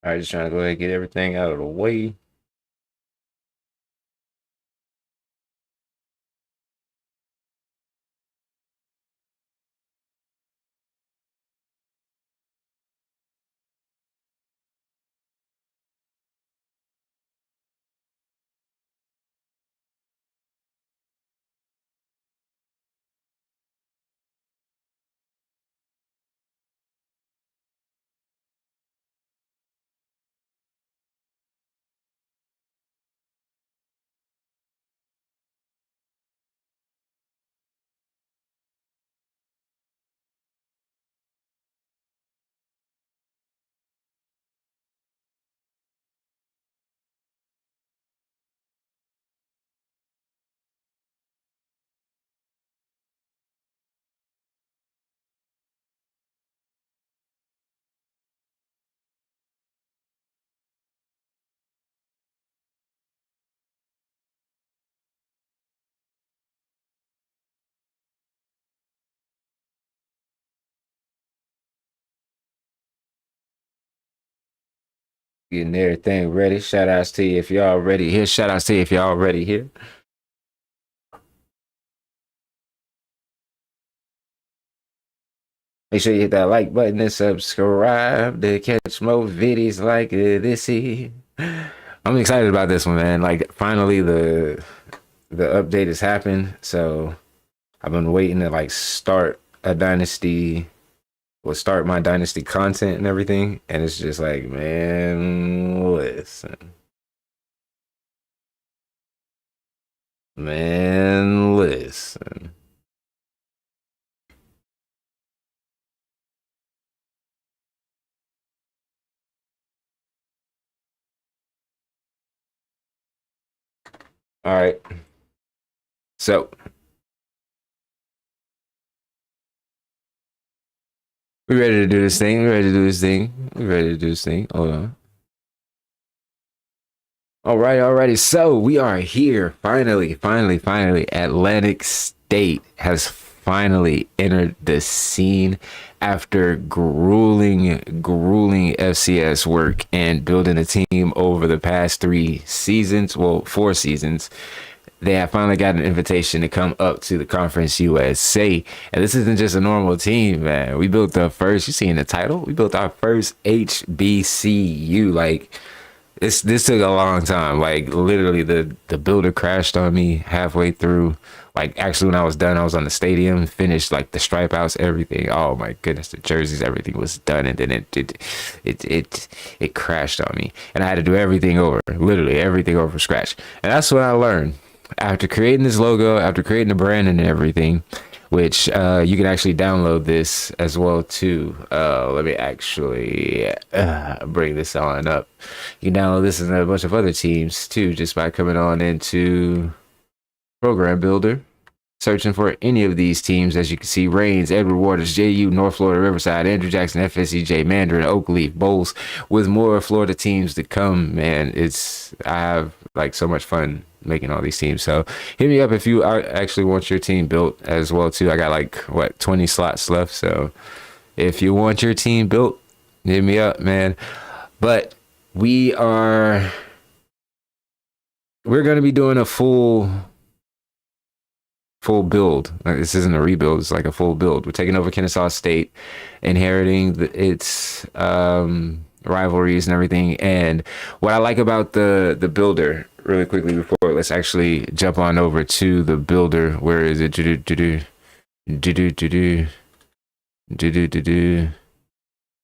All right, just trying to go ahead and get everything out of the way. Getting everything ready. Shout outs to you if y'all already here. Shout outs to you if y'all already here. Make sure you hit that like button and subscribe to catch more videos like this here. I'm excited about this one, man. Like finally the update has happened. So I've been waiting to like start a dynasty will start my dynasty content and everything. And it's just like, man, listen. Man, listen. All right. So we ready to do this thing. We ready to do this thing. We ready to do this thing. Hold on. All right, alrighty. So we are here. Finally. Atlantic State has finally entered the scene after grueling FCS work and building a team over the past 3 seasons. Well, 4 seasons. They have finally got an invitation to come up to the Conference USA. And this isn't just a normal team, man. We built the first, you seen the title? We built our first HBCU. Like, this took a long time. Like, literally, the builder crashed on me halfway through. Like, actually, when I was done, I was on the stadium, finished, like, the stripe outs, everything. Oh, my goodness, the jerseys, everything was done. And then it crashed on me. And I had to do everything over, literally everything over from scratch. And that's when I learned after creating this logo, after creating the brand and everything, which you can actually download this as well too. Let me actually bring this on up. You can download this and a bunch of other teams too, just by coming on into Program Builder, searching for any of these teams. As you can see, Reigns, Edward Waters, JU, North Florida, Riverside, Andrew Jackson, FSCJ, Mandarin, Oakleaf, Bowles, with more Florida teams to come. Man, I have like so much fun making all these teams. So hit me up if you actually want your team built as well too. I got like 20 slots left. So if you want your team built, hit me up, man. But we're going to be doing a full build. This isn't a rebuild, it's like a full build. We're taking over Kennesaw State, inheriting its rivalries and everything. And what I like about the builder, really quickly before, let's actually jump on over to the builder. Where is it?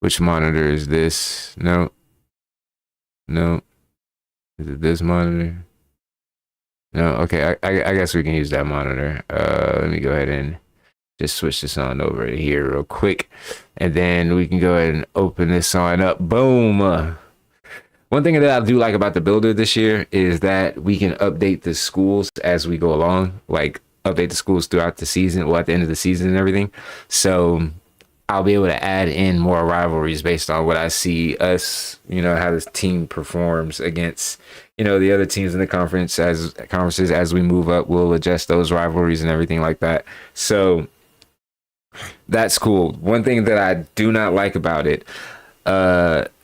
Which monitor is this? No. Is it this monitor? No, okay, I guess we can use that monitor. Let me go ahead and just switch this on over here real quick. And then we can go ahead and open this on up. Boom. One thing that I do like about the builder this year is that we can update the schools as we go along. Like, update the schools throughout the season, well, at the end of the season and everything. So I'll be able to add in more rivalries based on what I see us, how this team performs against, the other teams in the conferences as we move up. We'll adjust those rivalries and everything like that. So that's cool. One thing that I do not like about it,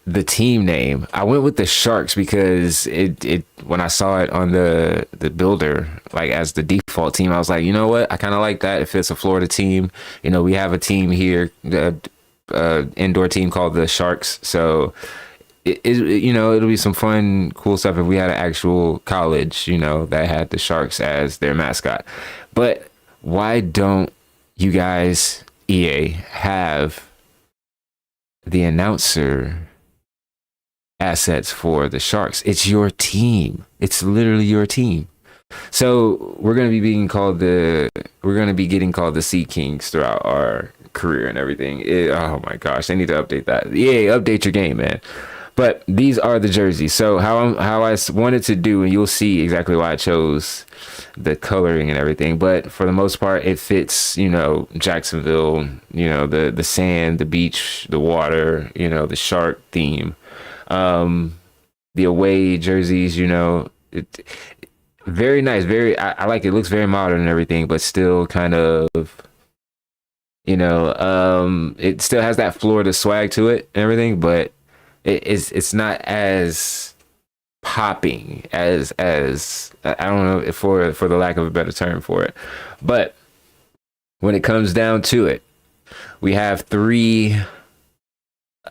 the team name, I went with the Sharks because it when I saw it on the builder, like as the default team, I was like, you know what, I kind of like that. If it's a Florida team, you know, we have a team here, the indoor team called the Sharks, so you know, it'll be some fun, cool stuff if we had an actual college, you know, that had the Sharks as their mascot. But why don't you guys, EA, have the announcer assets for the Sharks? It's your team. It's literally your team. So we're gonna be getting called the Sea Kings throughout our career and everything. Oh my gosh, they need to update that. Yeah, update your game, man. But these are the jerseys. So how I wanted to do, and you'll see exactly why I chose the coloring and everything. But for the most part, it fits, you know, Jacksonville, you know, the sand, the beach, the water, you know, the shark theme. The away jerseys, you know, very nice. I like it. It looks very modern and everything, but still kind of, you know, it still has that Florida swag to it and everything, but it's not as popping as I don't know, for the lack of a better term for it. But when it comes down to it, we have 3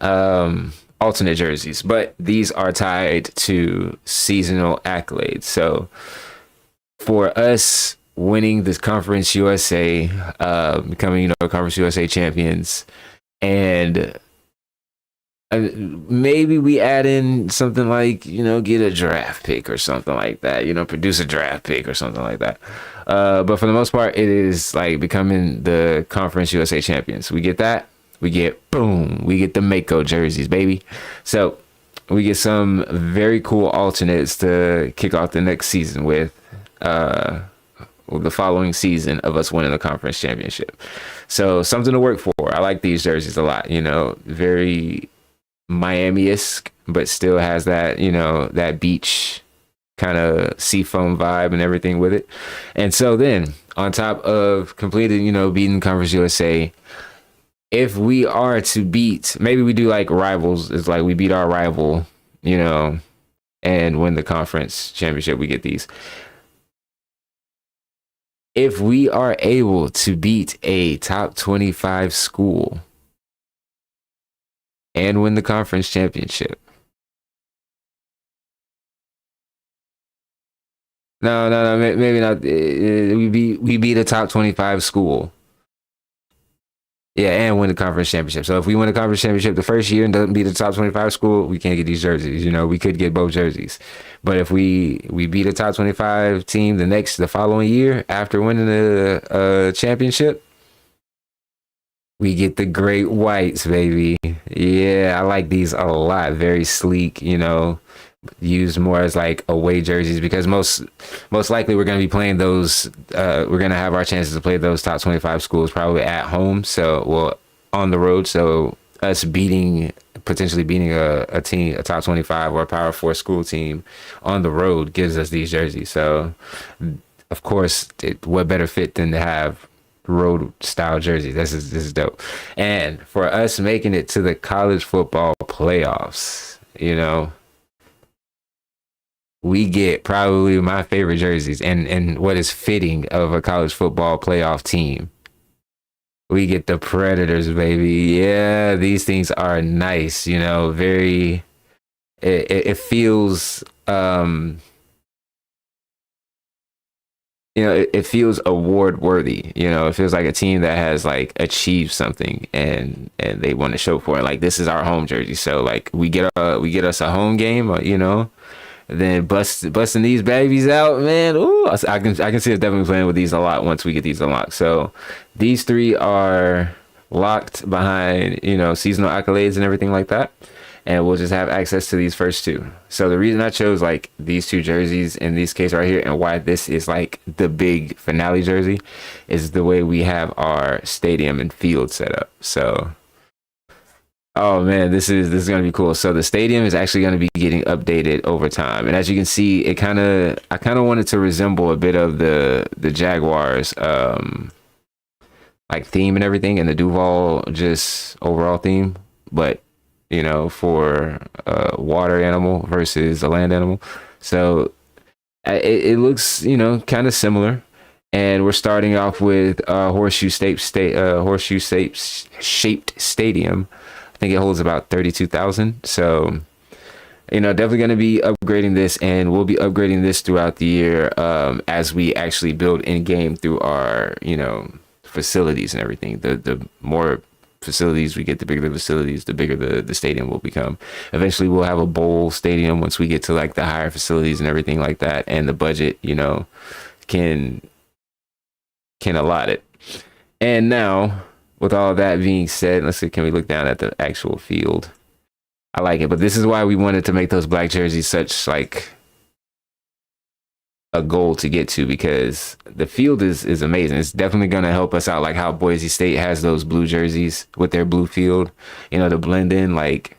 alternate jerseys, but these are tied to seasonal accolades. So for us winning this Conference USA, becoming, you know, Conference USA champions, and maybe we add in something like, you know, get a draft pick or something like that, you know, produce a draft pick or something like that. But for the most part, it is like becoming the Conference USA champions. We get that. We get the Mako jerseys, baby. So we get some very cool alternates to kick off the next season with, the following season of us winning the conference championship. So something to work for. I like these jerseys a lot, you know, very Miami-esque, but still has that, you know, that beach kind of seafoam vibe and everything with it. And so then on top of completing, you know, beating Conference USA, if we are to beat, maybe we do like rivals, it's like we beat our rival, you know, and win the conference championship, we get these. If we are able to beat a top 25 school and win the conference championship. No, maybe not. We beat a top 25 school. Yeah, and win the conference championship. So if we win the conference championship the first year and doesn't beat the top 25 school, we can't get these jerseys. You know, we could get both jerseys. But if we beat a top 25 team the following year after winning the championship, we get the Great Whites, baby. Yeah, I like these a lot. Very sleek, you know, used more as like away jerseys because most likely we're going to be playing those. We're going to have our chances to play those top 25 schools probably at home. So, well, on the road. So us potentially beating a team, a top 25 or a Power 4 school team on the road gives us these jerseys. So, of course, what better fit than to have road style jerseys? This is dope. And for us making it to the college football playoffs, you know, we get probably my favorite jerseys and what is fitting of a college football playoff team. We get the Predators, baby. Yeah, these things are nice, you know, very, it feels, you know, it feels award worthy. You know, it feels like a team that has like achieved something and they want to show for it. Like, this is our home jersey. So like we get us a home game, you know, then busting these babies out, man. Ooh, I can see us definitely playing with these a lot once we get these unlocked. So these 3 are locked behind, you know, seasonal accolades and everything like that. And we'll just have access to these first 2. So the reason I chose like these 2 jerseys in this case right here and why this is like the big finale jersey is the way we have our stadium and field set up. So, oh man, this is going to be cool. So the stadium is actually going to be getting updated over time. And as you can see, I kind of wanted to resemble a bit of the Jaguars like theme and everything and the Duval just overall theme. But for a water animal versus a land animal. So it looks, kind of similar. And we're starting off with horseshoe shaped stadium. I think it holds about 32,000. So, definitely going to be upgrading this, and we'll be upgrading this throughout the year as we actually build in game through our, facilities and everything. The more facilities we get, the bigger the facilities, the bigger the stadium will become. Eventually we'll have a bowl stadium once we get to like the higher facilities and everything like that, and the budget, can allot it. And now, with all that being said, let's see, can we look down at the actual field? I like it, but this is why we wanted to make those black jerseys such like a goal to get to, because the field is amazing. It's definitely going to help us out, like how Boise State has those blue jerseys with their blue field, to blend in. Like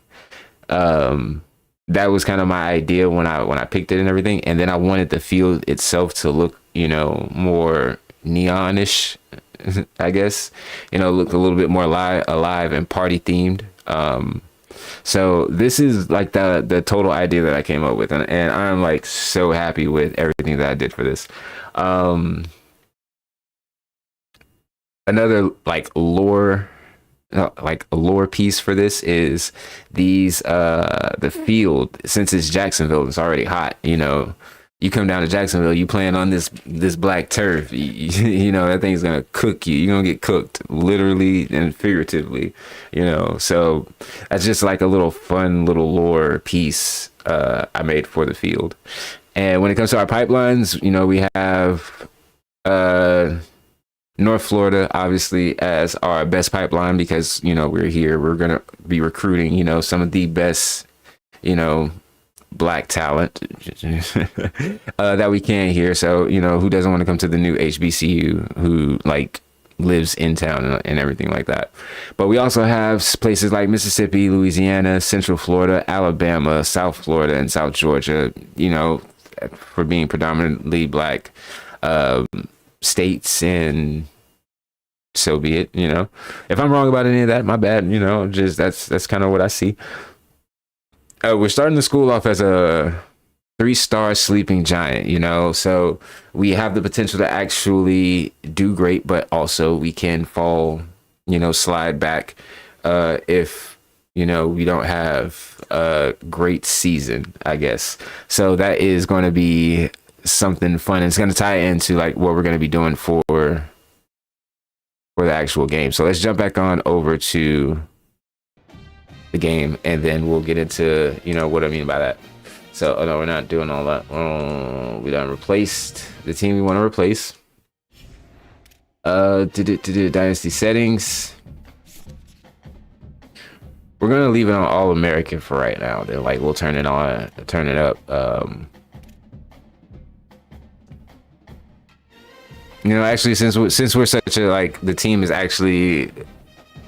that was kind of my idea when I picked it and everything. And then I wanted the field itself to look, more neonish, I guess, look a little bit more alive and party themed. So this is like the total idea that I came up with, and I'm like so happy with everything that I did for this. Another like lore piece for this is these the field. Since it's Jacksonville, it's already hot, you come down to Jacksonville, you playing on this black turf, that thing's gonna cook you. You're gonna get cooked, literally and figuratively, So that's just like a little fun little lore piece I made for the field. And when it comes to our pipelines, we have North Florida obviously as our best pipeline, because we're here. We're gonna be recruiting, some of the best, black talent that we can here. So who doesn't want to come to the new HBCU, who like lives in town and everything like that. But we also have places like Mississippi, Louisiana, Central Florida, Alabama, South Florida, and South Georgia, for being predominantly black states. And so be it. If I'm wrong about any of that, my bad. Just that's kind of what I see. We're starting the school off as a 3-star sleeping giant, so we have the potential to actually do great, but also we can fall, slide back if, we don't have a great season, I guess. So that is going to be something fun. It's going to tie into like what we're going to be doing for the actual game. So let's jump back on over to the game, and then we'll get into what I mean by that. So no, we're not doing all that. We done replaced the team we want to replace. Dynasty settings, we're gonna leave it on all American for right now. Then like we'll turn it up. Actually, since we're such a like, the team is actually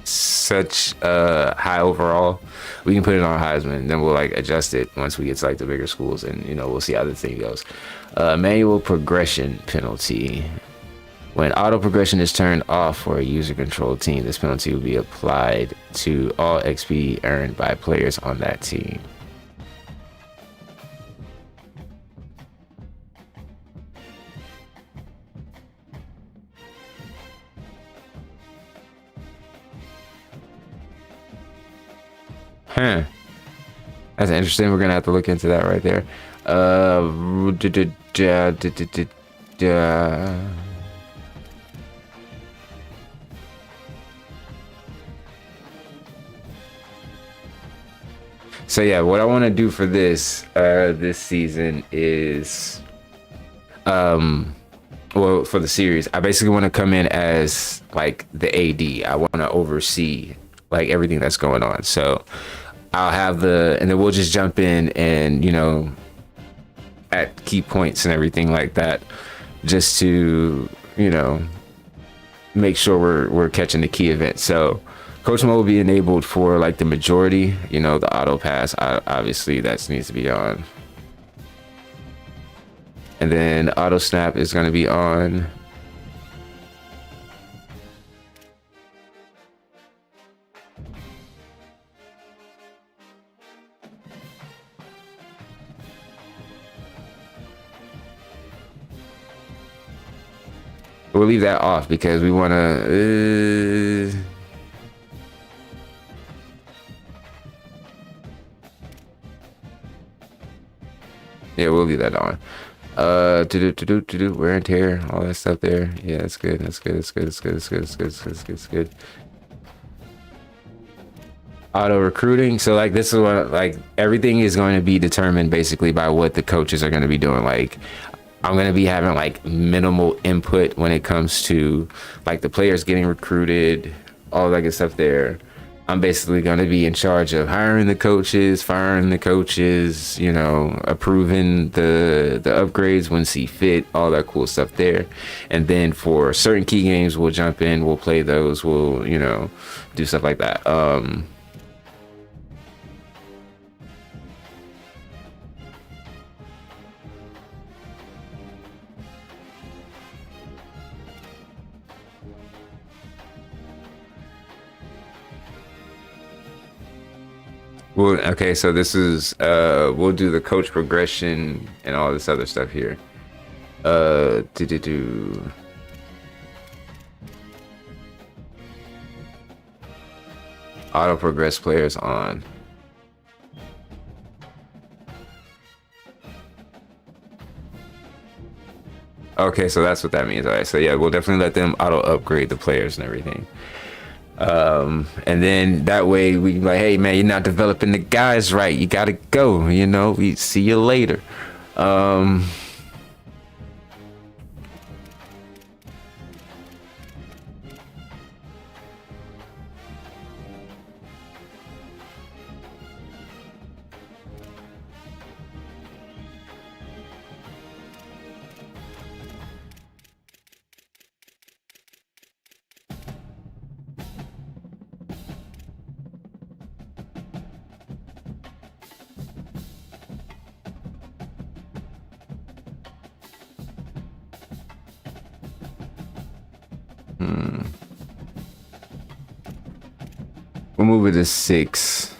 such high overall, we can put it on Heisman, then we'll like adjust it once we get to like the bigger schools, and we'll see how the thing goes. Manual progression penalty: when auto progression is turned off for a user controlled team, this penalty will be applied to all XP earned by players on that team. That's interesting. We're gonna have to look into that right there. So yeah, what I want to do for this season is well, for the series, I basically want to come in as like the AD. I want to oversee like everything that's going on. So I'll have and then we'll just jump in and, at key points and everything like that, just to, make sure we're catching the key event. So coach mode will be enabled for like the majority, the auto pass, obviously that needs to be on. And then auto snap is going to be on. We'll leave that off because we want to. Yeah, we'll leave that on. To do wear and tear, all that stuff there. Yeah, that's good. That's good. That's good. That's good. That's good. That's good. That's good. That's good. That's good. Auto recruiting. So like this is what like everything is going to be determined basically by what the coaches are going to be doing. Like I'm going to be having like minimal input when it comes to like the players getting recruited, all that good stuff there. I'm basically going to be in charge of hiring the coaches, firing the coaches, you know, approving the upgrades when see fit, all that cool stuff there. And then for certain key games, we'll jump in, we'll play those, we'll, you know, do stuff like that. Well, okay, so this is we'll do the coach progression and all this other stuff here. Do auto progress players on. Okay, so that's what that means. All right, so yeah, we'll definitely let them auto upgrade the players and everything. And then that way we can be like, hey man, you're not developing the guys right. You gotta go. You know, we see you later. Um, we'll move it to 6.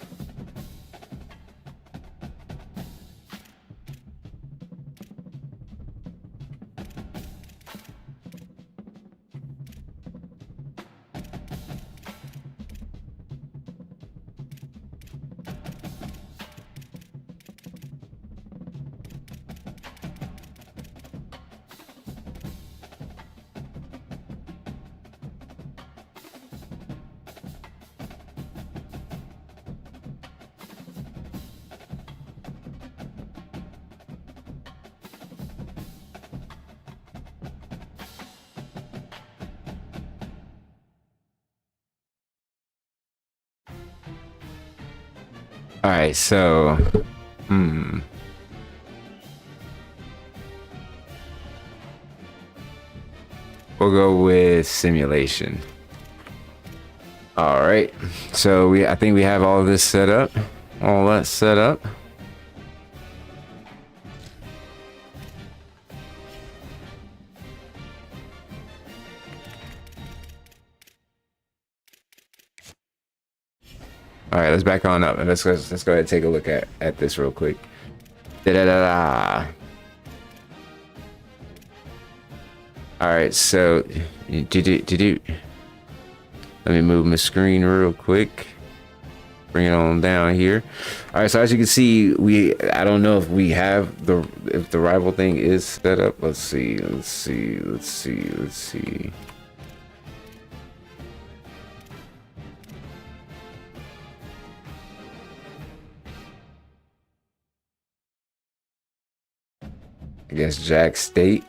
All right, so, hmm. We'll go with simulation. All right, so I think we have all of this set up, all that set up. All right, let's back on up and let's go ahead and take a look at this real quick. Da da da da. All right, so let me move my screen real quick. Bring it on down here. All right, so as you can see, I don't know if we have if the rival thing is set up. Let's see. I guess Jack State.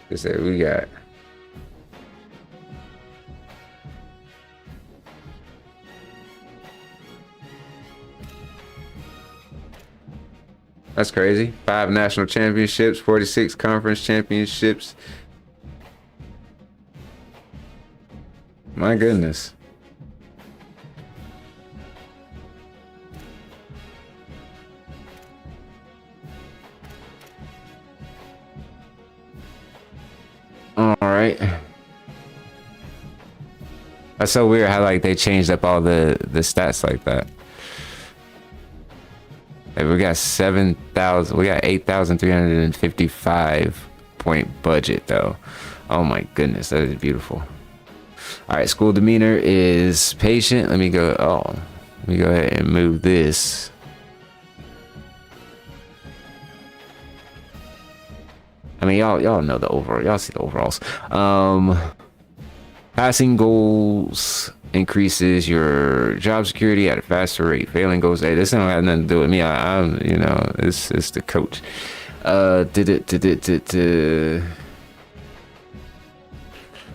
Is that we got? That's crazy. 5 national championships, 46 conference championships. My goodness. All right. That's so weird how like they changed up all the stats like that. Hey, we got 7,000. We got 8,355 point budget though. Oh my goodness, that is beautiful. All right, school demeanor is patient. Let me go. Oh, let me go ahead and move this. I mean, y'all know the overall. Y'all see the overalls. Passing goals increases your job security at a faster rate. Failing goals, hey, this don't have nothing to do with me. I'm you know, it's the coach.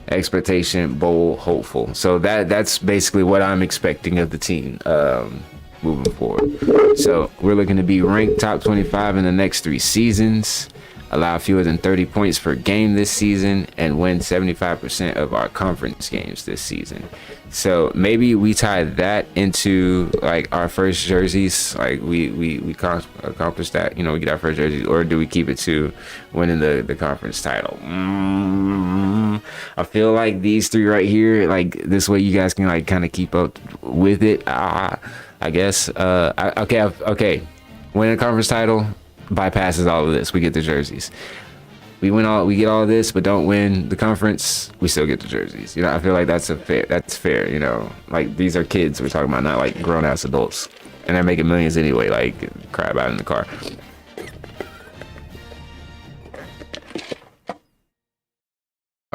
Expectation, bold, hopeful. So that's basically what I'm expecting of the team moving forward. So we're looking to be ranked top 25 in the next 3 seasons, allow fewer than 30 points per game this season, and win 75% of our conference games this season. So maybe we tie that into like our first jerseys, like we accomplish that, you know, we get our first jerseys, or do we keep it to winning the conference title? I feel like these 3 right here, like this way you guys can like kind of keep up with it. I guess okay, win a conference title bypasses all of this. We get the jerseys. We get all of this, but don't win the conference, we still get the jerseys. You know, I feel like that's fair, you know. Like these are kids we're talking about, not like grown ass adults. And they're making millions anyway, like cry about it in the car.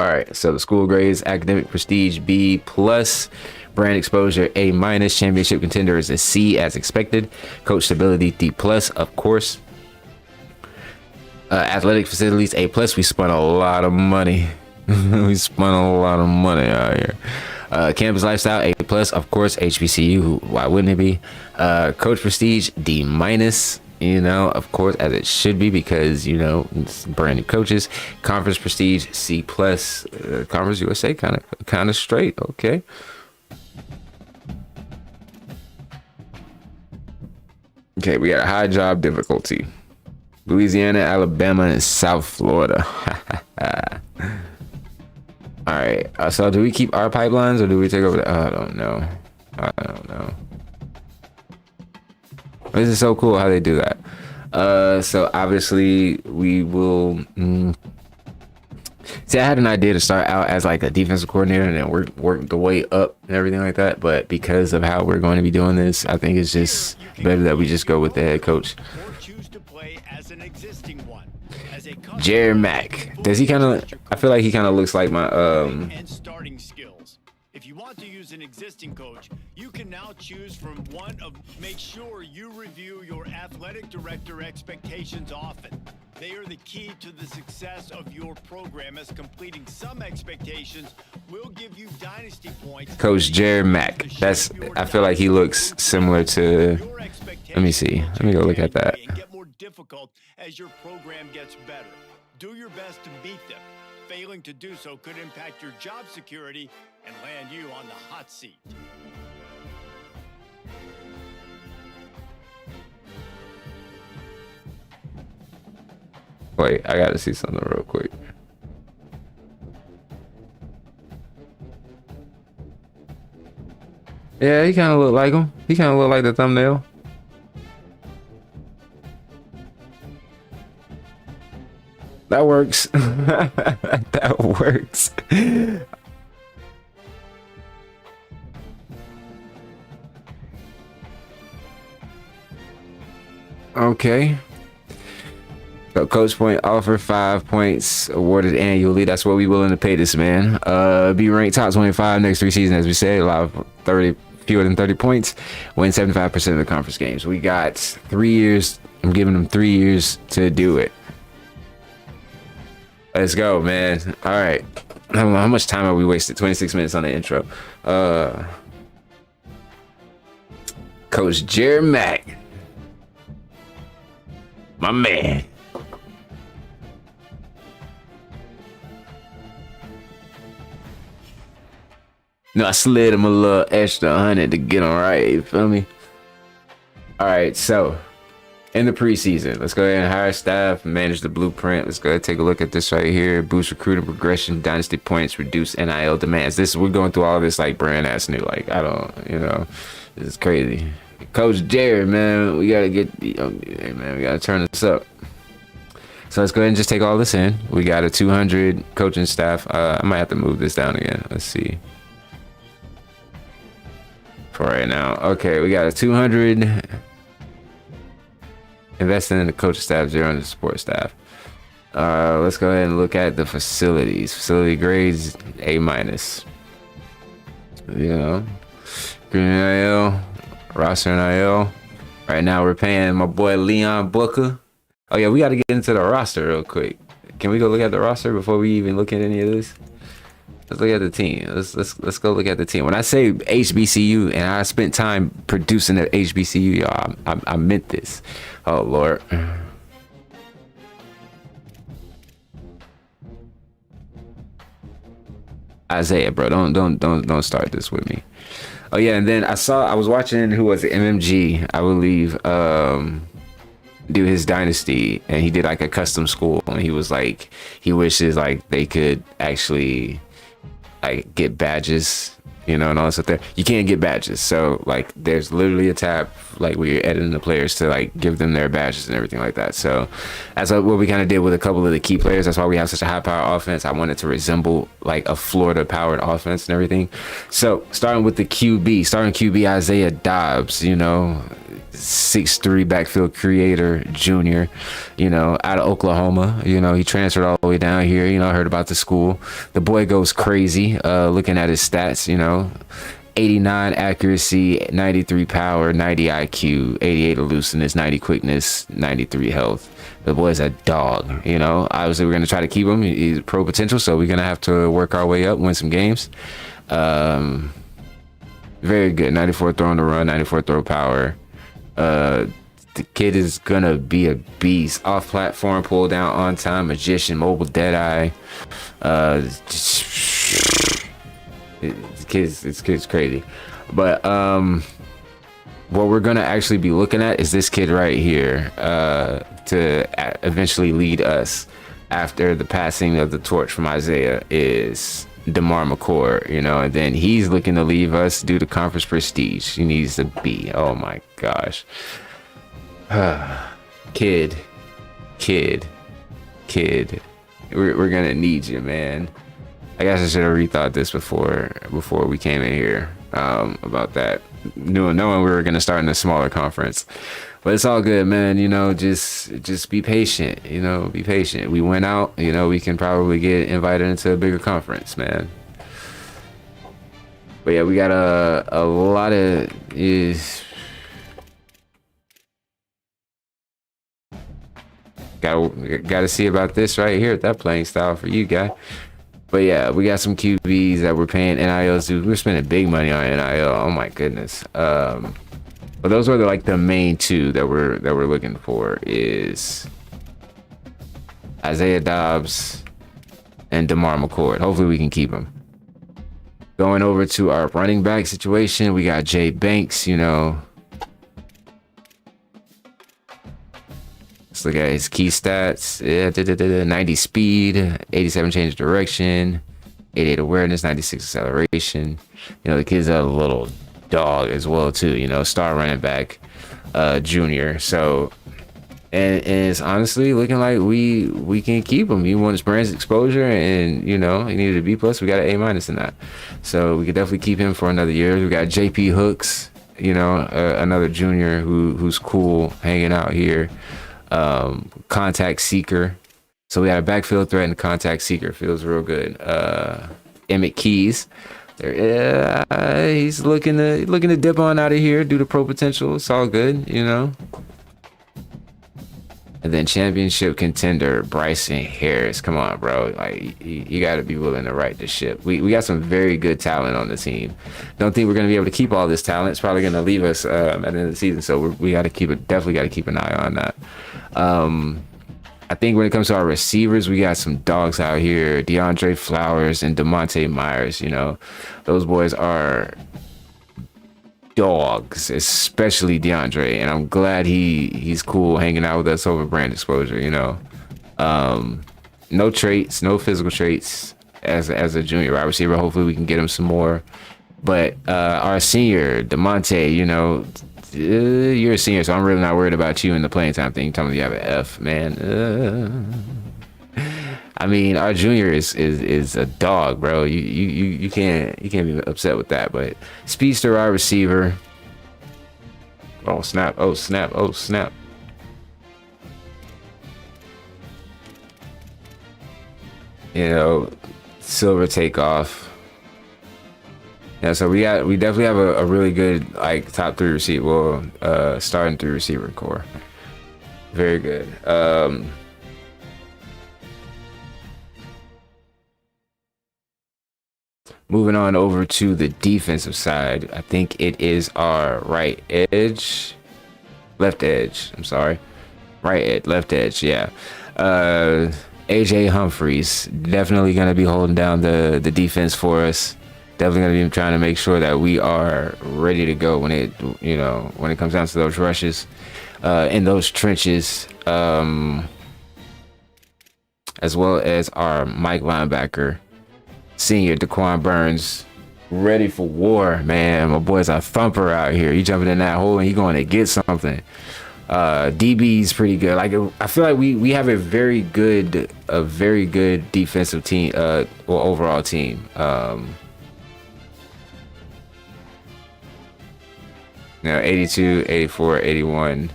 All right, so the school grades: academic prestige B+, brand exposure A-, championship contender is a C as expected, coach stability D+, of course. Athletic facilities A+. We spent a lot of money. We spent a lot of money out here. Campus lifestyle A+, of course. HBCU, why wouldn't it be? Coach prestige D-, you know, of course, as it should be, because, you know, it's brand new coaches. Conference prestige C+. Conference USA kind of straight. Okay. Okay, we got a high job difficulty: Louisiana, Alabama, and South Florida. All right, so do we keep our pipelines or do we take over I don't know. This is so cool how they do that. So obviously we will see, I had an idea to start out as like a defensive coordinator and then work the way up and everything like that, but because of how we're going to be doing this, I think it's just better that we just go with the head coach. Jerry Mack, does he kind of, I feel like he kind of looks like my and starting skills. If you want to use an existing coach, you can now choose from one of. Make sure you review your athletic director expectations often. They are the key to the success of your program, as completing some expectations will give you dynasty points. Coach Jerry Mack, that's, I feel like he looks similar to, let me see, let me go look at that. Get more difficult as your program gets better. Do your best to beat them. Failing to do so could impact your job security and land you on the hot seat. Wait, I gotta see something real quick. Yeah, he kind of look like him. He kind of look like the thumbnail. That works. That works. Okay. So coach point offer 5 points awarded annually. That's what we willing to pay this man. Be ranked top 25 next 3 seasons, as we said. Allow fewer than 30 points. Win 75% of the conference games. We got 3 years. I'm giving him 3 years to do it. Let's go, man. All right. How much time have we wasted? 26 minutes on the intro. Coach Jerry Mack, my man. No, I slid him a little extra 100 to get him right. You feel me? All right, so in the preseason. Let's go ahead and hire staff, manage the blueprint. Let's go ahead and take a look at this right here. Boost recruiting progression, dynasty points, reduce NIL demands. We're going through all of this like brand ass new. Like, I don't, this is crazy. Coach Jared, man, we gotta get, hey man, we gotta turn this up. So let's go ahead and just take all this in. We got a 200 coaching staff. I might have to move this down again. Let's see. For right now, okay, we got a 200. Investing in the coaching staff, 0 in the support staff. Let's go ahead and look at the facilities. Facility grades, A-. Green NIL, roster NIL. Right now we're paying my boy Leon Booker. Oh yeah, we got to get into the roster real quick. Can we go look at the roster before we even look at any of this? Let's look at the team. Let's go look at the team. When I say HBCU and I spent time producing at HBCU, y'all, I meant this. Oh Lord. Isaiah, bro, don't start this with me. Oh yeah, and then I was watching who was it, MMG, I believe, do his dynasty, and he did like a custom school, and he was like, he wishes like they could actually like get badges, and all that stuff there. You can't get badges, so like there's literally a tab like where you're editing the players to like give them their badges and everything like that. So that's what we kind of did with a couple of the key players. That's why we have such a high power offense. I wanted to resemble like a Florida powered offense and everything. So starting with the starting QB Isaiah Dobbs, 6'3" backfield creator, junior, out of Oklahoma. He transferred all the way down here. I heard about the school. The boy goes crazy, looking at his stats, 89 accuracy, 93 power, 90 IQ, 88 elusiveness, 90 quickness, 93 health. The boy's a dog. Obviously we're going to try to keep him. He's pro potential, so we're going to have to work our way up, win some games. Very good. 94 throw on the run, 94 throw power. The kid is gonna be a beast. Off platform, pull down, on time, magician, mobile, dead eye. This kid's crazy. But what we're gonna actually be looking at is this kid right here, to eventually lead us after the passing of the torch from Isaiah is DeMar McCord, and then he's looking to leave us due to conference prestige. He needs a B. Oh my gosh. Kid. We're gonna need you, man. I guess I should have rethought this before we came in here, about that. Knowing we were gonna start in a smaller conference. But it's all good, man. Just be patient. Be patient. We went out. We can probably get invited into a bigger conference, man. But yeah, we got a lot of Got to see about this right here, that playing style for you, guy. But yeah, we got some QBs that we're paying NILs to. We're spending big money on NIL. Oh my goodness. But those are the main two that we're looking for is Isaiah Dobbs and DeMar McCord. Hopefully we can keep him. Going over to our running back situation, we got Jay Banks, Let's look at his key stats. 90 speed, 87 change of direction, 88 awareness, 96 acceleration. The kid's a little dog as well too, star running back, junior. So and it's honestly looking like we can keep him. He won his brand's exposure, and he needed a B+. We got an A- in that, so we could definitely keep him for another year. We got JP Hooks, another junior who's cool, hanging out here. Contact seeker, so we got a backfield threat and contact seeker. Feels real good. Emmett Keys, he's looking to dip on out of here due to pro potential. It's all good, And then championship contender Bryson Harris. Come on, bro. Like you got to be willing to right the ship. We got some very good talent on the team. Don't think we're going to be able to keep all this talent. It's probably going to leave us at the end of the season. So we got to definitely got to keep an eye on that. I think when it comes to our receivers, we got some dogs out here. DeAndre Flowers and DeMonte Myers. Those boys are dogs, especially DeAndre, and I'm glad he's cool hanging out with us over brand exposure. No traits, no physical traits as a junior wide receiver. Hopefully we can get him some more. But our senior, DeMonte, you're a senior, so I'm really not worried about you in the playing time thing. You told me you have an F, man. I mean, our junior is a dog, bro. You can't be upset with that. But speedster wide receiver. Oh snap! Oh snap! Oh snap! Silver takeoff. Yeah, so we definitely have a really good like top 3 receiver, starting 3 receiver core. Very good. Moving on over to the defensive side, I think it is our left edge. I'm sorry, left edge. Yeah. AJ Humphreys definitely gonna be holding down the defense for us. Definitely gonna be trying to make sure that we are ready to go when it comes down to those rushes, in those trenches, as well as our Mike linebacker, senior Daquan Burns, ready for war, man. My boy's a thumper out here. He jumping in that hole and he going to get something. DB's pretty good. Like, I feel like we have a very good defensive team, overall team. 82, 84, 81.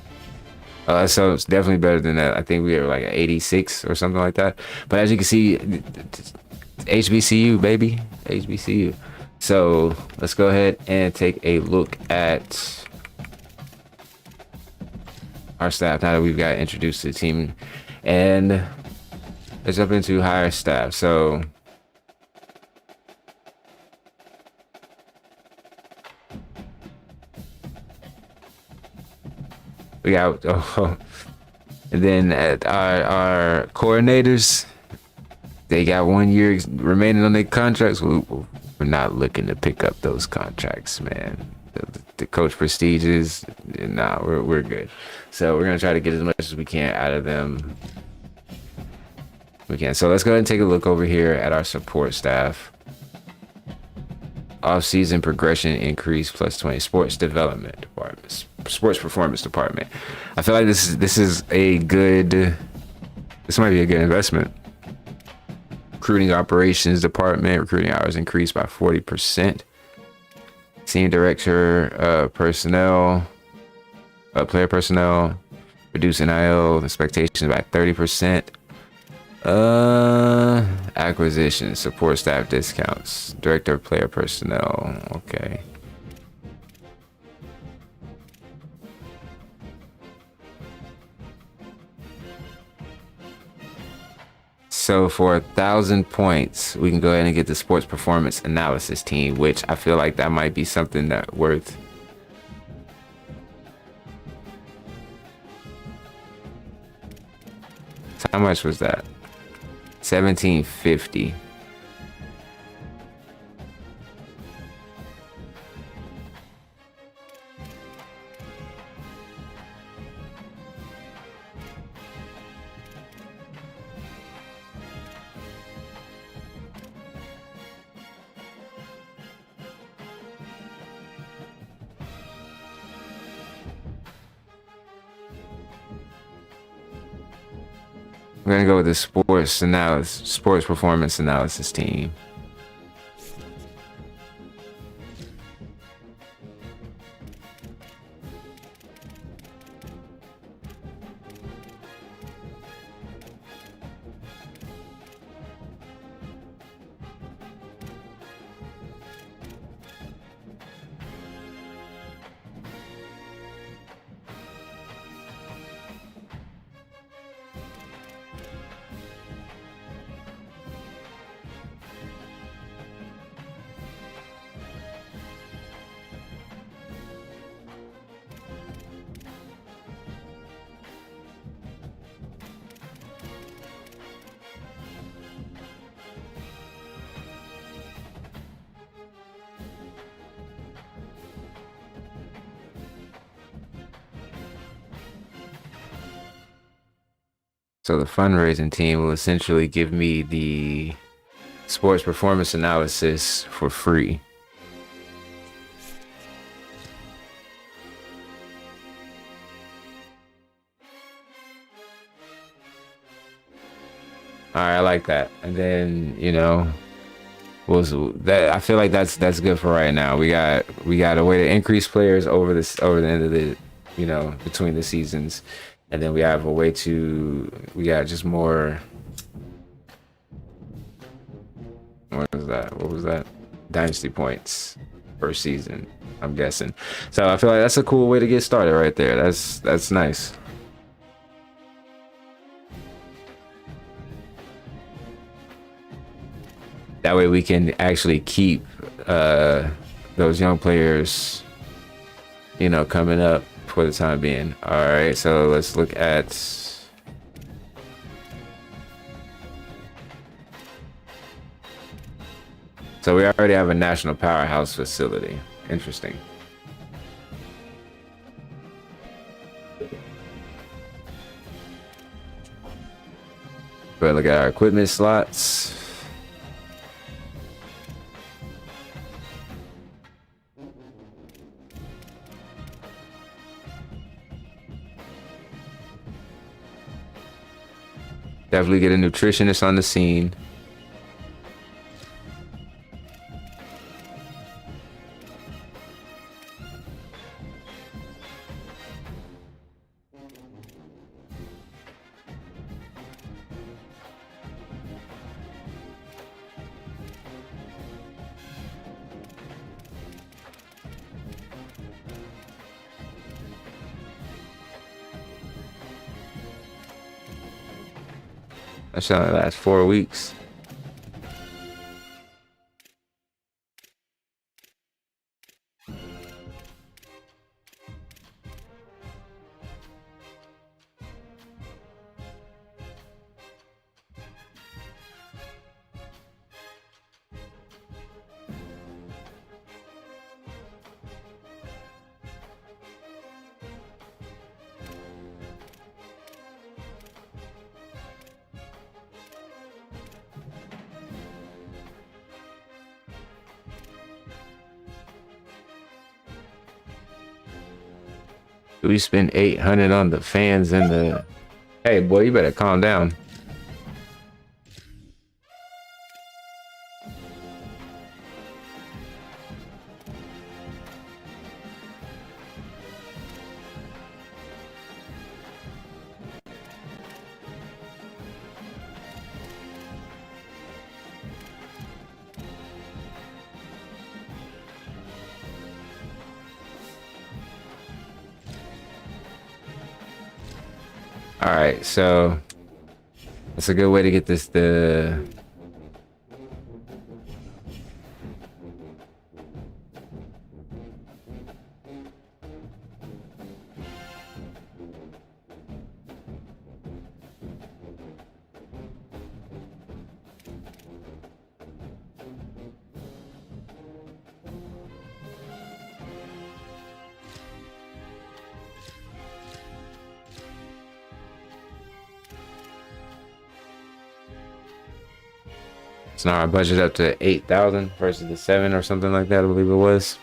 So it's definitely better than that. I think we were like an 86 or something like that. But as you can see, HBCU, baby. HBCU. So let's go ahead and take a look at our staff now that we've got introduced to the team. And let's jump into higher staff. So we got, and then at our coordinators, they got 1 year remaining on their contracts. We're not looking to pick up those contracts, man. The coach prestiges, nah, we're good. So we're gonna try to get as much as we can out of them. We can. So let's go ahead and take a look over here at our support staff. Off-season progression increase plus 20. Sports development department. Sports performance department. I feel like this might be a good investment. Recruiting operations department, recruiting hours increased by 40%. Senior director, personnel, player personnel, reduce NIL expectations by 30%. Acquisition, support staff discounts, director of player personnel. Okay. So for 1,000 points, we can go ahead and get the sports performance analysis team, which I feel like that might be something that worth. So how much was that? 1750. We're gonna go with the sports performance analysis team. So the fundraising team will essentially give me the sports performance analysis for free. All right, I like that. And then, was that I feel like that's good for right now. We got a way to increase players over the end of the, between the seasons. And then we have a way we got just more. What was that? Dynasty points per season, I'm guessing. So I feel like that's a cool way to get started right there. That's nice. That way we can actually keep those young players, coming up for the time being. All right, so let's look at. So we already have a national powerhouse facility. Interesting. But look at our equipment slots. Definitely get a nutritionist on the scene. That should only last 4 weeks. We spent 800 on the fans and the. Hey, boy, you better calm down. All right, so that's a good way to get this So now our budget up to 8,000 versus the 7 or something like that, I believe it was.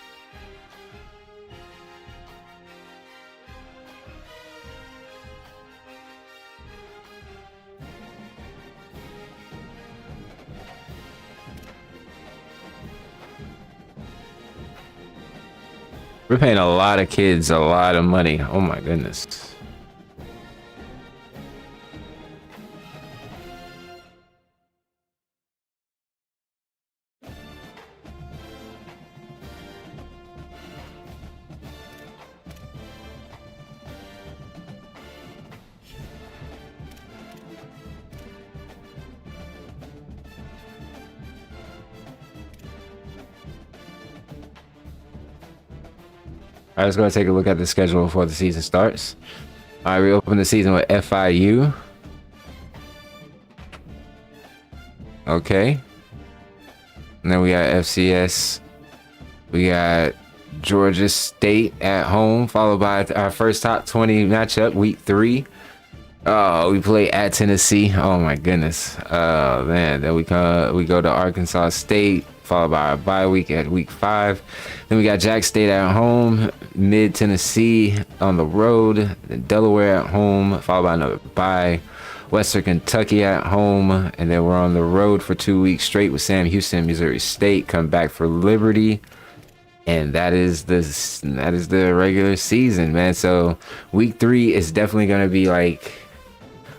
We're paying a lot of kids a lot of money. Oh my goodness. All right, let's go take a look at the schedule before the season starts. All right, we open the season with FIU. Okay. And then we got FCS. We got Georgia State at home, followed by our first top 20 matchup, week 3. Oh, we play at Tennessee. Oh my goodness. Oh man. Then we go to Arkansas State, followed by a bye week at week 5. Then we got Jack State at home, mid Tennessee on the road, then Delaware at home, followed by another bye. Western Kentucky at home, and then we're on the road for 2 weeks straight with Sam Houston, Missouri State. Come back for Liberty, and that is the regular season, man. So week 3 is definitely gonna be like,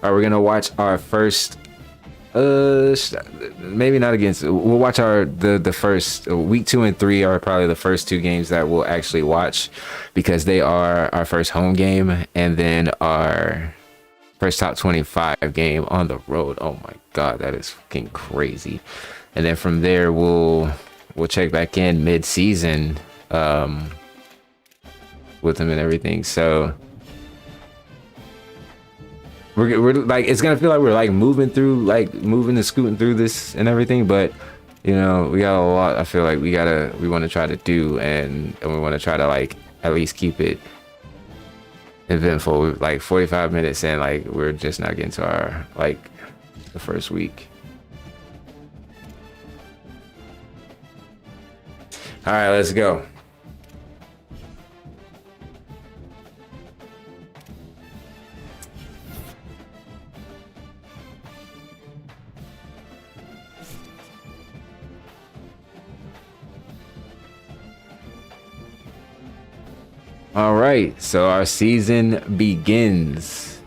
we're gonna watch our first. Maybe not against. We'll watch the first week 2 and 3 are probably the first 2 games that we'll actually watch, because they are our first home game, and then our first top 25 game on the road. Oh my god, that is fucking crazy. And then from there we'll check back in mid-season with them and everything. So we're like, it's gonna feel like we're like moving and scooting through this and everything, but you know, we got a lot. I feel like we want to try to do, and we want to try to like at least keep it eventful. Like 45 minutes in, like we're just not getting to our like the first week. All right, let's go. All right, so our season begins.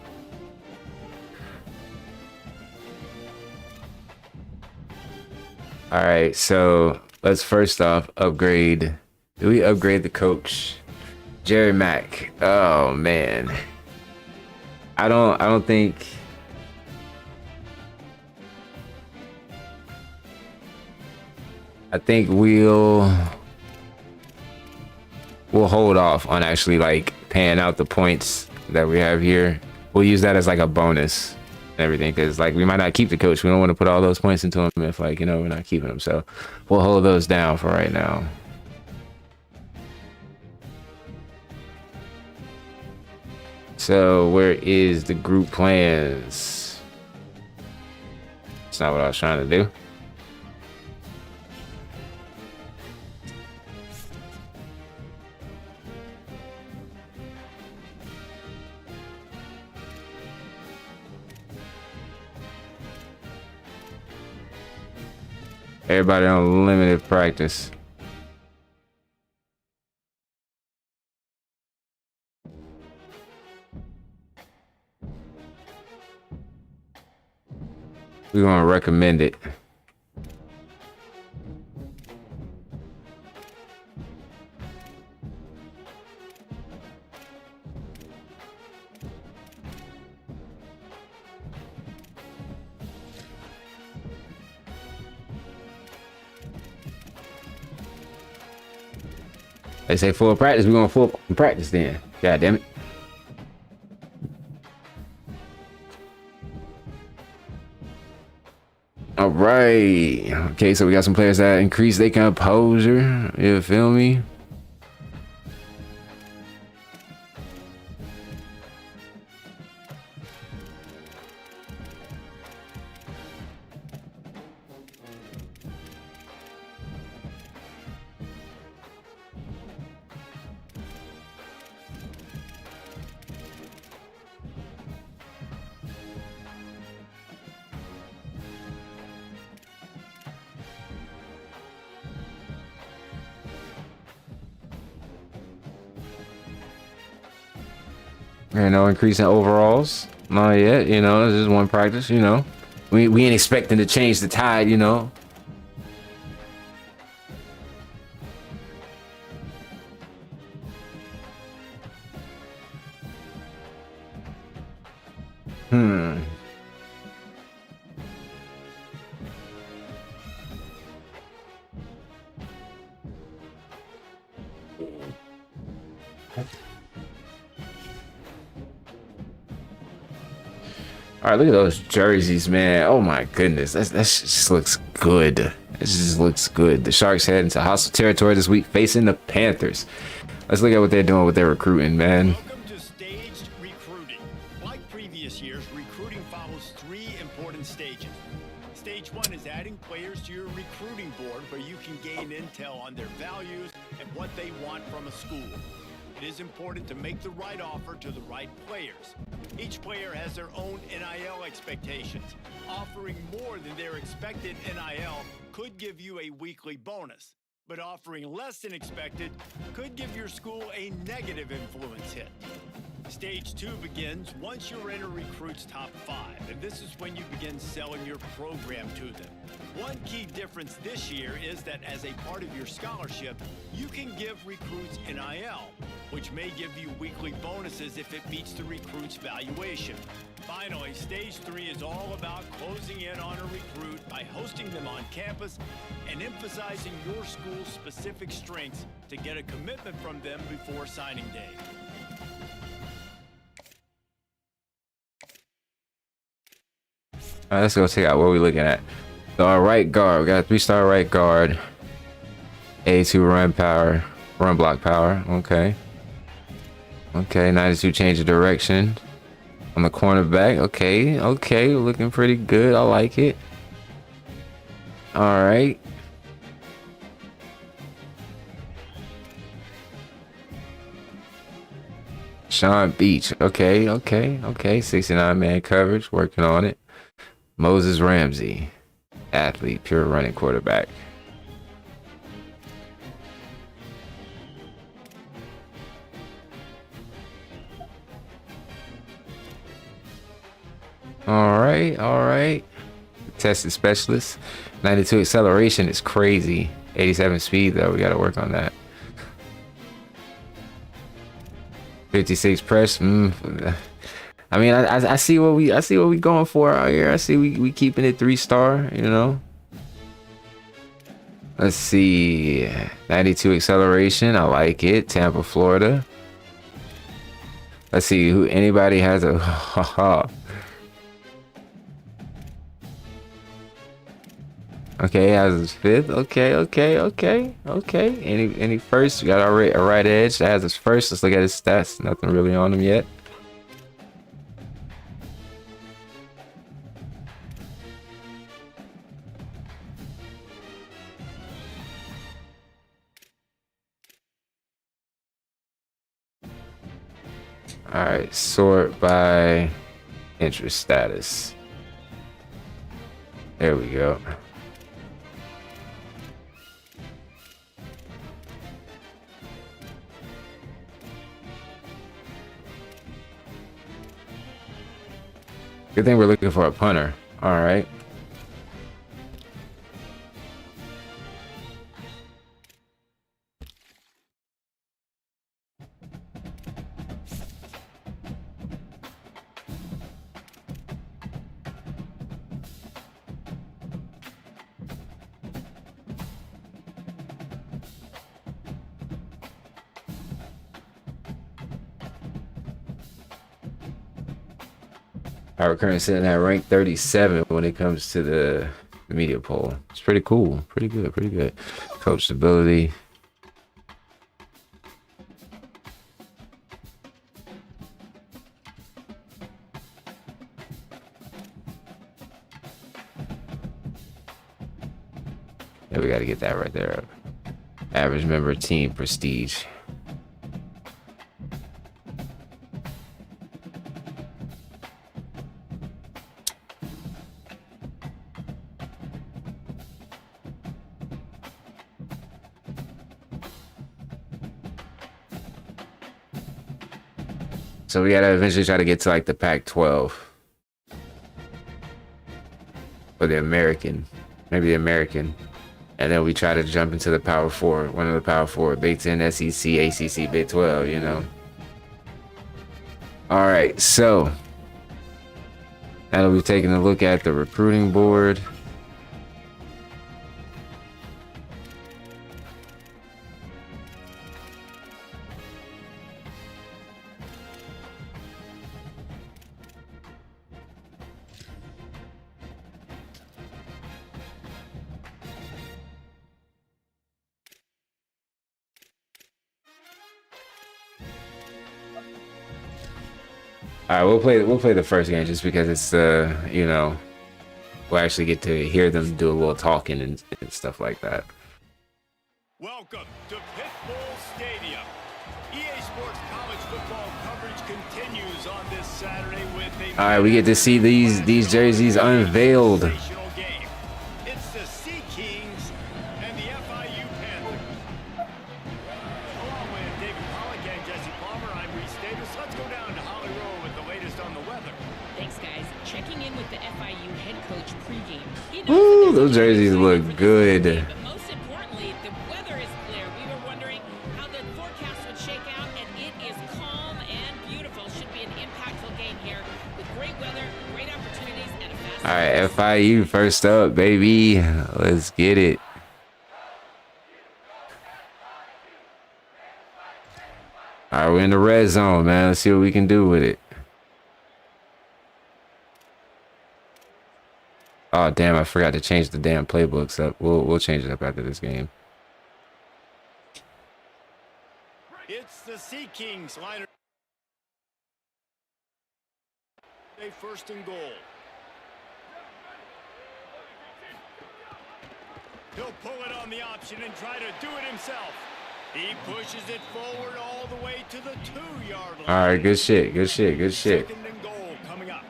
All right, so let's first off upgrade. Do we upgrade the coach? Jerry Mack. Oh man. I don't think I think we'll hold off on actually like paying out the points that we have here. We'll use that as like a bonus and everything, because like we might not keep the coach. We don't want to put all those points into him if like, you know, we're not keeping him. So we'll hold those down for right now. So where is the group plans? It's not what I was trying to do. Everybody on limited practice. We're gonna recommend it. They say full practice. We're going full practice then. God damn it. All right. Okay, so we got some players that increase their composure. You feel me? You know, increasing overalls. Not yet, you know, this is one practice, you know. We ain't expecting to change the tide, you know. All right, look at those jerseys, man. Oh my goodness, that just looks good. It just looks good. The Sharks head into hostile territory this week, facing the Panthers. Let's look at what they're doing with their recruiting, man. Welcome to staged recruiting. Like previous years, values and what they want from a school. It is important to make the right offer to the right players. Each player has their own NIL expectations. Offering more than their expected NIL could give you a weekly bonus, but offering less than expected could give your school a negative influence hit. Stage 2 begins once you're in a recruit's top 5, and this is when you begin selling your program to them. One key difference this year is that as a part of your scholarship, you can give recruits NIL, which may give you weekly bonuses if it meets the recruit's valuation. Finally, Stage 3 is all about closing in on a recruit by hosting them on campus and emphasizing your school's specific strengths to get a commitment from them before signing day. All right, let's go check out what we're looking at. So our right guard, we got a 3-star right guard, 82 run power, run block power. Okay. 92 change of direction on the cornerback. Okay, looking pretty good. I like it. All right. Sean Beach. Okay. 69 man coverage, working on it. Moses Ramsey, athlete, pure running quarterback. All right. Tested specialist. 92 acceleration is crazy. 87 speed though, we got to work on that. 56 press. I mean, I see what we going for out here. I see we keeping it 3-star, you know. Let's see, 92 acceleration. I like it. Tampa, Florida. Let's see who anybody has a. Okay, has his 5th. Okay. Any first? We got a right edge that has his first. Let's look at his stats. Nothing really on him yet. All right, sort by interest status. There we go. Good thing we're looking for a punter. All right. Our current sitting at rank 37 when it comes to the media poll. It's pretty cool. Pretty good. Coach stability. Yeah, we got to get that right there. Average member team prestige. So we gotta eventually try to get to like the Pac-12 or the American, maybe the American, and then we try to jump into the Power 4, one of the Power 4, Big 10, SEC, ACC, Big 12, you know. All right, so now that we've taken a look at the recruiting board, all right, we'll play the first game just because it's you know, we'll actually get to hear them do a little talking and stuff like that. Welcome to Pitbull Stadium. EA Sports college football coverage continues on this Saturday with a All right, we get to see these jerseys unveiled. sensational game. It's the Sea Kings and the FIU Panthers. Along with David Pollock and Jesse Palmer, I'm Reese Davis. Let's go down to HallRico with the latest on the weather. Thanks, guys. Checking in with the FIU head coach pregame. Woo, those jerseys look good. But most importantly, the weather is clear. We were wondering how the forecast would shake out, and it is calm and beautiful. Should be an impactful game here with great weather, great opportunities, and a fast. All right, FIU first up, baby. Let's get it. All right, we're in the red zone, man. Let's see what we can do with it. Oh, damn, I forgot to change the damn playbooks up. We'll change it up after this game. It's the Sea Kings liner. They first and goal. He'll pull it on the option and try to do it himself. He pushes it forward all the way to the 2-yard line. All right, good shit, good shit, good shit. Second and goal coming up.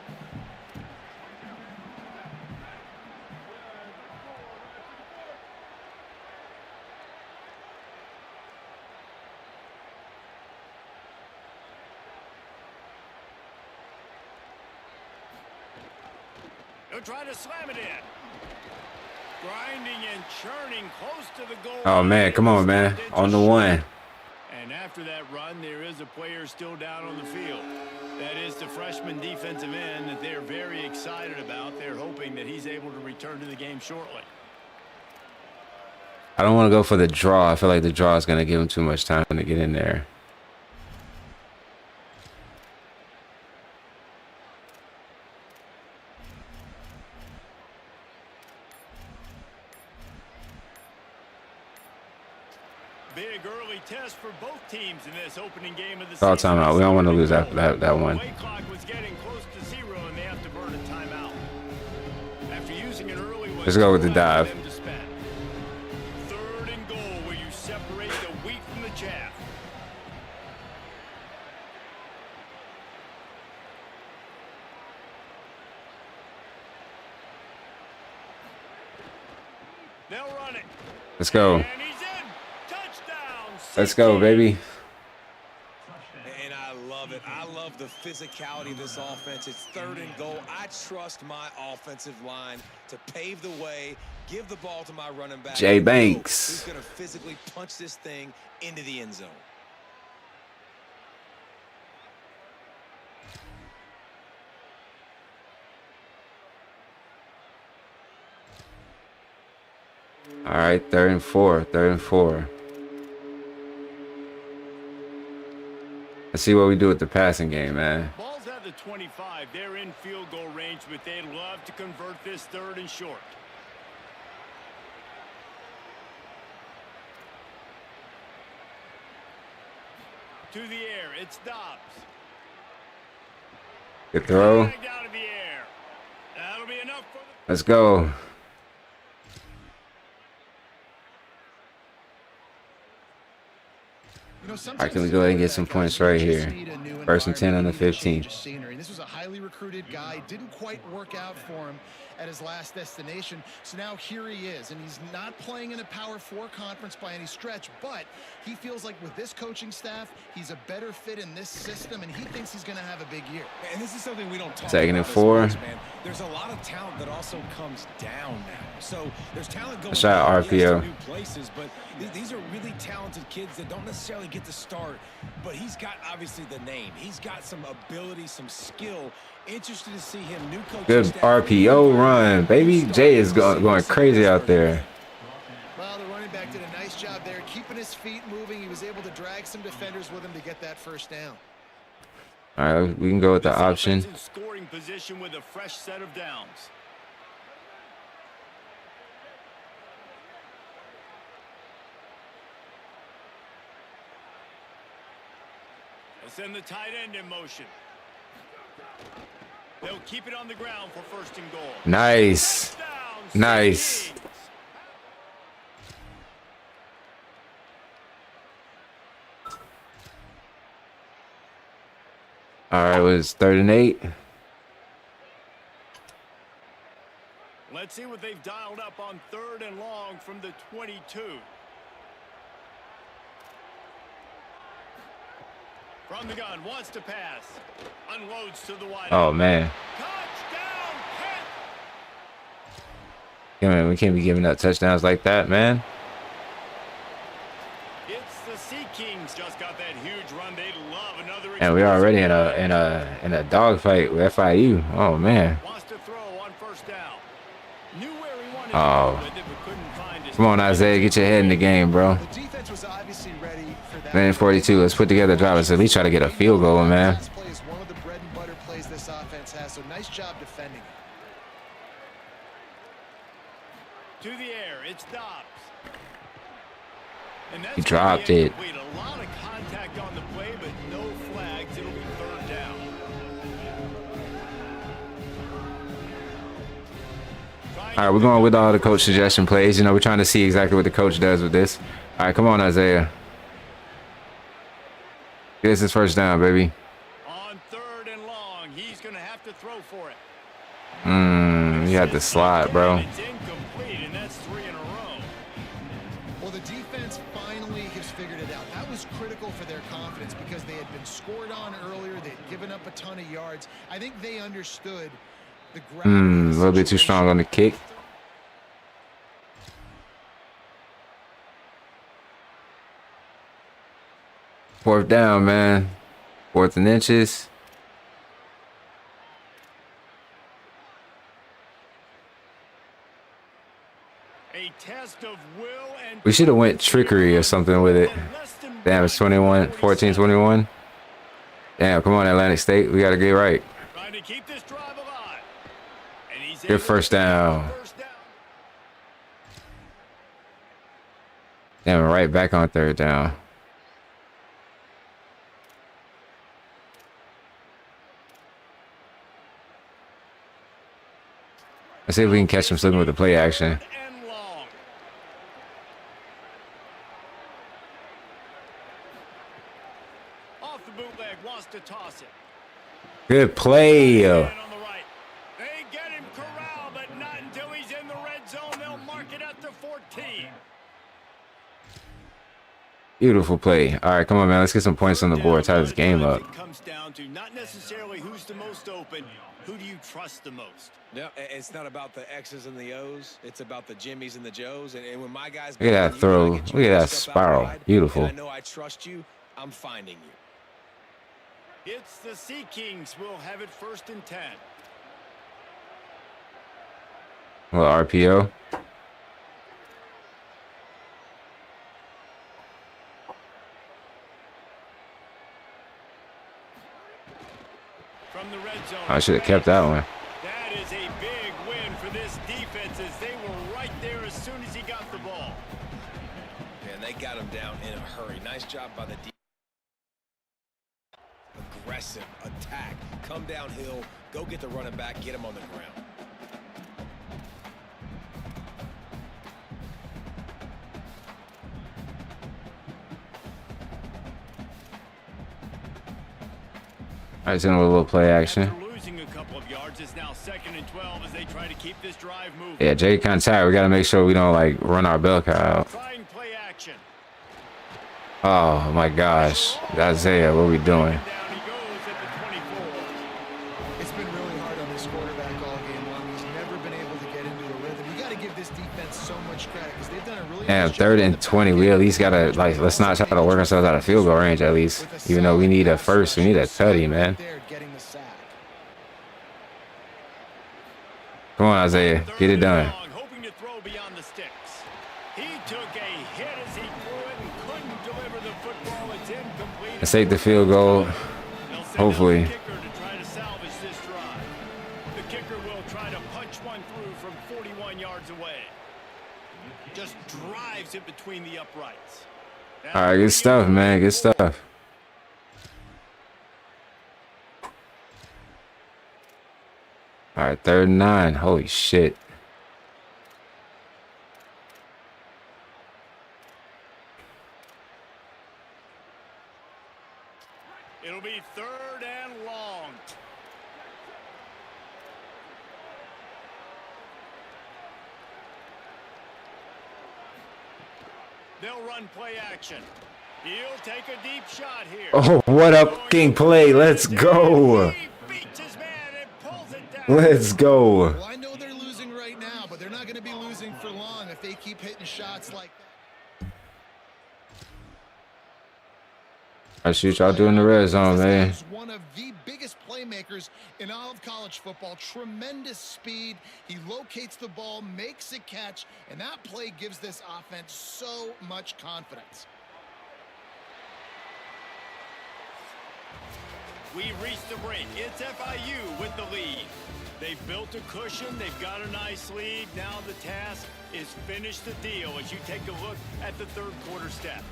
He'll try to slam it in. Grinding and churning close to the goal. Oh, man, come on, man. On the one. And after that run, there is a player still down on the field. That is the freshman defensive end that they're very excited about. They're hoping that he's able to return to the game shortly. I don't want to go for the draw. I feel like the draw is going to give him too much time to get in there. Big early test for both teams in this opening game of the Call season. timeout. We don't want to lose that one. The play clock was getting close to 0, and they have to burn a timeout. After using an early one, Let's go with the dive. them to spend. Third and goal, where you separate the wheat from the chaff. They'll run it. Let's go. And he's in. Touchdown. Let's go, baby. And I love it. I love the physicality of this offense. It's third and goal. I trust my offensive line to pave the way, give the ball to my running back. Jay Banks. Who's going to physically punch this thing into the end zone. All right, third and four. Let's see what we do with the passing game, man. Ball's at the 25. They're in field goal range, but they'd love to convert this third and short. To the air, it's Dobbs. Good throw. Dragged out of the air. That'll be enough for the... Let's go. You know, All right, can we go ahead and get some points right here? First and 10 on the 15. This was a highly recruited guy. Didn't quite work out for him at his last destination. So now here he is, and he's not playing in a Power 4 conference by any stretch, but he feels like with this coaching staff, he's a better fit in this system, and he thinks he's going to have a big year. And this is something we don't talk Second about and 4. as much, man. There's a lot of talent that also comes down now. So there's talent going Shot down, yes, RPO. to new places, but these are really talented kids that don't necessarily get to start. But he's got obviously the name. He's got some ability, some skill. Interested to see him. New coach. Good RPO run, baby. Jay is going crazy out there. Well, the running back did a nice job there, keeping his feet moving. He was able to drag some defenders with him to get that first down. All right, we can go with the option. In scoring position with a fresh set of downs. Let's send the tight end in motion. They'll keep it on the ground for first and goal. Nice. Touchdown, Nice. Kings. All right, it was 3rd and 8. Let's see what they've dialed up on 3rd and long from the 22. From the gun, wants to pass. Unloads to the wide. Oh man. Touchdown, Pitt! Yeah, man, we can't be giving up touchdowns like that, man. It's the Sea Kings. Just got that huge run. They love another. And we're already in a dogfight with FIU. Oh man. Wants to throw on 1st down. Knew where he wanted Oh. to go with it, but couldn't find his. Come on, Isaiah, get your head in the game, bro. The defense was obviously ready for that. Man, 42. Let's put together drivers. At least try to get a field goal, man. Last play is one of the bread and butter plays this offense has, so nice job defending it. To the air, it's Dobbs. And that's He dropped it. incomplete. A lot of contact on the play, but no flags. It'll be 3rd down. All right, we're going with all the coach suggestion plays. You know, we're trying to see exactly what the coach does with this. All right, come on, Isaiah. This is 1st down, baby. On 3rd and long, he's going to have to throw for it. You had the slide, bro. It's incomplete, and that's 3 in a row. Well, the defense finally has figured it out. That was critical for their confidence because they had been scored on earlier. They had given up a ton of yards. I think they understood the A little bit too strong on the kick. 4th down, man. 4th and inches. A test of will and We should have went trickery or something with it. Damn, it's 14-21. Damn, come on, Atlantic State. We got to get right. Trying to keep this drive alive. And he's Good able to 1st down. first down. Damn, we're right back on 3rd down. Let's see if we can catch him slipping with the play action. And long. Off the bootleg, wants to toss it. Good play. Man on the right. They get him corralled, but not until he's in the red zone. They'll mark it at the 14. Beautiful play. All right, come on, man. Let's get some points on the board. Tie this game up. It comes down to not necessarily who's the most open, who do you trust the most? No, it's not about the X's and the O's. It's about the Jimmies and the Joes. And when my guys, Look at that throw. Look at that spiral. Beautiful. I know I trust you. I'm finding you. It's the Sea Kings. We'll have it 1st and 10. Well, RPO. From the red zone. I should have kept that one. That is a big win for this defense as they were right there as soon as he got the ball. And they got him down in a hurry. Nice job by the defense. Aggressive attack. Come downhill. Go get the running back. Get him on the ground. All right, send a little play action. After losing a couple of yards, it's now 2nd and 12 as they try to keep this drive moving. Yeah, Jay kind of tired. We got to make sure we don't, like, run our bell cow out. Trying play action. Oh, my gosh. Isaiah, what are we doing? Down he goes at the 24. It's been really hard on this quarterback all game long. He's never been able to get into a rhythm. You got to give this defense so much credit because they've done a really Damn, nice job 3rd and 20. We at least got to, like, let's not try to work ourselves out of field goal range at least. Even though we need a first, we need a tutty, man. There getting the sack. Come on, Isaiah. Get it done. Hoping to throw beyond the sticks. He took a hit as he threw it and couldn't deliver the football. It's incomplete. Let's take the field goal. They'll send out Hopefully. the kicker to try to salvage this drive. The kicker will try to punch one through from 41 yards away. Just drives it between the uprights. All right, good stuff, man. Good stuff. All right, 3rd and 9. Holy shit. It'll be 3rd and long. They'll run play action. He'll take a deep shot here. Oh, what a fucking play. Let's go. He beats his man and pulls it down. Let's go. Well, I know they're losing right now, but they're not going to be losing for long if they keep hitting shots like that. I shoot y'all doing the red zone, man. He's one of the biggest playmakers in all of college football. Tremendous speed. He locates the ball, makes a catch, and that play gives this offense so much confidence. We reached the break. It's FIU with the lead. They've built a cushion. They've got a nice lead. Now the task is finish the deal as you take a look at the 3rd quarter steps.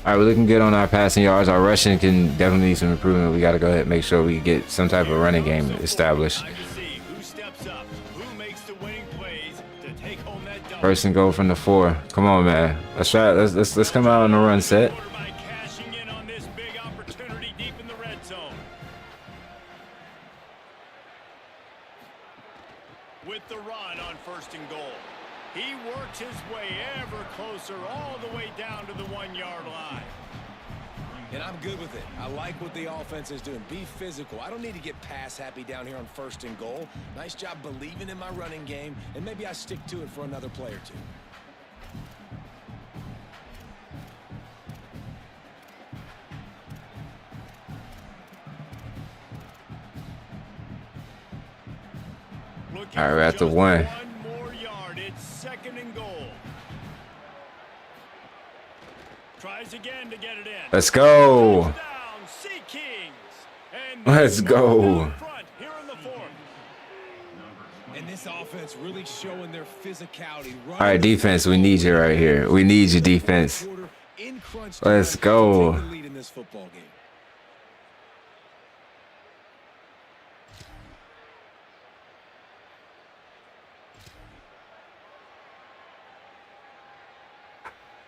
All right, we're looking good on our passing yards. Our rushing can definitely need some improvement. We got to go ahead and make sure we get some type of running game established. Time to see who steps up, who makes the winning plays to take home that double. 1st and goal from the 4. Come on, man. Let's try. Let's come out on the run set. Quarterback cashing in on this big opportunity deep in the red zone. With the run on 1st and goal. He works his way ever closer all the way down to the 1-yard line. And I'm good with it. I like what the offense is doing. Be physical. I don't need to get pass happy down here on 1st and goal. Nice job believing in my running game, and maybe I stick to it for another play or two. Looking All right, we're at for the just 1. One more yard. It's 2nd and goal. Tries again to get it in. Let's go. Down, Sea Kings. And Let's go. front here in the 4th. And this offense really showing their physicality. All right, defense, we need you right here. We need you, defense. Let's go. Take the lead in this football game.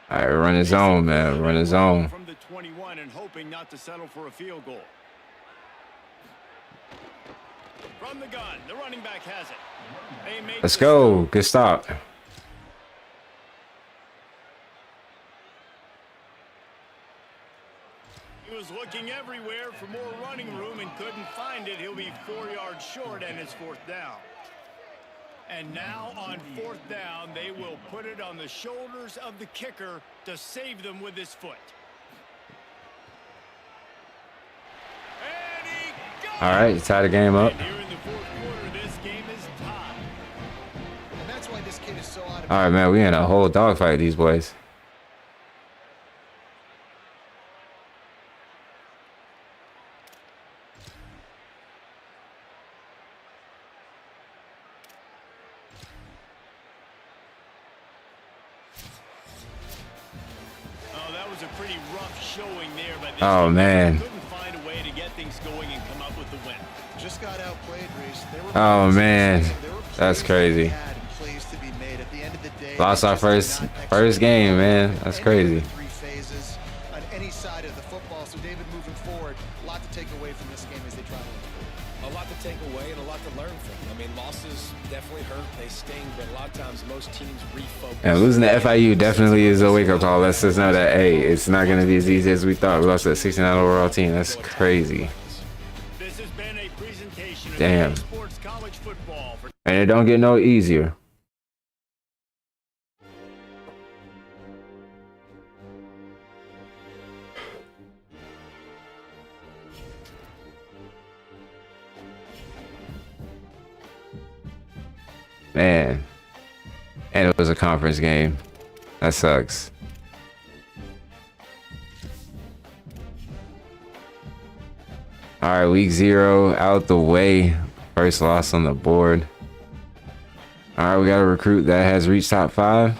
All right, run his own, man. Run his own. From the 21 and hoping not to settle for a field goal. From the gun, the running back has it. They make Let's the go. Good stop. He was looking everywhere for more running room and couldn't find it. He'll be 4 yards short, and it's 4th down. And now on 4th down, they will put it on the shoulders of the kicker to save them with his foot. And he got All right, tie the game up. it. Here in the 4th quarter, this game is tied. And that's why this kid is so out of All right, man. We in a whole dogfight, these boys. Oh, that was a pretty rough showing there, but Oh, man. couldn't find a way to get things going and come up with the win. Just got outplayed, Reese. There were Oh, plays- man. there were That's plays crazy. to be had and plays to be made. At the end of the day, Lost they our just did first not game, execute man. That's any crazy. of the 3 phases on any side of the football. So, David, moving forward, a lot to take away from this game as they try to win. A lot to take away and a lot to learn from. I mean, losses definitely hurt. They sting, but a lot of times most teams refocus. And losing to FIU definitely is a wake-up call. Let's just know that, hey, it's not going to be as easy as we thought. We lost to a 69 overall team. That's crazy. This has been a presentation of Damn. sports college football for And it don't get no easier. Man. And it was a conference game. That sucks. All right, week 0 out the way. First loss on the board. All right, we got a recruit that has reached top 5.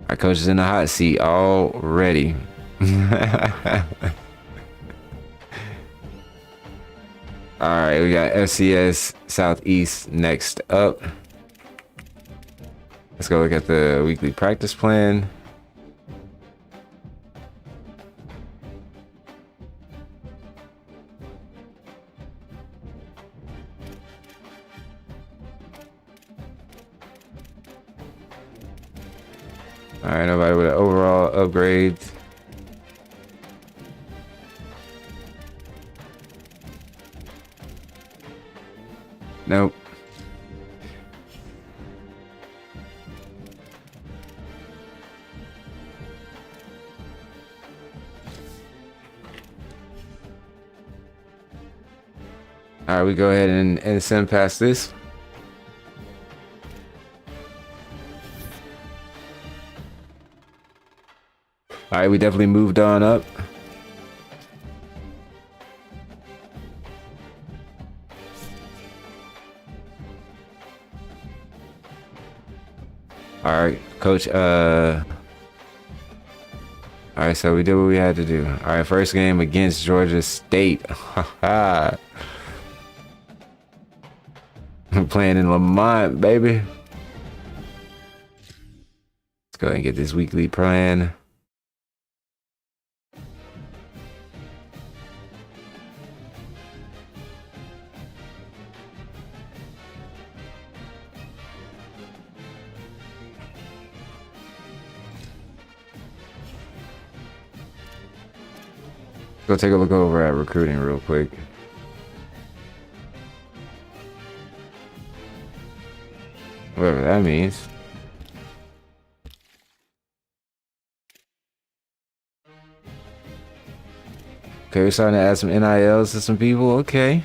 Our coach is in the hot seat already. All right, we got FCS Southeast next up. Let's go look at the weekly practice plan. All right, nobody with an overall upgrade. Nope. All right, we go ahead and send past this. All right, we definitely moved on up. All right, coach. All right, so we did what we had to do. All right, first game against Georgia State. I'm playing in Lamont, baby. Let's go ahead and get this weekly plan. Go take a look over at recruiting real quick. Whatever that means. Okay, we're starting to add some NILs to some people. Okay.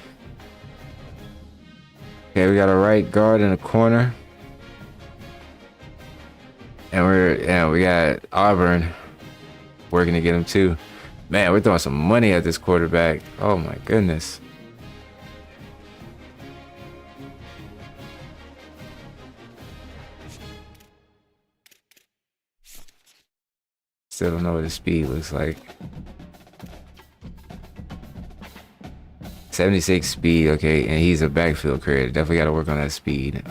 Okay, we got a right guard in the corner. And we got Auburn working to get him too. Man, we're throwing some money at this quarterback. Oh my goodness. Still don't know what his speed looks like. 76 speed, okay, and he's a backfield creator. Definitely got to work on that speed.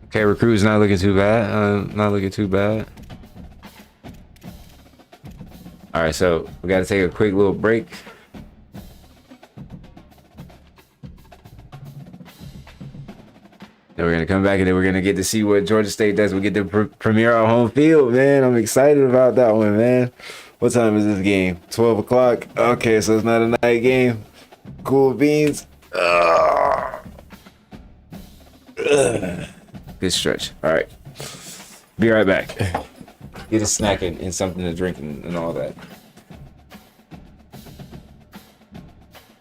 Okay, recruit's not looking too bad. Not looking too bad. All right, so we got to take a quick little break. Then we're going to come back and then we're going to get to see what Georgia State does. We get to premiere our home field, man. I'm excited about that one, man. What time is this game? 12 o'clock? Okay, so it's not a night game. Cool beans. Good stretch. All right. Be right back. Get a snack and something to drink and all that.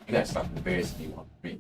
You gotta stop embarrassing you on me.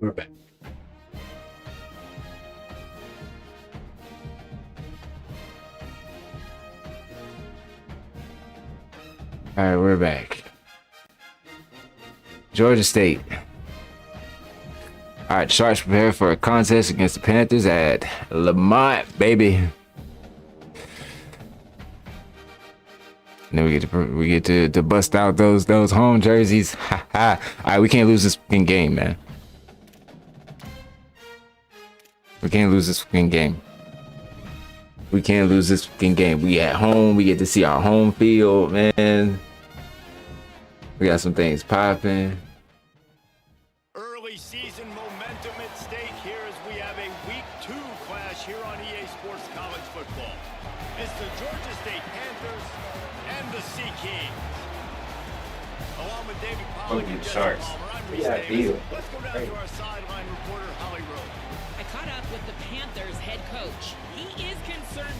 We're back. All right, we're back. Georgia State. All right, Sharks prepare for a contest against the Panthers at Lamont, baby. And then we get to bust out those home jerseys. Ha ha! All right, we can't lose this fucking game, man. We can't lose this fucking game. We can't lose this fucking game. We at home. We get to see our home field, man. We got some things popping. Early season momentum at stake here as we have a Week 2 clash here on EA Sports College Football. It's the Georgia State Panthers and the Sea Kings. Along with David Pollack and Sharks. Yeah, Davis, let's go down to our sideline reporter, Holly Rowe. I caught up with the Panthers head coach. He is concerned.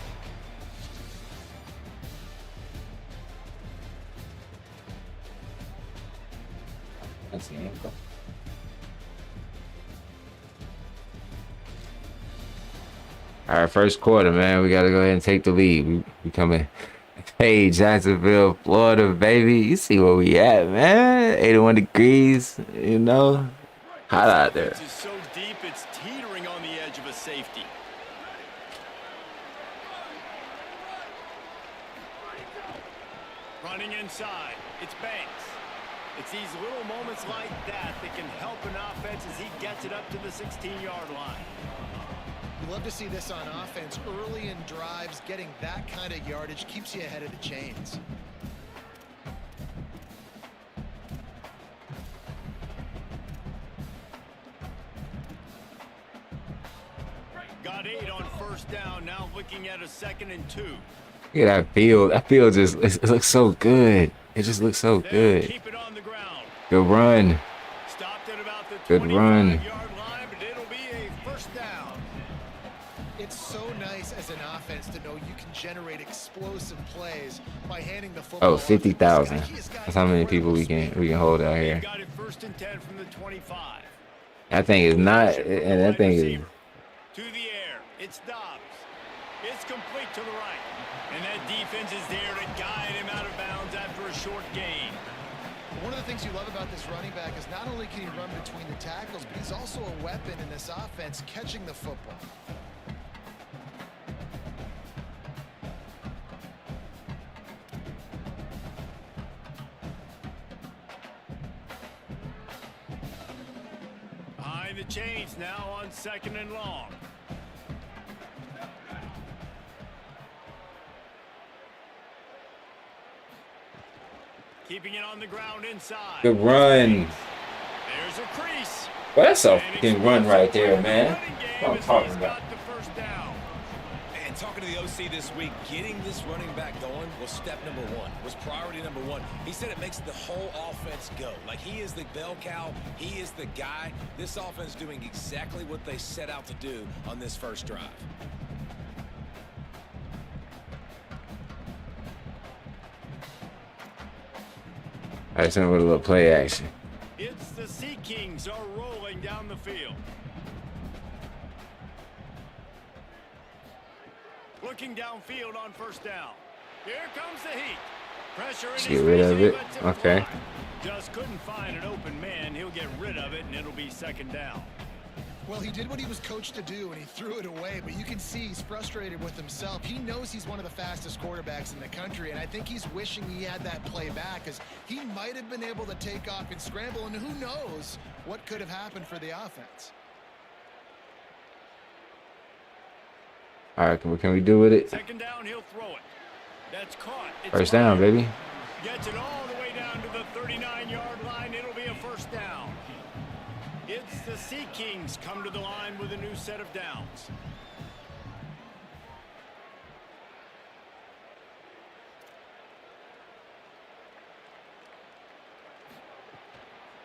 That's the ankle. All right, first quarter, man. We got to go ahead and take the lead. We coming. Hey, Jacksonville, Florida, baby. You see where we at, man. 81 degrees, you know. Hot out there. This is so deep, it's teetering on the edge of a safety. Running inside, it's Banks. It's these little moments like that that can help an offense as he gets it up to the 16-yard line. We love to see this on offense. Early in drives, getting that kind of yardage keeps you ahead of the chains. Got 8 on first down, now looking at a 2nd and 2. Look at that field. That field just it looks so good. It just looks so good. Keep it on the ground. Good run. Stopped at about the Good run. 25-yard line, but it'll be a first down. It's so nice as an offense to know you can generate explosive plays by handing the football. Oh, 50,000. That's how many people we can hold out here. Got it 1st and 10 from the 25. That thing is not, and that thing is. To the air, it's Dobbs. It's complete to the right. And that defense is there to guide him out of bounds after a short gain. One of the things you love about this running back is not only can he run between the tackles, but he's also a weapon in this offense catching the football. Behind the chains now on 2nd and long. Keeping it on the ground inside. Good run. There's a crease. Well, that's a fucking run right there, man. What I'm talking about. And talking to the OC this week, getting this running back going was step number 1, was priority number 1. He said it makes the whole offense go. Like, he is the bell cow. He is the guy. This offense doing exactly what they set out to do on this first drive. I just went with a little play action. It's the Sea Kings are rolling down the field. Looking downfield on first down. Here comes the heat. Pressure in Just his get rid face, of he it. lets Okay. fly. Just couldn't find an open man. He'll get rid of it, and it'll be 2nd down. Well, he did what he was coached to do, and he threw it away, but you can see he's frustrated with himself. He knows he's one of the fastest quarterbacks in the country, and I think he's wishing he had that play back, because he might have been able to take off and scramble, and who knows what could have happened for the offense. All right, what can we do with it? 2nd down, he'll throw it. That's caught. It's First down, Meyer. baby. Gets it all the way down to the 39-yard line. It'll be a first down. It's the Sea Kings come to the line with a new set of downs.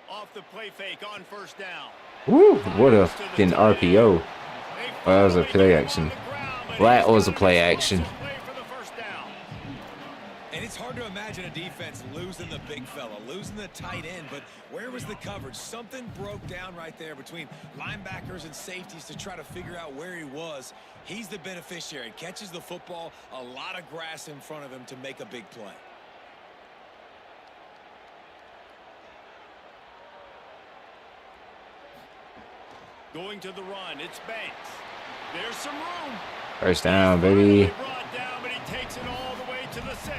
Off the play fake on first down. Woo! What a fucking RPO. Oh, that was a play action. That was a play action. And it's hard to imagine a defense losing the big fella, losing the tight end, but where was the coverage? Something broke down right there between linebackers and safeties to try to figure out where he was. He's the beneficiary. Catches the football, a lot of grass in front of him to make a big play. Going to the run, it's Banks. There's some room. First down, baby. Brought down, but he takes it all the way to the 6.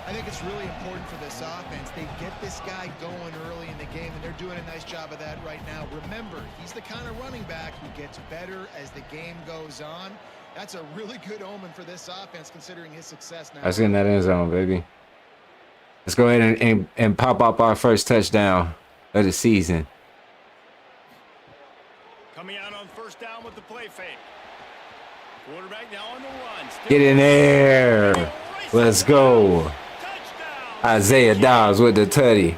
I think it's really important for this offense. They get this guy going early in the game, and they're doing a nice job of that right now. Remember, he's the kind of running back who gets better as the game goes on. That's a really good omen for this offense, considering his success now. Let's get in that end zone, baby. Let's go ahead and pop up our first touchdown of the season. Coming out on first down with the play fake. Quarterback now on the run. Get in there. Let's go. Touchdown. Isaiah Dobbs with the tutty.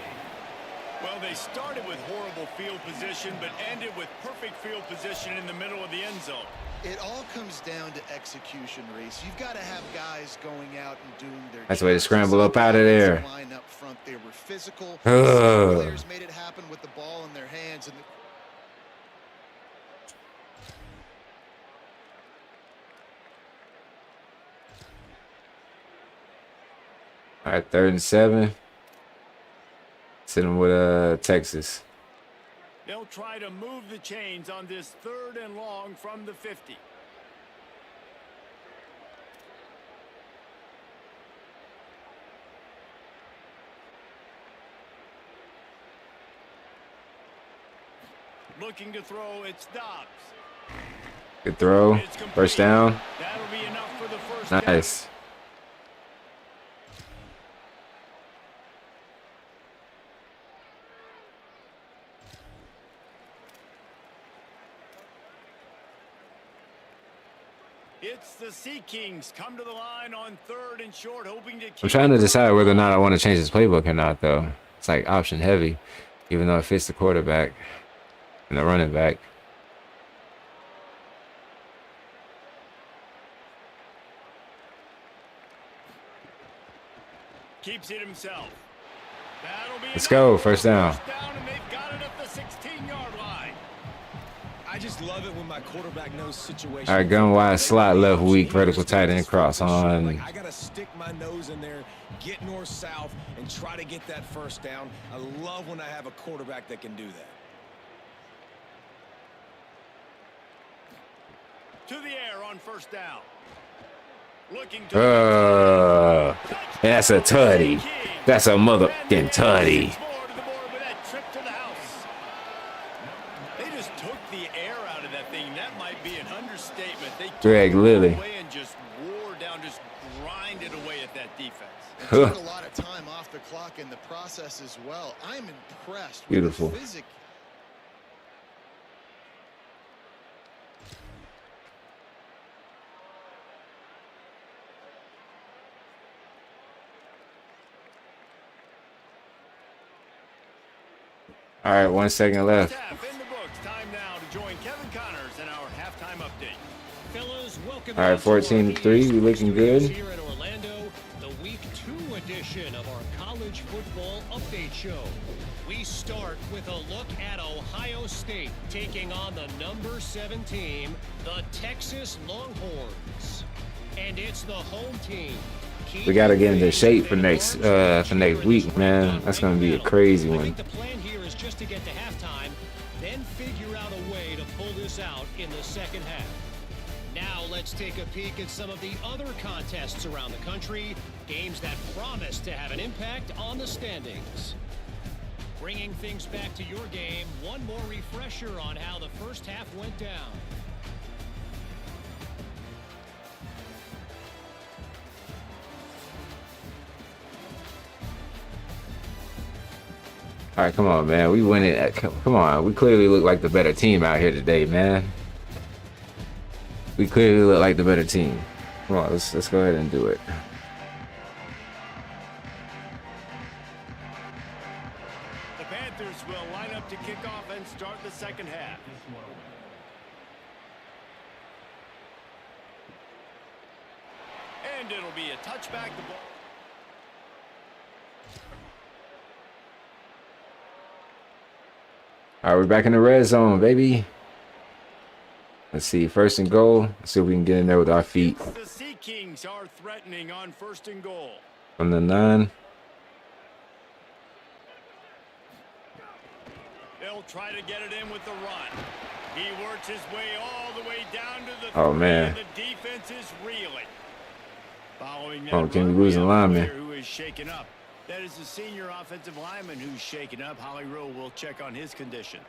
Well, they started with horrible field position, but ended with perfect field position in the middle of the end zone. It all comes down to execution, Reese. You've got to have guys going out and doing their That's the way to scramble up out of there. Line up front, they were physical. Players made it happen with the ball in their hands. And All right, 3rd and 7. Sitting with Texas. They'll try to move the chains on this 3rd and long from the 50. Looking to throw, it's Dobbs. Good throw. First down. That'll be enough for the first down. Nice. It's the Sea Kings come to the line on 3rd and short, hoping to keep. I'm trying to decide whether or not I want to change this playbook or not, though. It's like option heavy, even though it fits the quarterback and the running back. Keeps it himself. That'll be Let's go. First down. First down, and they've got it at the 16-yard line. I just love it when my quarterback knows situation. All right, gun wide slot left weak, vertical tight end cross on. I got to stick my nose in there, get north-south, and try to get that first down. I love when I have a quarterback that can do that. To the air on first down. Looking to That's a tutty. That's a motherfucking tutty. They just took the air out of that thing. That might be an understatement. They Greg Lilly. away and just wore down, just grinded away at that defense. took a lot of time off the clock in the process as well. I'm impressed. Beautiful. With the physics. All right, 1 second left. In the books. Time now to join Kevin Connors in our halftime update. Fellas, welcome All right, 14-3. We looking good. Here in Orlando, the Week 2 edition of our college football update show. We start with a look at Ohio State taking on the number 7 team, the Texas Longhorns. And it's the home team. We got to get into shape for next week, man. That's going to be a crazy I one. think the plan here is just to get to halftime, then figure out a way to pull this out in the second half. Now let's take a peek at some of the other contests around the country, games that promise to have an impact on the standings. Bringing things back to your game, one more refresher on how the first half went down. All right, come on, man. We win it. Come on. We clearly look like the better team out here today, man. We clearly look like the better team. Come on, let's go ahead and do it. The Panthers will line up to kick off and start the second half. And it'll be a touchback. All right, we're back in the red zone, baby. Let's see, 1st and goal. Let's see if we can get in there with our feet. The Sea Kings are threatening on 1st and goal. From the 9. They'll try to get it in with the run. He works his way all the way down to the Oh, 3, man. and the defense is reeling. Following that Oh, can we run, lose have a a lineman? player who is shaken up. That is the senior offensive lineman who's shaken up. HailRico will check on his condition.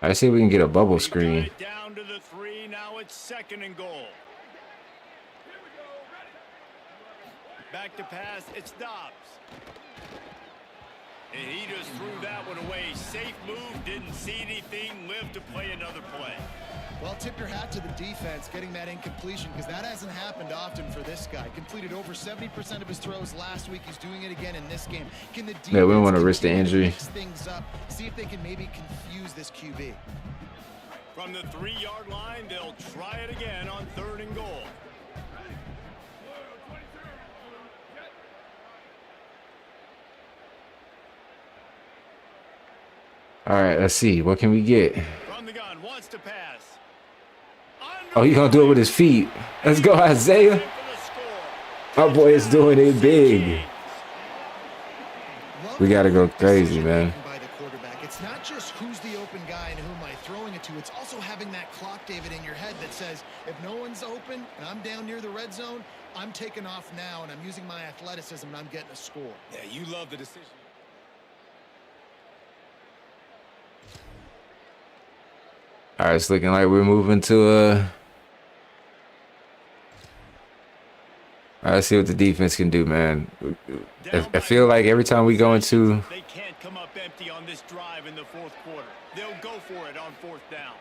I see if we can get a bubble He got screen. it down to the 3. Now it's 2nd and goal. Back to pass. It's Dobbs. And he just threw that one away. Safe move. Didn't see anything. Lived to play another play. Well, tip your hat to the defense getting that incompletion, because that hasn't happened often for this guy. Completed over 70% of his throws last week. He's doing it again in this game. Can the defense Yeah, we don't want to risk the continue to injury. mix things up, see if they can maybe confuse this QB? From the 3-yard line, they'll try it again on 3rd and goal. All right, let's see. What can we get? From the gun, wants to pass. Oh, he's going to do it with his feet. Let's go, Isaiah. Our boy is doing it big. We got to go crazy, man. By the quarterback. It's not just who's the open guy and who am I throwing it to. It's also having that clock, David, in your head that says, if no one's open and I'm down near the red zone, I'm taking off now and I'm using my athleticism and I'm getting a score. Yeah, you love the decision. All right, it's looking like we're moving to a... All right, let's see what the defense can do, man. I feel like every time we go into... They can't come up empty on this drive in the 4th quarter. They'll go for it on 4th down.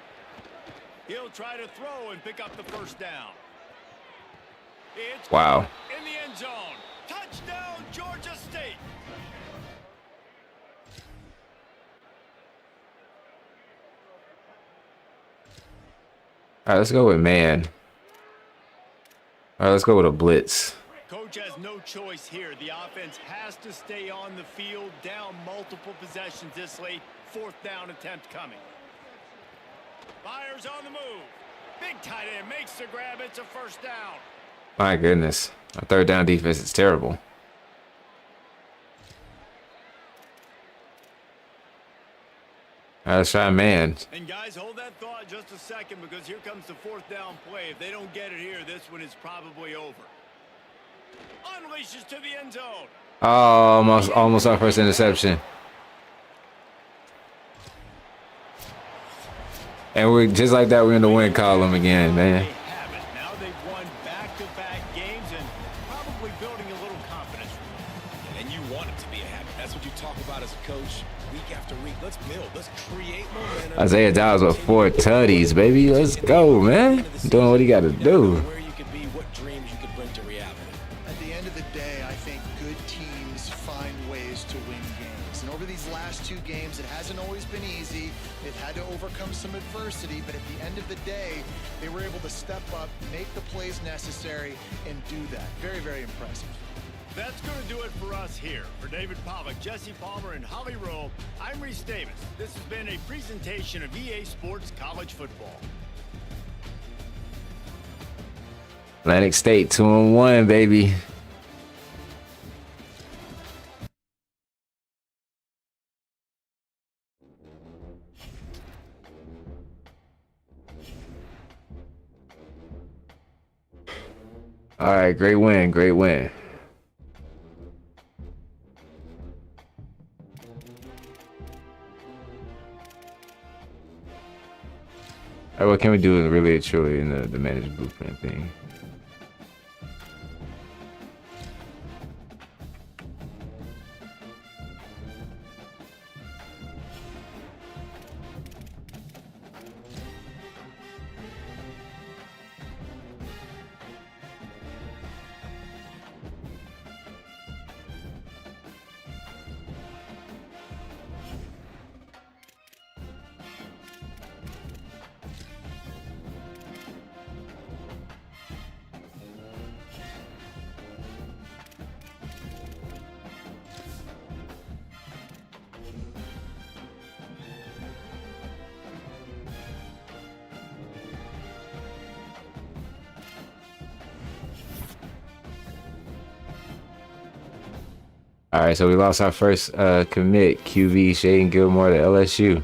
He'll try to throw and pick up the 1st down. It's Wow. in the end zone. Touchdown, Georgia State. All right, let's go with man. All right, let's go with a blitz. Coach has no choice here. The offense has to stay on the field, down multiple possessions this late. 4th down attempt coming. Fires on the move. Big tight end makes the grab. It's a 1st down. My goodness. Our 3rd down defense is terrible. All right, let's try man. And guys, hold that thought just a second, because here comes the 4th down play. If they don't get it here, this one is probably over. Unleashes to the end zone. Oh, almost our first interception. And we're just like that, we're in the win column again, man. They have it. Now they've won back-to-back games and probably building a little confidence. And you want it to be a habit. That's what you talk about as a coach week after week. Let's build. Let's create momentum. Isaiah Dowds with 4 tutties, baby. Let's go, man. Doing what he got to do. Where you could be, what dreams you could bring to reality. At the end of the day, I think good teams find ways to win games. And over these last 2 games, it hasn't always been easy. They've had to overcome some adversity, but at the end of the day, they were able to step up, make the plays necessary, and do that. Very, very impressive. That's going to do it for us here. For David Pollock, Jesse Palmer, and HailRico, I'm Reese Davis. This has been a presentation of EA Sports College Football. Atlantic State 2-1, baby. All right, great win, great win. All right, what can we do really truly in the managed blueprint thing? All right, so we lost our first commit, QB Shaden Gilmore to LSU.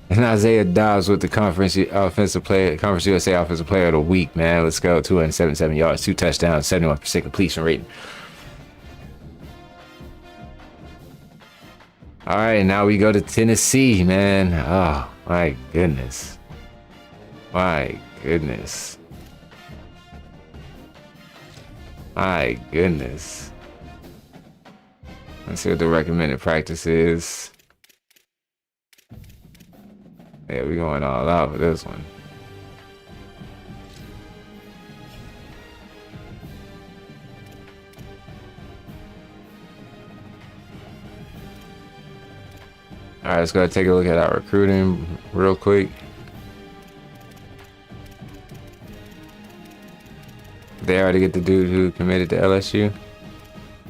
And Isaiah Dobbs with the Conference USA Offensive Player of the Week, man. Let's go. 277 yards, 2 touchdowns, 71% completion rating. All right, now we go to Tennessee, man. Oh, my goodness. My goodness. My goodness. Let's see what the recommended practice is. Yeah, we're going all out for this one. All right, let's go take a look at our recruiting real quick. They already get the dude who committed to LSU.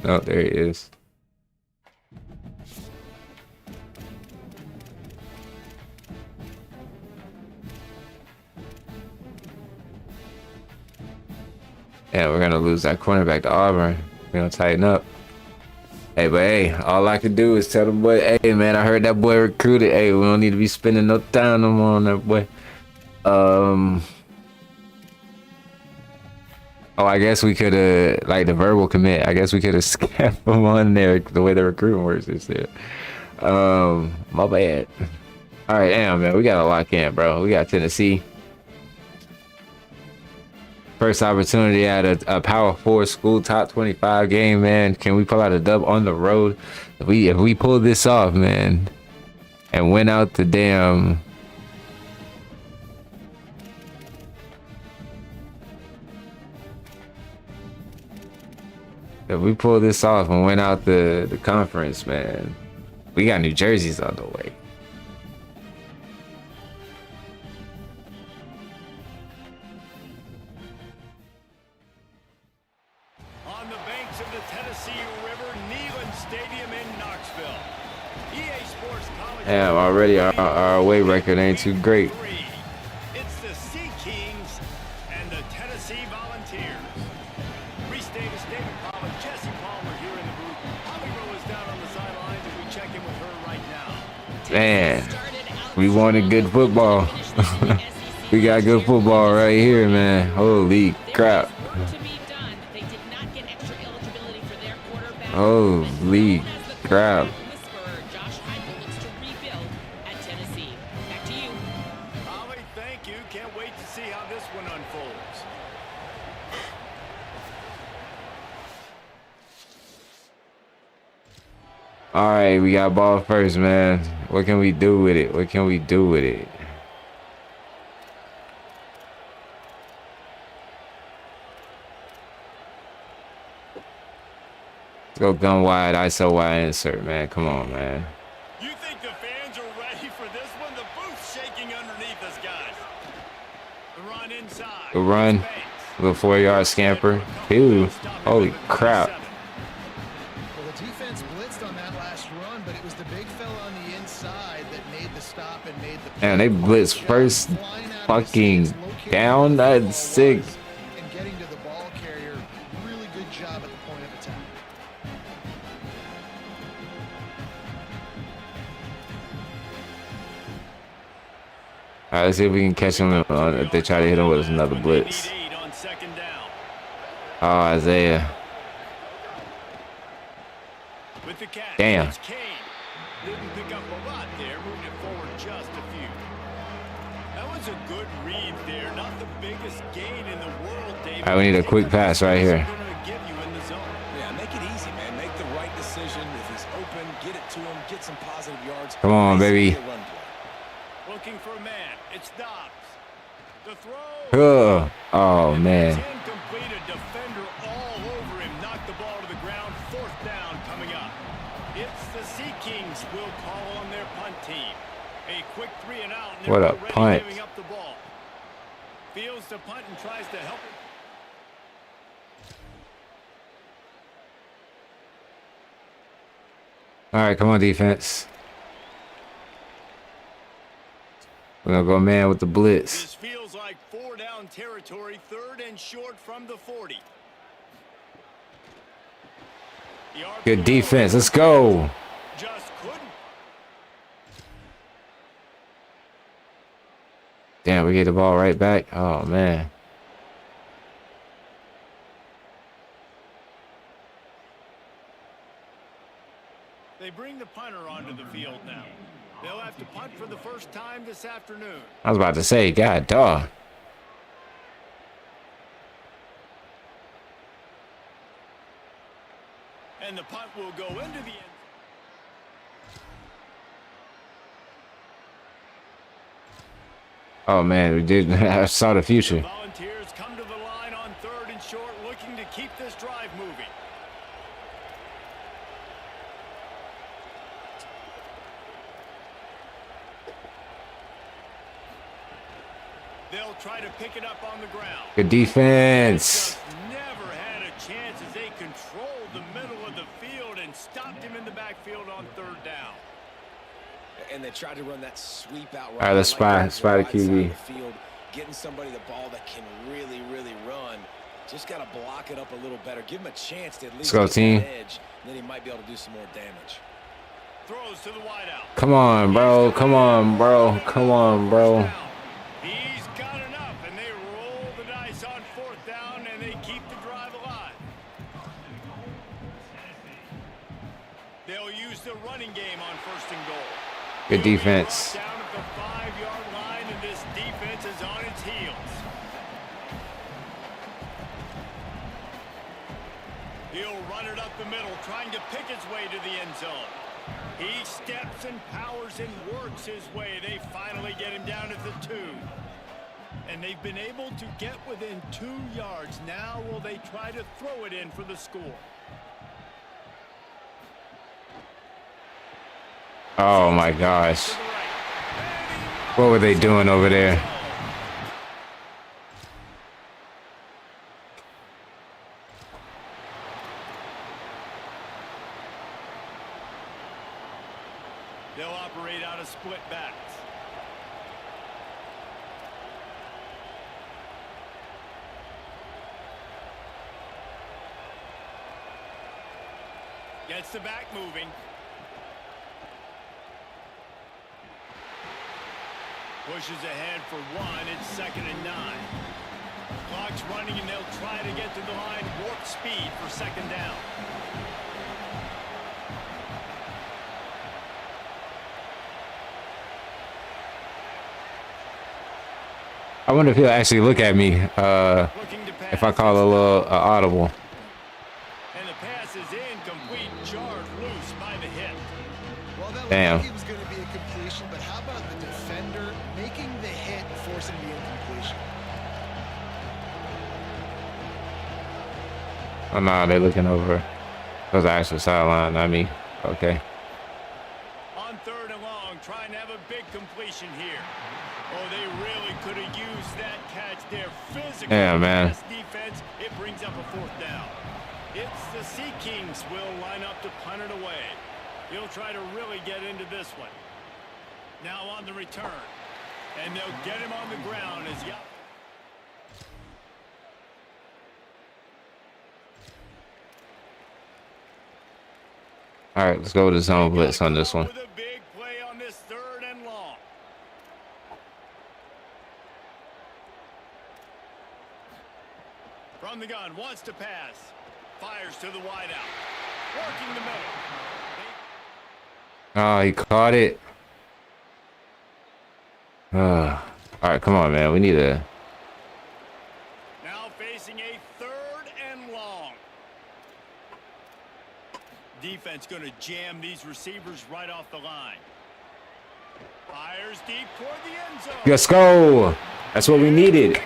Oh, there he is. Yeah, we're gonna lose that cornerback to Auburn. We're gonna tighten up. Hey, but hey, all I can do is tell the boy, hey man, I heard that boy recruited. Hey, we don't need to be spending no time no more on that boy. Oh, I guess we could have, like the verbal commit, I guess we could have scammed him on there the way the recruiting works is there. My bad. All right, damn man, we gotta lock in, bro. We got Tennessee. First opportunity at a Power 4 school, top 25 game, man. Can we pull out a dub on the road? If we pull this off, man, and win out the damn... If we pull this off and win out the conference, man, we got New Jersey's on the way. On the banks of the Tennessee River, Neyland Stadium in Knoxville. EA Sports College. Damn, already our away record ain't too great. It's the Sea Kings and the Tennessee Volunteers. Reese Davis, David Pollack, Jesse Palmer here in the booth. HailRico is down on the sidelines as we check in with her right now. Man, we wanted good football. We got good football right here, man. Holy crap. Holy crap. Holly, thank you. Can't wait to see how this one unfolds. All right, we got ball first, man. What can we do with it? What can we do with it? Let's go gun wide, ISO wide insert, man. Come on, man. You think the fans are ready for this one? The booth's shaking underneath us, guys. The run inside. Good run. Little 4-yard scamper. Ew. Holy crap. Well, the defense blitzed on that last run, but it was the big fella on the inside that made the stop and made the... Man, they blitzed first fucking down. That's sick. And getting to the ball carrier, really good job at the point of attack. All right, let's see if we can catch them if they try to hit him with another blitz. Oh, Isaiah. With the catch, Damn. it's Kane. Didn't pick up a lot there, moving it forward just a few. That was a good read there. Not the biggest gain in the world, David. All right, we need a quick pass right here. Yeah, make it easy, man. Make the right decision. If he's open, get it to him. Get some positive yards. Come on, baby. Looking for a man. It's Dobbs. The throw. Ugh. Oh, man. Incomplete. A defender all over him. Knocked the ball to the ground. 4th down coming up. It's the Sea Kings will call on their punt team. A quick 3 and out. And What a already punt. giving up the ball. Fields the punt and tries to help it. All right, come on, defense. We're going to go man with the blitz. This feels like 4-down territory, 3rd and short from the 40. Good defense. Let's go. Just couldn't. Damn, we get the ball right back. Oh, man. They bring the punter onto the field now. They'll have to punt for the first time this afternoon. I was about to say, God, dog. And the punt will go into the end. Oh, man, we did. I saw the future. Volunteers come to the line on 3rd and short, looking to keep this drive moving. They'll try to pick it up on the ground. Good defense. Just never had a chance as they controlled the middle of the field and stopped him in the backfield on 3rd down. And they tried to run that sweep out. All right, let's spy the QB. Field, getting somebody the ball that can really, really run. Just got to block it up a little better. Give him a chance to at least go, get team. that edge. Then he might be able to do some more damage. Throws to the wideout. Come on, bro. Come on, bro. Come on, bro. He's got enough, and they roll the dice on 4th down, and they keep the drive alive. They'll use the running game on 1st and goal. Good defense. Down at the 5-yard line, and this defense is on its heels. He'll run it up the middle, trying to pick his way to the end zone. He steps and powers and works his way. They finally get him down at the 2. And they've been able to get within 2 yards. Now will they try to throw it in for the score? Oh, my gosh. What were they doing over there? They'll operate out of split backs. Gets the back moving. Pushes ahead for 1. It's 2nd and 9. Clock's running, and they'll try to get to the line. Warp speed for 2nd down. I wonder if he'll actually look at me if I call a little audible. And the pass is incomplete, charged loose by the hit. Well, that Damn. looked like it was going to be a completion, but how about the defender making the hit, forcing the incompletion? Oh, no, they're looking over. Those are actual sideline, not me. Okay. On 3rd and long, trying to have a big completion here. Oh, they really could have used that catch there. Physical man. defense. It brings up a 4th down. It's the Sea Kings will line up to punt it away. He'll try to really get into this one. Now on the return. And they'll get him on the ground as Yap. All right, let's go to zone blitz on this one. With a big play on this 3rd and long. From the gun, wants to pass. Fires to the wideout. Working the middle. Oh, he caught it. All right, come on, man. We need a... Now facing a 3rd and long. Defense going to jam these receivers right off the line. Fires deep toward the end zone. Let's go. That's what we needed.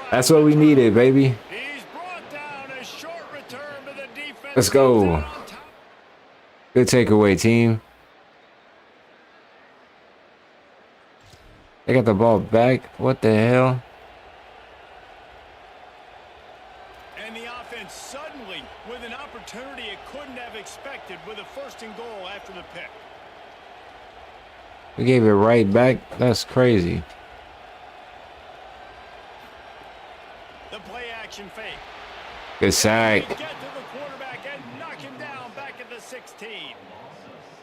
That's what we needed, baby. He's brought down a short return to the defense. Let's go. Good takeaway, team. They got the ball back. What the hell? And the offense suddenly with an opportunity it couldn't have expected with a 1st and goal after the pick. We gave it right back. That's crazy. The play action fake. Good sack. Get to the quarterback and knock him down back at the 16.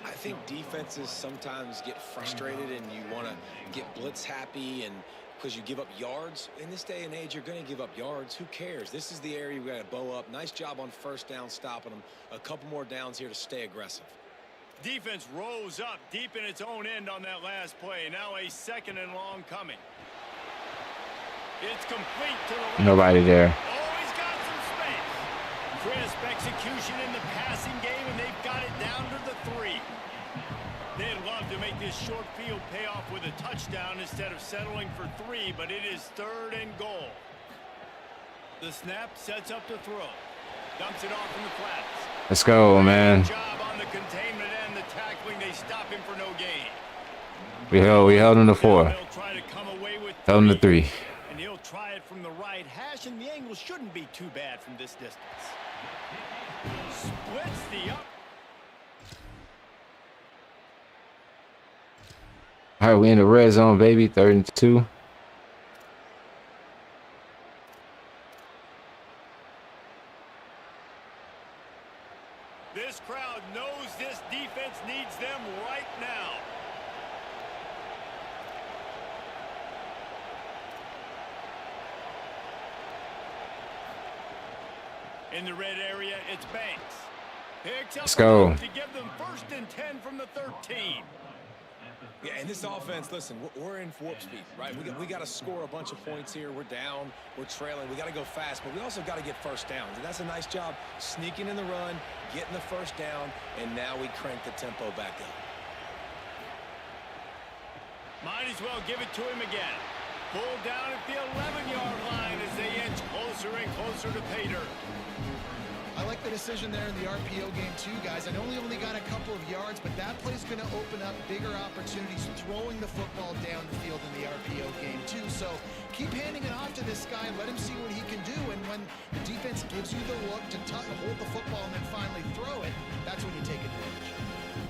I think defenses sometimes get frustrated and you want to get blitz happy and because you give up yards. In this day and age, you're going to give up yards. Who cares? This is the area we got to bow up. Nice job on first down stopping them. A couple more downs here to stay aggressive. Defense rose up deep in its own end on that last play. Now a 2nd and long coming. It's complete to the left. Nobody there. Oh, he's got some space. Crisp execution in the passing game, and they've got it down to the 3. They'd love to make this short field pay off with a touchdown instead of settling for 3, but it is 3rd and goal. The snap sets up to throw. Dumps it off in the flats. Let's go, man. Good job on the containment and the tackling. They stop him for no gain. We held him to 4. They'll try to come away with Held him to 3. And he'll try it from the right hash, and the angle shouldn't be too bad from this distance. Splits the up. All right, we in the red zone, baby. 3rd and 2. This crowd knows this defense needs them right now. In the red area, it's Banks. Picks up Let's go. to give them 1st and 10 from the 13. Yeah, and this offense, listen, we're in warp speed, right? We got to score a bunch of points here. We're down. We're trailing. We got to go fast, but we also got to get first downs. And that's a nice job sneaking in the run, getting the first down, and now we crank the tempo back up. Might as well give it to him again. Pulled down at the 11-yard line as they inch closer and closer to pay dirt. I like the decision there in the RPO game too, guys. I know he only got a couple of yards, but that play's going to open up bigger opportunities throwing the football down the field in the RPO game too. So keep handing it off to this guy and let him see what he can do. And when the defense gives you the look to hold the football and then finally throw it, that's when you take advantage.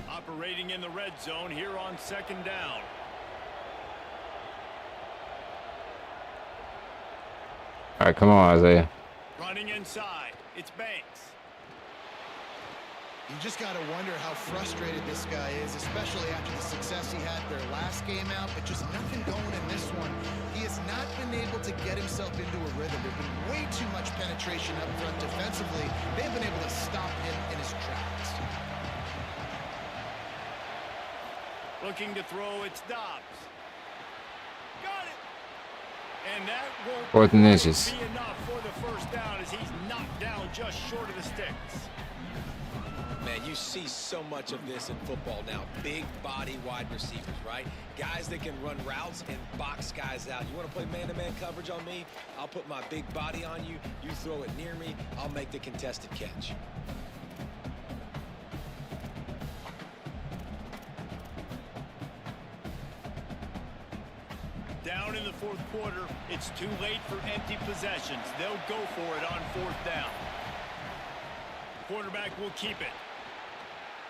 Operating in the red zone here on 2nd down. All right, come on, Isaiah. Running inside, it's Banks. You just got to wonder how frustrated this guy is, especially after the success he had their last game out, but just nothing going in this one. He has not been able to get himself into a rhythm. There's been way too much penetration up front defensively. They've been able to stop him in his tracks. Looking to throw, it's Dobbs. Got it. And that won't 4th and inches. be enough for the first down as he's knocked down just short of the sticks. Man, you see so much of this in football now. Big body wide receivers, right? Guys that can run routes and box guys out. You want to play man-to-man coverage on me? I'll put my big body on you. You throw it near me, I'll make the contested catch. Down in the 4th quarter, it's too late for empty possessions. They'll go for it on 4th down. Quarterback will keep it.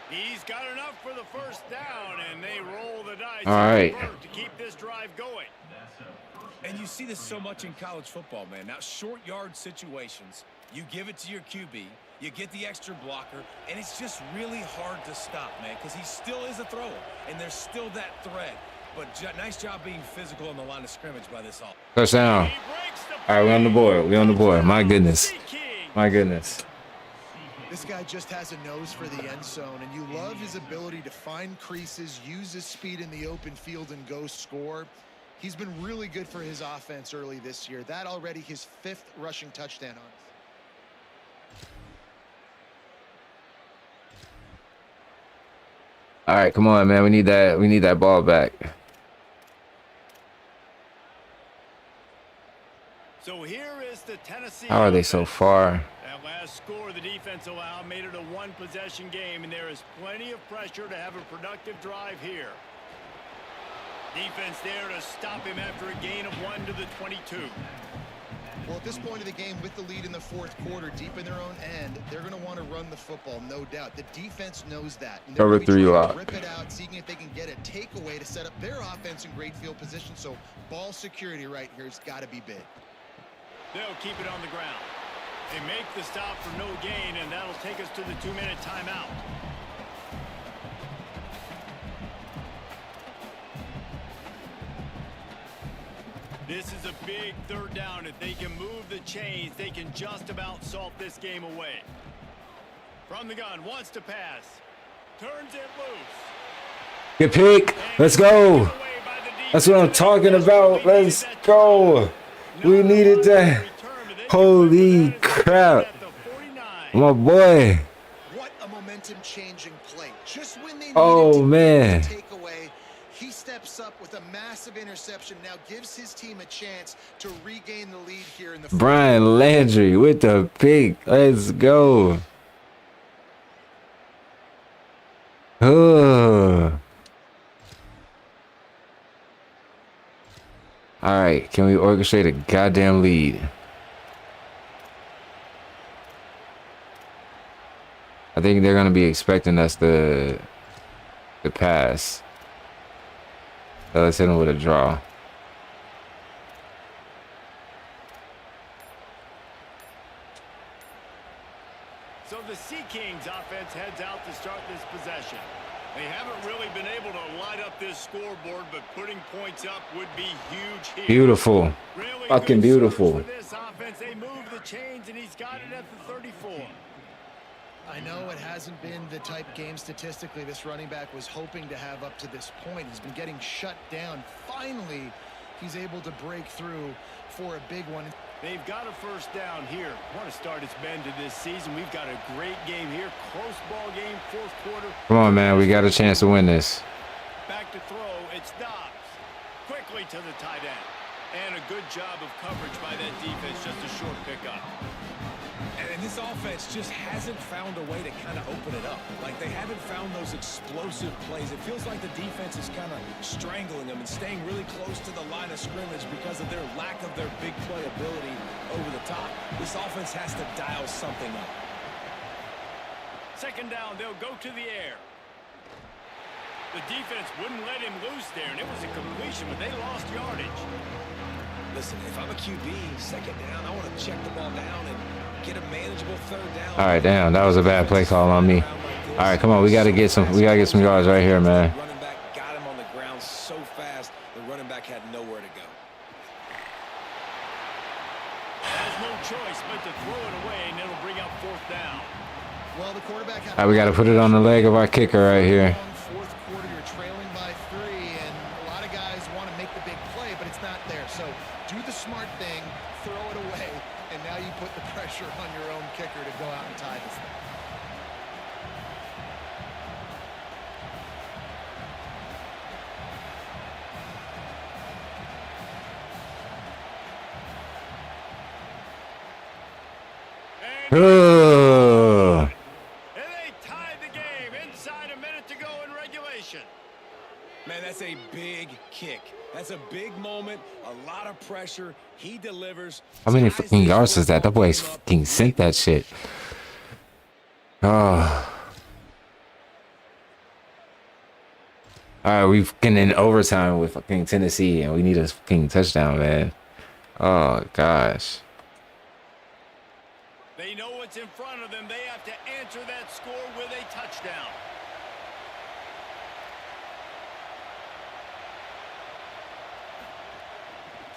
He's got enough for the first down, and they roll the dice. All right. To keep this drive going. And you see this so much in college football, man. Now, short yard situations, you give it to your QB, you get the extra blocker, and it's just really hard to stop, man, because he still is a thrower, and there's still that threat. But nice job being physical on the line of scrimmage by this all. Touchdown. All right, we're on the board. We're on the board. My goodness. My goodness. This guy just has a nose for the end zone, and you love his ability to find creases, use his speed in the open field, and go score. He's been really good for his offense early this year. That already his 5th rushing touchdown on us. All right, come on, man. We need that ball back. So here is the Tennessee. How are they so far? That last score the defense allowed made it a 1-possession game, and there is plenty of pressure to have a productive drive here. Defense there to stop him after a gain of 1 to the 22. Well, at this point of the game, with the lead in the 4th quarter, deep in their own end, they're going to want to run the football, no doubt. The defense knows that. And Cover 3 trying to lock. rip it out, seeing if they can get a takeaway to set up their offense in great field position. So ball security right here has got to be big. They'll keep it on the ground. They make the stop for no gain, and that'll take us to the 2-minute timeout. This is a big third down. If they can move the chains, they can just about salt this game away. From the gun, wants to pass. Turns it loose. Good pick. Let's go. That's what I'm talking about. Let's go. We needed that. Holy crap. My boy. What a momentum-changing play. Just when they man. take away, he steps up with a massive interception. Now gives his team a chance to regain the lead here in the Brian Landry with the pick. Let's go. All right, can we orchestrate a goddamn lead? I think they're gonna be expecting us to pass. So let's hit them with a draw. So the Sea Kings offense heads out to start this possession. They haven't really been able to light up this scoreboard, but putting points up would be huge here. Beautiful. Really Fucking good beautiful. service for this offense. They move the chains, and he's got it at the 34. I know it hasn't been the type game statistically this running back was hoping to have up to this point. He's been getting shut down. Finally, he's able to break through for a big one. They've got a first down here. What a start it's been to this season. We've got a great game here. Close ball game, fourth quarter. Come on, man. We got a chance to win this. Back to throw. It's Dobbs. Quickly to the tight end. And a good job of coverage by that defense. Just a short pickup. And this offense just hasn't found a way to kind of open it up. Like, they haven't found those explosive plays. It feels like the defense is kind of strangling them and staying really close to the line of scrimmage because of their lack of their big play ability over the top. This offense has to dial something up. Second down, they'll go to the air. The defense wouldn't let him loose there, and it was a completion, but they lost yardage. Listen, if I'm a QB, second down, I want to check the ball down and get a manageable third down. All right, damn, that was a bad play call on me. All right, come on, we gotta get some yards right here, man. Running back got him on the ground so fast, the running back had nowhere to go. Has no choice but to throw it away, and it'll bring up fourth down. Well, the quarterback had All right, we gotta put it on the leg of our kicker right here. Fourth quarter, you're trailing by 3, and a lot of guys want to make the big play, but it's not there. So do the smart thing, throw it away, and now you put the pressure on your own kicker to go out and tie this thing. Ugh. And they tied the game inside a minute to go in regulation. Man, that's a big kick. That's a big moment, a lot of pressure. He delivers. How many fucking yards is that? That boy fucking sent that shit. Oh. All right, we've been in overtime with fucking Tennessee, and we need a fucking touchdown, man. Oh gosh. They know what's in front of them. They have to answer that score with a touchdown.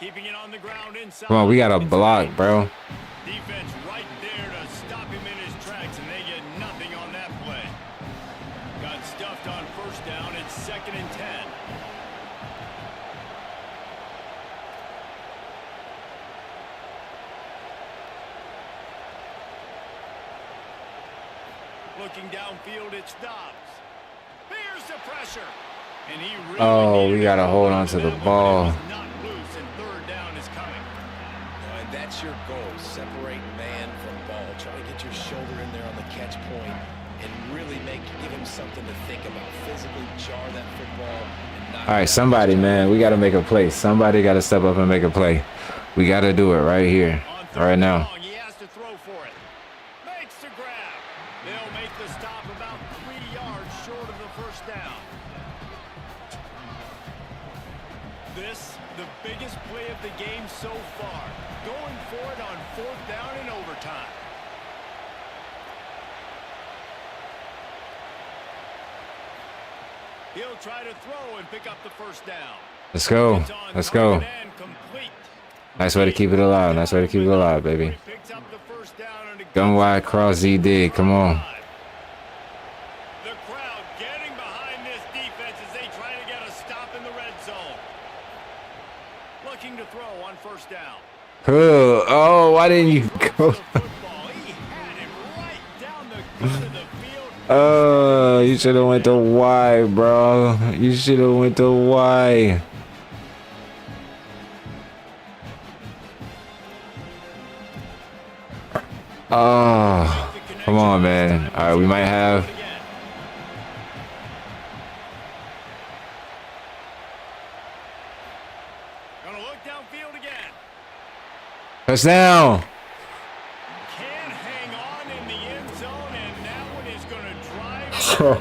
Keeping it on the ground inside. Come on, we got a block, bro. Defense right there to stop him in his tracks, and they get nothing on that play. Got stuffed on first down. It's 2nd and 10. Looking downfield, it's Dobbs. Here's the pressure. And he really We gotta hold on to the ball. Not loose, and third down is coming. And that's your goal. Separate man from ball. Try to get your shoulder in there on the catch point and really give him something to think about. Physically jar that football. And knock All right, somebody, man, we gotta make a play. Somebody gotta step up and make a play. We gotta do it right here, right now. He has to throw for it. Makes the grab. They'll make the stop about 3 yards short of the first down. this the biggest play of the game so far. Going for it on 4th down in overtime. He'll try to throw and pick up the 1st down. Let's go. Let's go. Nice way to keep it alive. Nice way to keep it alive, baby. Gun wide, cross Z dig. Come on. The crowd getting behind this defense as they try to get a stop in the red zone. Looking to throw on 1st down. Oh, why didn't you go? Oh, you should have went to Y, bro. You should have went to Y. Oh, come on, man. All right, we might have. Gonna look downfield again. Touchdown. Can't hang on in the end zone, and that one is gonna drive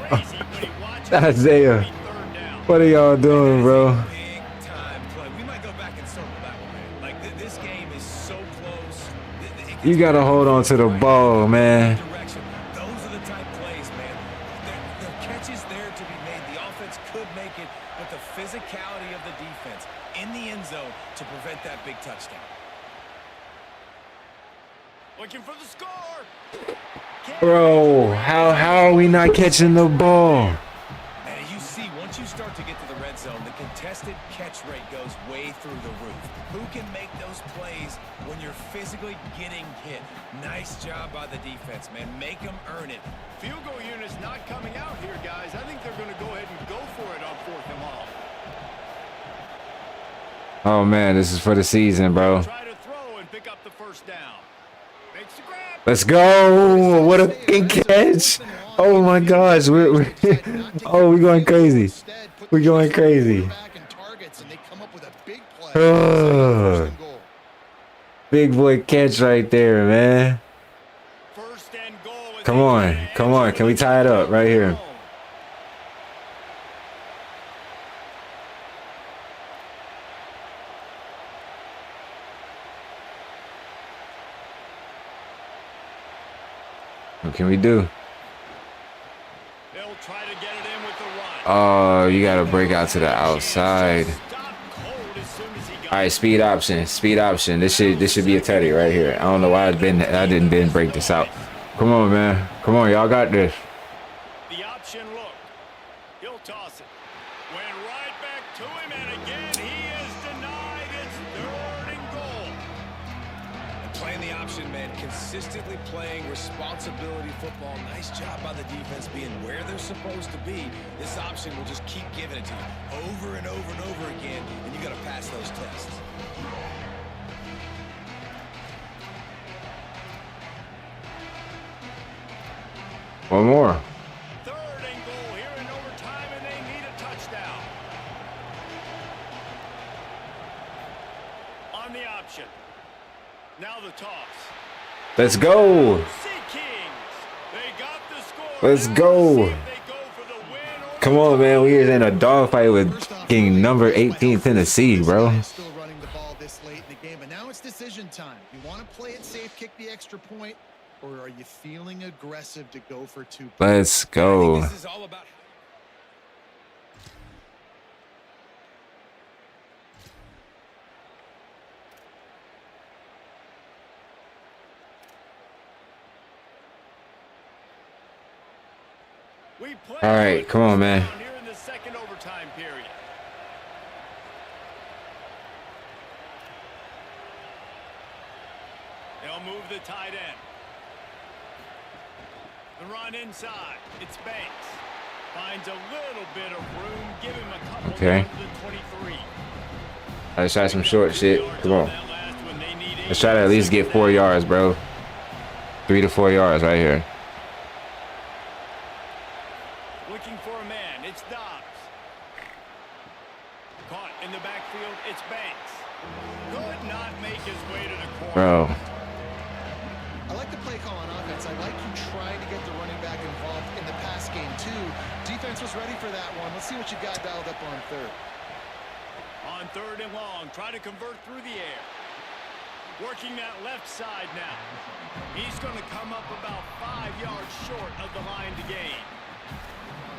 crazy when he watches Isaiah, 3rd down. what are y'all doing, bro? Big time play. We might go back and circle that one, man. Like this game is so close. You gotta hold on to the ball, man. Direction. Those are the type plays, man. The catch is there to be made. The offense could make it, but the physicality of the defense in the end zone to prevent that big touchdown. Looking for the score. Bro, how are we not catching the ball? And you see, once you start to get to the red zone, the contested catch rate goes way through the roof. Who can make those plays when you're physically getting hit? Nice job by the defense, man. Make them earn it. Field goal unit's not coming out here, guys. I think they're going to go ahead and go for it on 4th and long. Oh man, this is for the season, bro. Try to throw and pick up the 1st down. Makes the grab. Let's go! What a big catch! Oh my gosh, we're going crazy. We're going crazy. Big boy catch right there, man. 1st and goal. Come on, come on. Can we tie it up right here? What can we do? They'll try to get it in with the run. Oh, you gotta break out to the outside. Stop cold as soon as he got All right, speed option, speed option. This should be a teddy right here. I don't know why I didn't break this out. Come on, man. Come on, y'all got this. the option look. He'll toss it. Went right back to him, and again he is denied. It's 3rd and goal. And playing the option, man, consistently playing responsibility football. Nice job by the defense being where they're supposed to be. This option will just keep giving it to you over and over and over again, and you got to pass those tests. One more. 3rd and goal here in overtime, and they need a touchdown. On the option. Now the toss. Let's go. Sea Kings. They got the score. Let's Now go. see if they go for the win or Come on, man. We is in a dogfight with King number 18 Tennessee, bro. Still running the ball this late in the game, but now it's decision time. You want to play it safe, kick the extra point, or are you feeling aggressive to go for 2 points? Let's go. This is all about... We play All right, come on, man. here in the 2nd overtime period. They'll move the tight end. The run inside. It's Banks. Finds a little bit of room. Give him a couple Okay. down to the 23. Let's try some short shit. Come on. Let's try to at least get 4 yards, bro. 3 to 4 yards right here. Looking for a man. It's Dobbs. Caught in the backfield. It's Banks. Could not make his way to the corner. Bro. I like the play call on offense. I like you trying to get the running back involved in the pass game, too. Defense was ready for that one. Let's see what you got dialed up on 3rd. On 3rd and long, try to convert through the air. Working that left side now. He's going to come up about 5 yards short of the line to gain.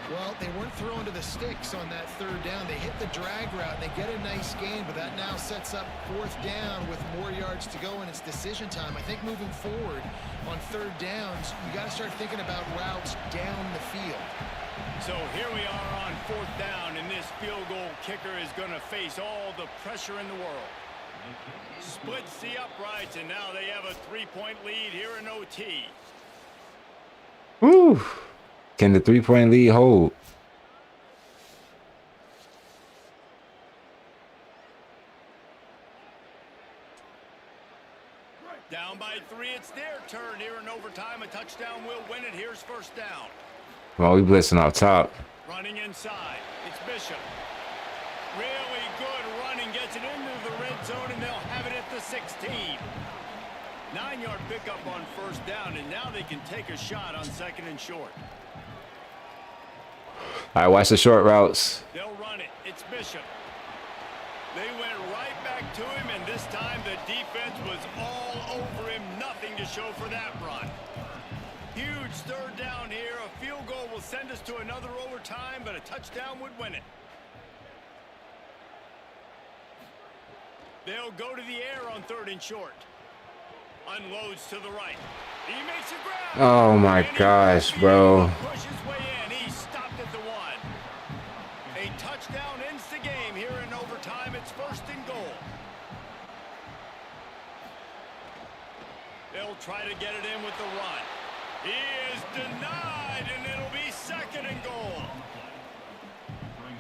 Well, they weren't throwing to the sticks on that 3rd down. They hit the drag route, and they get a nice gain, but that now sets up 4th down with more yards to go, and it's decision time. I think moving forward on 3rd downs, you got to start thinking about routes down the field. So here we are on 4th down, and this field goal kicker is going to face all the pressure in the world. Splits the uprights, and now they have a 3-point lead here in OT. Woo! Can the 3-point lead hold? Down by 3, it's their turn here in overtime. A touchdown will win it. Here's 1st down. Well, we blitzing off top. Running inside, it's Bishop. Really good running, gets it into the red zone, and they'll have it at the 16. 9-yard pickup on 1st down, and now they can take a shot on 2nd and short. All right, watch the short routes. They'll run it. It's Bishop. They went right back to him, and this time the defense was all over him. Nothing to show for that run. Huge 3rd down here. A field goal will send us to another overtime, but a touchdown would win it. They'll go to the air on 3rd and short. Unloads to the right. He makes a grab. Oh my gosh, bro. Pushes way in. He stopped at the 1. A touchdown ends the game here in overtime. It's 1st and goal. They'll try to get it in with the run. He is denied, and it'll be 2nd and goal.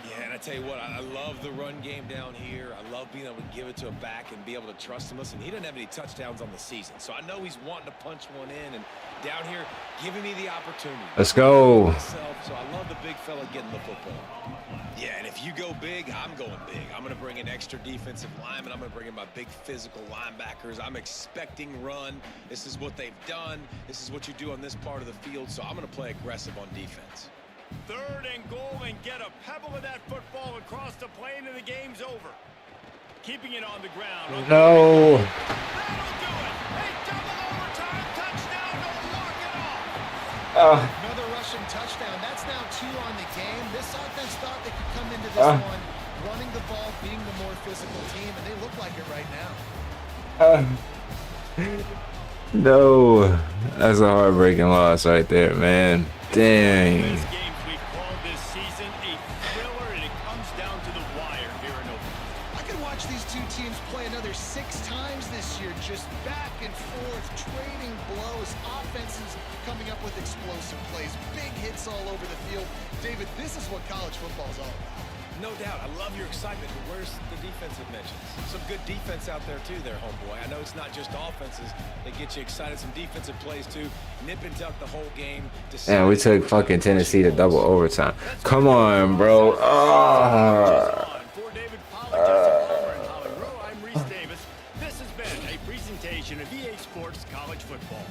Yeah, and I tell you what, I love the run game down here. I love being able to give it to a back and be able to trust him. Listen, he doesn't have any touchdowns on the season, so I know he's wanting to punch one in, and down here, giving me the opportunity. Let's go. So I love the big fella getting the football. Yeah, and if you go big, I'm going big. I'm going to bring in extra defensive linemen. I'm going to bring in my big physical linebackers. I'm expecting run. This is what they've done. This is what you do on this part of the field, so I'm going to play aggressive on defense. 3rd and goal, and get a pebble of that football across the plane, and the game's over. Keeping it on the ground. No. That'll do it. A double overtime touchdown to walk it off. Another rushing touchdown. That's now 2 on the game. This offense thought they could come into this one running the ball, being the more physical team, and they look like it right now. No. That's a heartbreaking loss right there, man. Dang. Best games we've called this season, a thriller, and it comes down to the wire here in overtime. I could watch these two teams play another 6 times this year, just back and forth, trading blows, offenses coming up with explosive plays, big hits all over the field. David, this is what college football is all about. No doubt. I love your excitement, but where's the defensive mentions? Some good defense out there, too, there, homeboy. I know it's not just offenses that get you excited. Some defensive plays, too. Nip and tuck the whole game. Man, we took fucking Tennessee to double overtime. Come on, bro. For David Pollack, Jesse Palmer, and Holly Rowe, I'm Reese Davis. This has been a presentation of EA Sports College Football.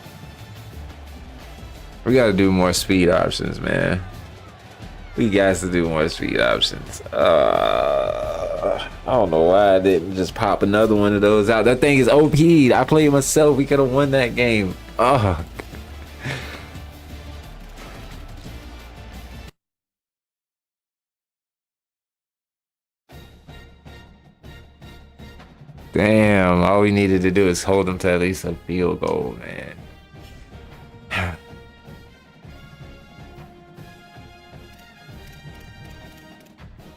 We got to do more speed options, man. We got to do more speed options. I don't know why I didn't just pop another one of those out. That thing is OP'd. I played myself. We could have won that game. Damn. All we needed to do is hold them to at least a field goal, man.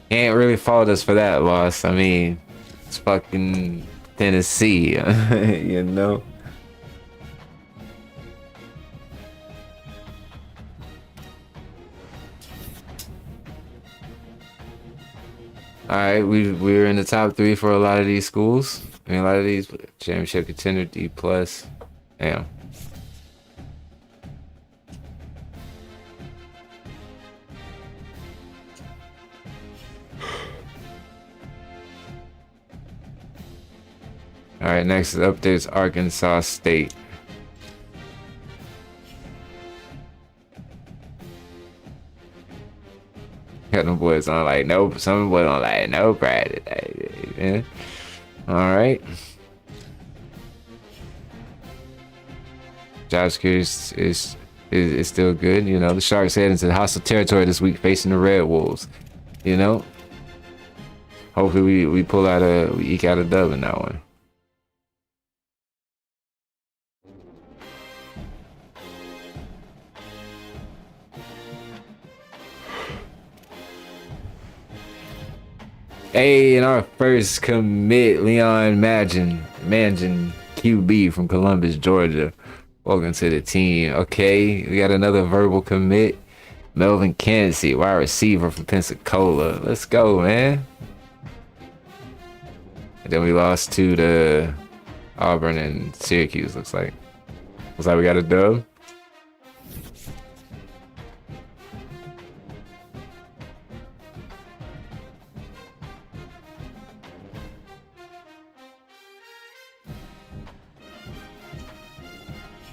Can't really fault us for that loss. I mean, it's fucking Tennessee, you know? Alright, we're in the top 3 for a lot of these schools. I mean, a lot of these championship contender, D+. Damn. All right, next up there's Arkansas State. Got them boys on like nope. Some boys on like no practice. Yeah. All right. Job security is still good. You know, the Sharks head into hostile territory this week, facing the Red Wolves. You know, hopefully we pull out we eke out a dub in that one. Hey, in our first commit, Leon Mangin, QB from Columbus, Georgia. Welcome to the team. Okay, we got another verbal commit. Melvin Kansey, wide receiver from Pensacola. Let's go, man. And then we lost to the Auburn and Syracuse, looks like. Looks like we got a dub.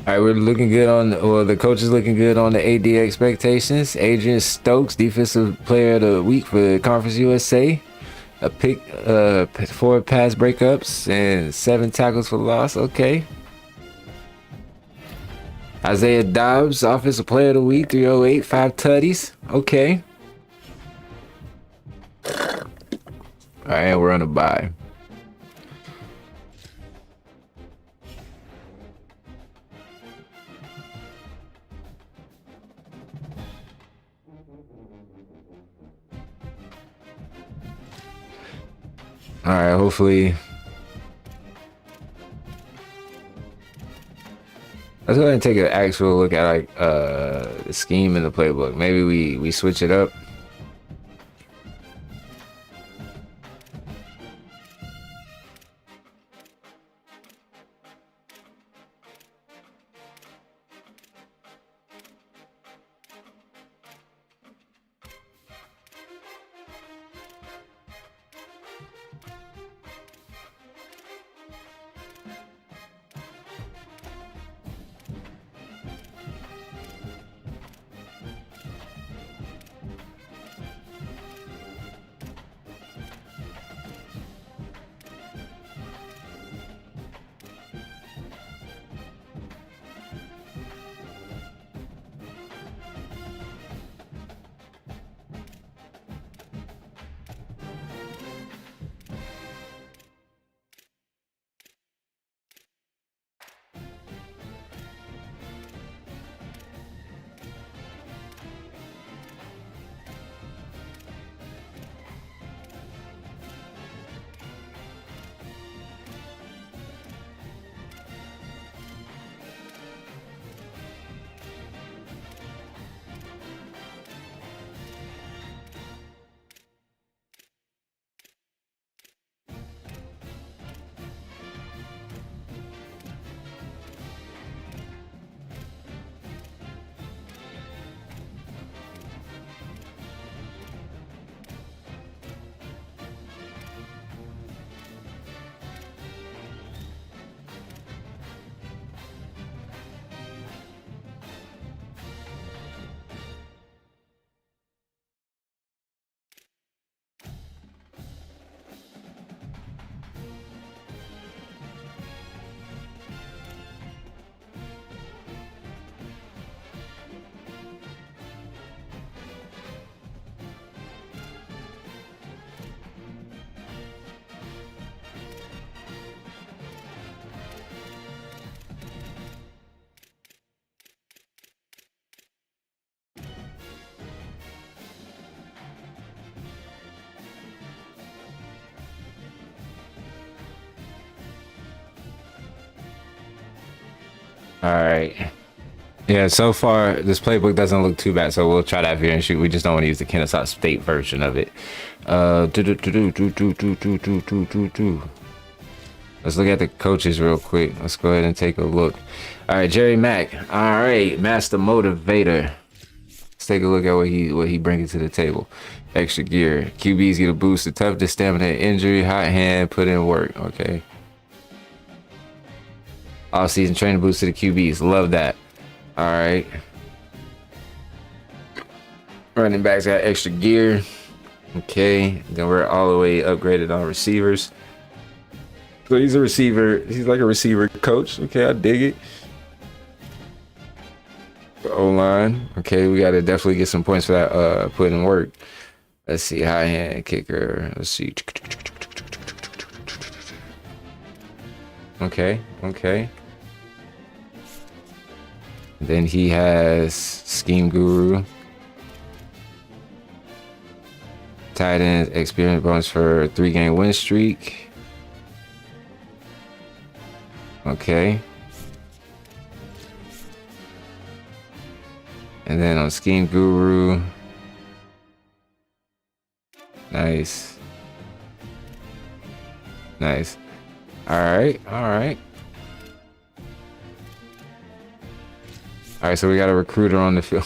All right, we're looking good on, the coach is looking good on the AD expectations. Adrian Stokes, defensive player of the week for Conference USA. A pick, 4 pass breakups and 7 tackles for loss. Okay. Isaiah Dobbs, offensive player of the week, 308, 5 tutties. Okay. All right, we're on a bye. All right, hopefully. Let's go ahead and take an actual look at like the scheme in the playbook. Maybe we switch it up. All right. Yeah, so far this playbook doesn't look too bad, so we'll try that here and shoot. We just don't want to use the Kennesaw State version of it. Let's look at the coaches real quick. Let's go ahead and take a look. All right, Jerry Mack. All right, master motivator. Let's take a look at what he brings to the table. Extra gear. QBs get a boost to toughness, stamina, injury, hot hand, put in work. Okay. All-season training boost to the QBs. Love that. All right. Running backs got extra gear. Okay, then we're all the way upgraded on receivers. So he's a receiver. He's like a receiver coach. Okay, I dig it. O-line. Okay, we got to definitely get some points for that put in work. Let's see, high hand kicker. Let's see. Okay. Then he has scheme guru. Tight end experience bonus for 3-game win streak. Okay. And then on scheme guru. Nice. All right. So we got a recruiter on the field.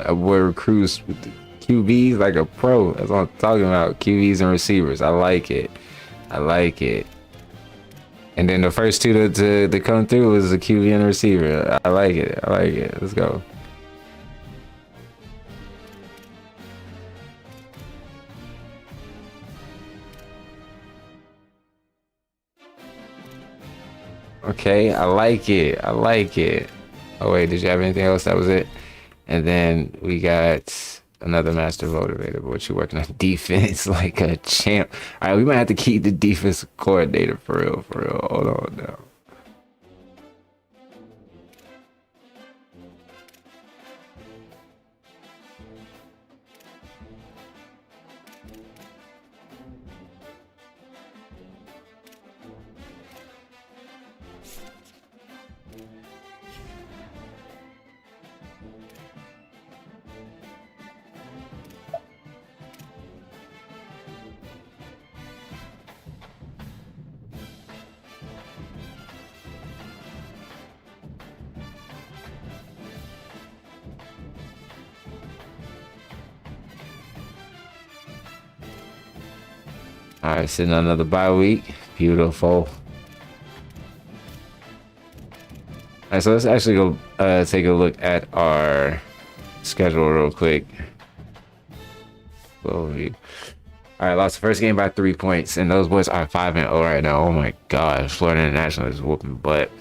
A boy recruits with the QBs like a pro. That's what I'm talking about. QBs and receivers. I like it. And then the first two to come through was a QB and a receiver. I like it. Let's go. Okay, I like it. Oh wait, did you have anything else? That was it. And then we got another master motivator. What you working on? Defense like a champ. All right, we might have to keep the defense coordinator for real. Hold on now. All right, sitting on another bye week. Beautiful. All right, so let's actually go take a look at our schedule real quick. Overview. All right, lost the first game by 3 points, and those boys are 5-0 right now. Oh my gosh, Florida International is whooping butt.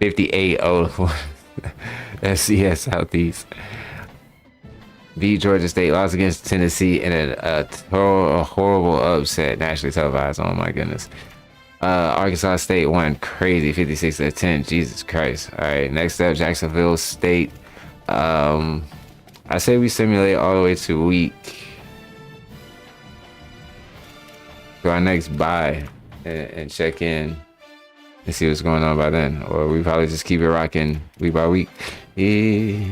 58-0 SCS Southeast. Beat Georgia State, lost against Tennessee in a horrible upset, nationally televised. Oh my goodness. Arkansas State won crazy, 56-10. Jesus Christ. All right, next up, Jacksonville State. I say we simulate all the way to week to our next bye and check in and see what's going on by then, or we probably just keep it rocking week by week. Yeah.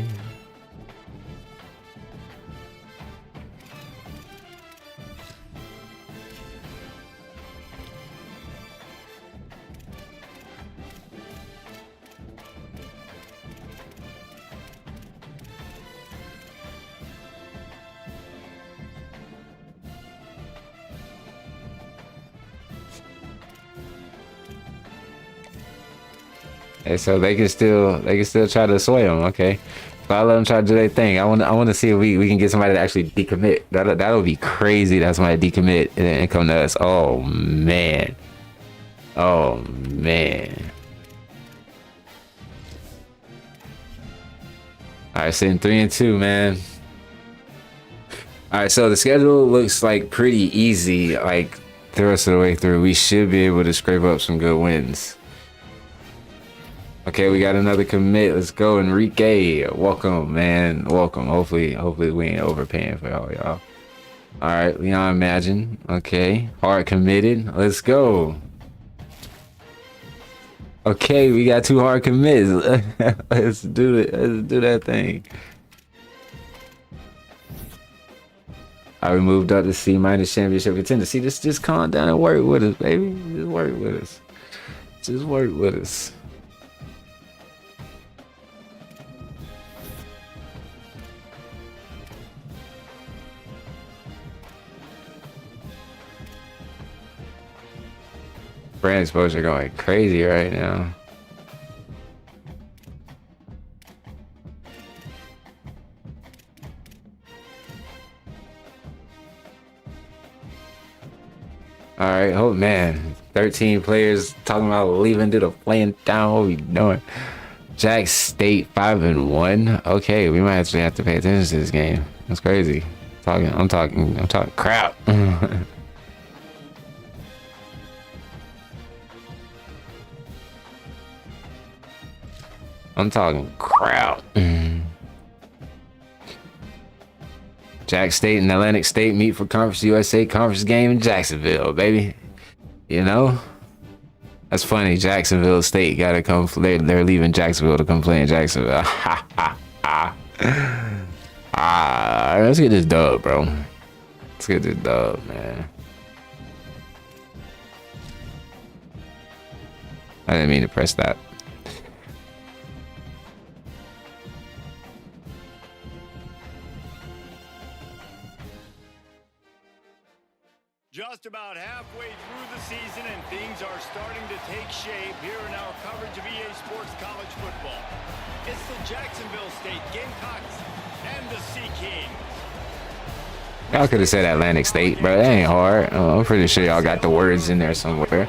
And so they can still try to sway them. Okay, but I let them try to do their thing. I want to see if we can get somebody to actually decommit. That'll be crazy. That's somebody decommit and come to us. Oh man. All right, sitting 3-2, man. All right, so the schedule looks like pretty easy. Like the rest of the way through, we should be able to scrape up some good wins. Okay, we got another commit. Let's go, Enrique. Welcome, man. Welcome. Hopefully we ain't overpaying for y'all. All right, Leon Imagine. Okay, hard committed. Let's go. Okay, we got 2 hard commits. Let's do it. Let's do that thing. I moved up to C- championship contender. See, just calm down and work with us, baby. Just work with us. Just work with us. Brand exposure going crazy right now. All right. Oh man, 13 players talking about leaving due to playing down. What we doing? Jack State 5-1. Okay, we might actually have to pay attention to this game. That's crazy. I'm talking crap. I'm talking crap. Jack State and Atlantic State meet for Conference USA conference game in Jacksonville, baby. You know, that's funny. Jacksonville State gotta come. They're leaving Jacksonville to come play in Jacksonville. Let's get this dub, bro. Let's get this dub, man. I didn't mean to press that. Just about halfway through the season, and things are starting to take shape here in our coverage of EA Sports College Football. It's the Jacksonville State Gamecocks and the Sea Kings. Y'all could have said Atlantic State, bro. That ain't hard. I'm pretty sure y'all got the words in there somewhere.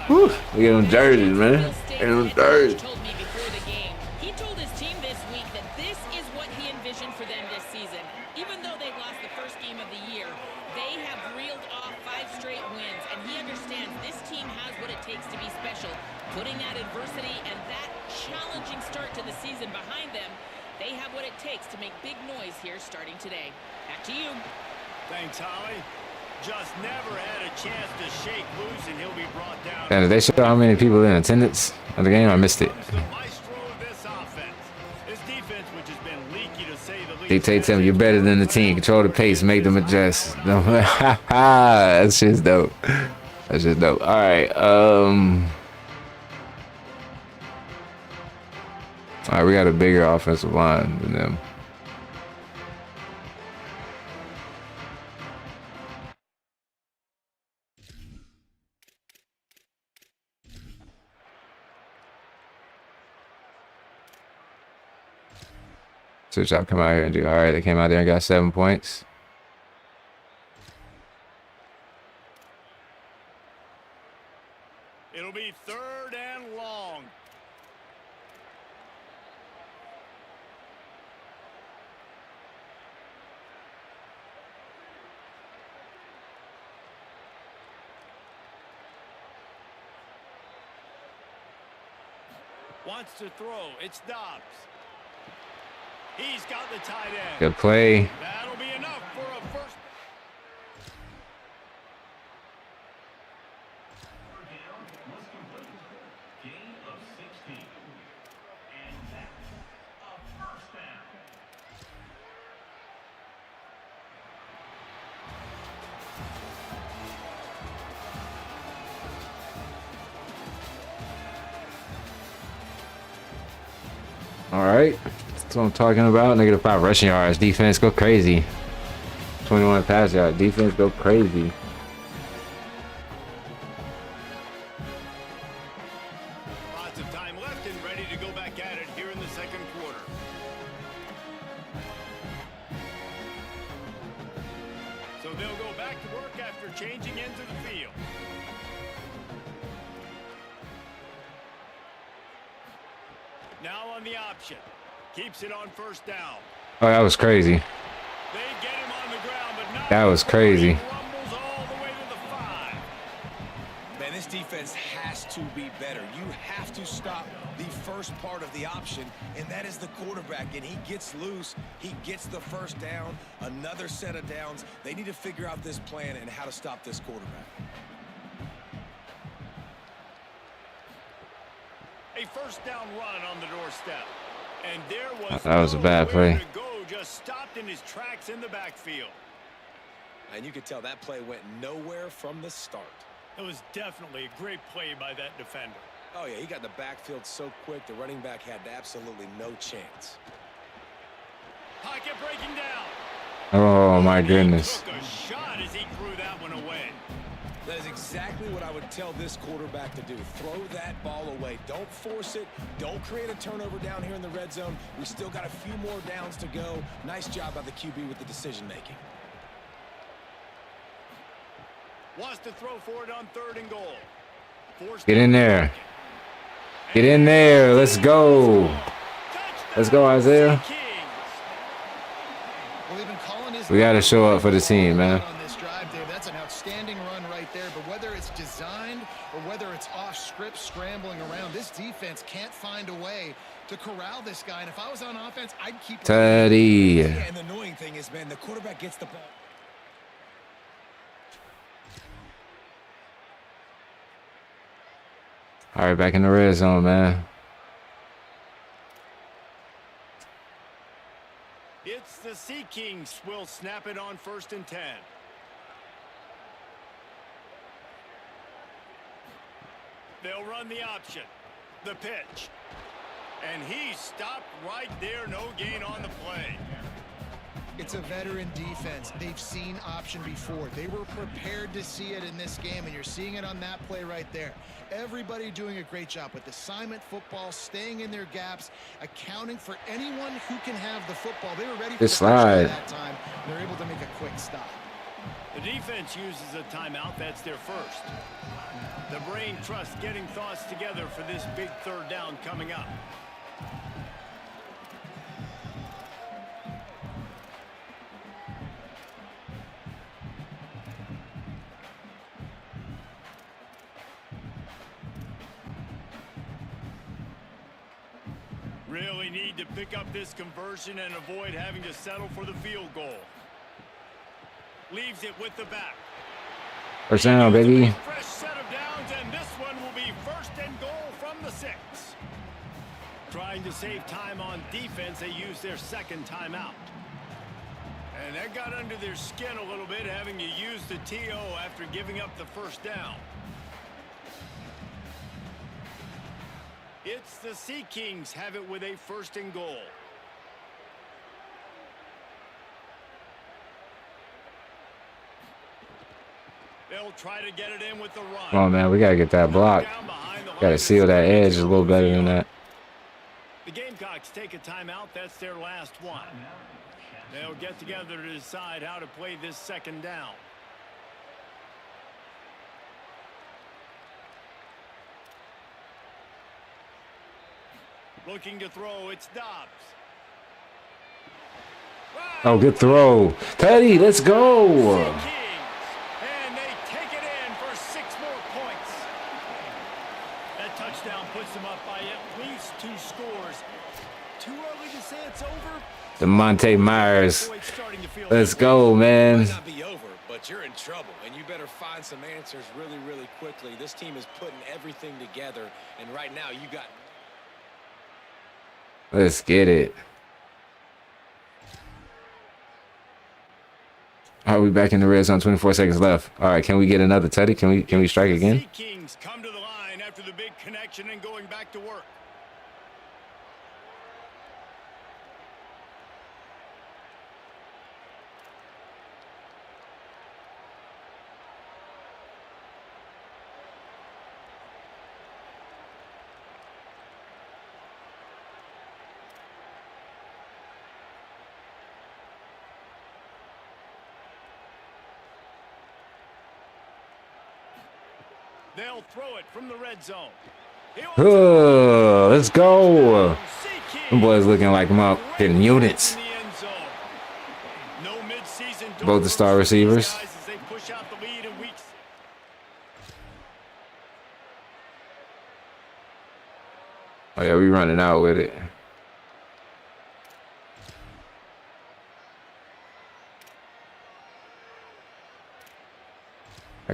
Whew. Look at them jerseys, man. Look at them jerseys. Told me before the game, he told his team this week that this is what he envisioned for them this season. Even though they lost the first game of the year, they have reeled off 5 straight wins, and he understands this team has what it takes to be special. Putting that adversity and that challenging start to the season behind them, they have what it takes to make big noise here starting today. Back to you. Thanks, Holly. Just never had a chance to shake loose, and he'll be brought down. And did they show how many people in attendance at the game? I missed it. The maestro of this offense. This defense, which has been leaky to say the least. Dictate to them, you're better than the team. Control the pace, make them adjust. That's just dope. That's just dope. All right. All right, we got a bigger offensive line than them. So y'all come out here and do. All right, they came out there and got 7 points. It'll be 3rd and long. Wants to throw. It's Dobbs. He's got the tight end. Good play. That'll be enough for a first. Gain of 16. And that's a first down. All right. That's what I'm talking about. -5 rushing yards. Defense go crazy. 21 pass yards. Defense go crazy. Lots of time left and ready to go back at it here in the 2nd quarter. So they'll go back to work after changing into the field. Now on the option. Keeps it on 1st down. Oh, that was crazy. They get him on the ground, but not That was crazy. rumbles all the way to the 5. Man, this defense has to be better. You have to stop the first part of the option, and that is the quarterback. And he gets loose. He gets the 1st down, another set of downs. They need to figure out this plan and how to stop this quarterback. A 1st down run on the doorstep. And there was That was a bad nowhere play. to go, just stopped in his tracks in the backfield. And you could tell that play went nowhere from the start. It was definitely a great play by that defender. Oh, yeah, he got in the backfield so quick, the running back had absolutely no chance. Pocket breaking down. Oh my goodness. He took a shot as he threw that one away. That is exactly what I would tell this quarterback to do. Throw that ball away. Don't force it. Don't create a turnover down here in the red zone. We still got a few more downs to go. Nice job by the QB with the decision-making. Wants to throw for it on 3rd and goal. Get in there. Get in there. Let's go. Let's go, Isaiah. We got to show up for the team, man. On this drive, Dave, that's an outstanding run right there. But whether it's designed or whether it's off script, scrambling around, this defense can't find a way to corral this guy. And if I was on offense, I'd keep. Teddy. Yeah, and the annoying thing is, man, the quarterback gets the ball. All right, back in the red zone, man. It's the Sea Kings will snap it on 1st and 10. They'll run the option. The pitch. And he stopped right there. No gain on the play. It's a veteran defense. They've seen option before. They were prepared to see it in this game, and you're seeing it on that play right there. Everybody doing a great job with assignment football, staying in their gaps, accounting for anyone who can have the football. They were ready for the slide that time. They're able to make a quick stop. The defense uses a timeout. That's their first. The brain trust getting thoughts together for this big 3rd down coming up. Really need to pick up this conversion and avoid having to settle for the field goal. Leaves it with the back. First down, baby. Fresh set of downs, and this one will be 1st and goal from the 6. Trying to save time on defense, they use their 2nd timeout. And that got under their skin a little bit, having to use the TO after giving up the 1st down. It's the Sea Kings have it with a 1st and goal. They'll try to get it in with the run. Come on, man. We got to get that block. Got to seal that edge a little better than that. The Gamecocks take a timeout. That's their last one. They'll get together to decide how to play this 2nd down. Looking to throw, it's Dobbs. Oh, good throw. Teddy, let's go. And they take it in for 6 more points. That touchdown puts them up by at least 2 scores. Too early to say it's over. DeMonte Myers. Let's go, man. Might not be over, but you're in trouble, and you better find some answers really, really quickly. This team is putting everything together, and right now you got... Let's get it. All right, we back in the red zone. 24 seconds left. All right, can we get another Teddy? Can we strike again? Sea Kings come to the line after the big connection and going back to work. They'll throw it from the red zone. Let's go. Them boys looking like them out hitting units. Both the star receivers. Oh yeah, we running out with it.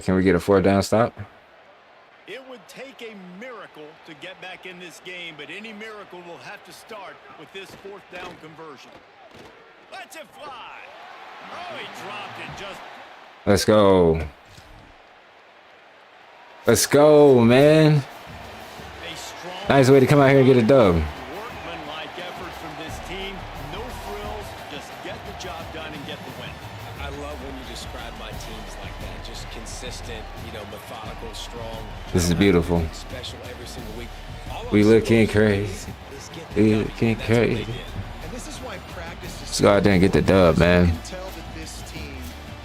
Can we get a 4th down stop? It would take a miracle to get back in this game, but any miracle will have to start with this 4th down conversion. Let's it fly. Oh, he dropped it just. Let's go. Let's go, man. Nice way to come out here and get a dub. Workmanlike effort from this team. No frills, just get the job done and get the win. I love when you describe my teams like that. Just consistent, methodical, strong. This is beautiful. Special every single week. We looking crazy. We looking crazy. And this is why practice is Let's go out there and get the dub, man. You can tell that this team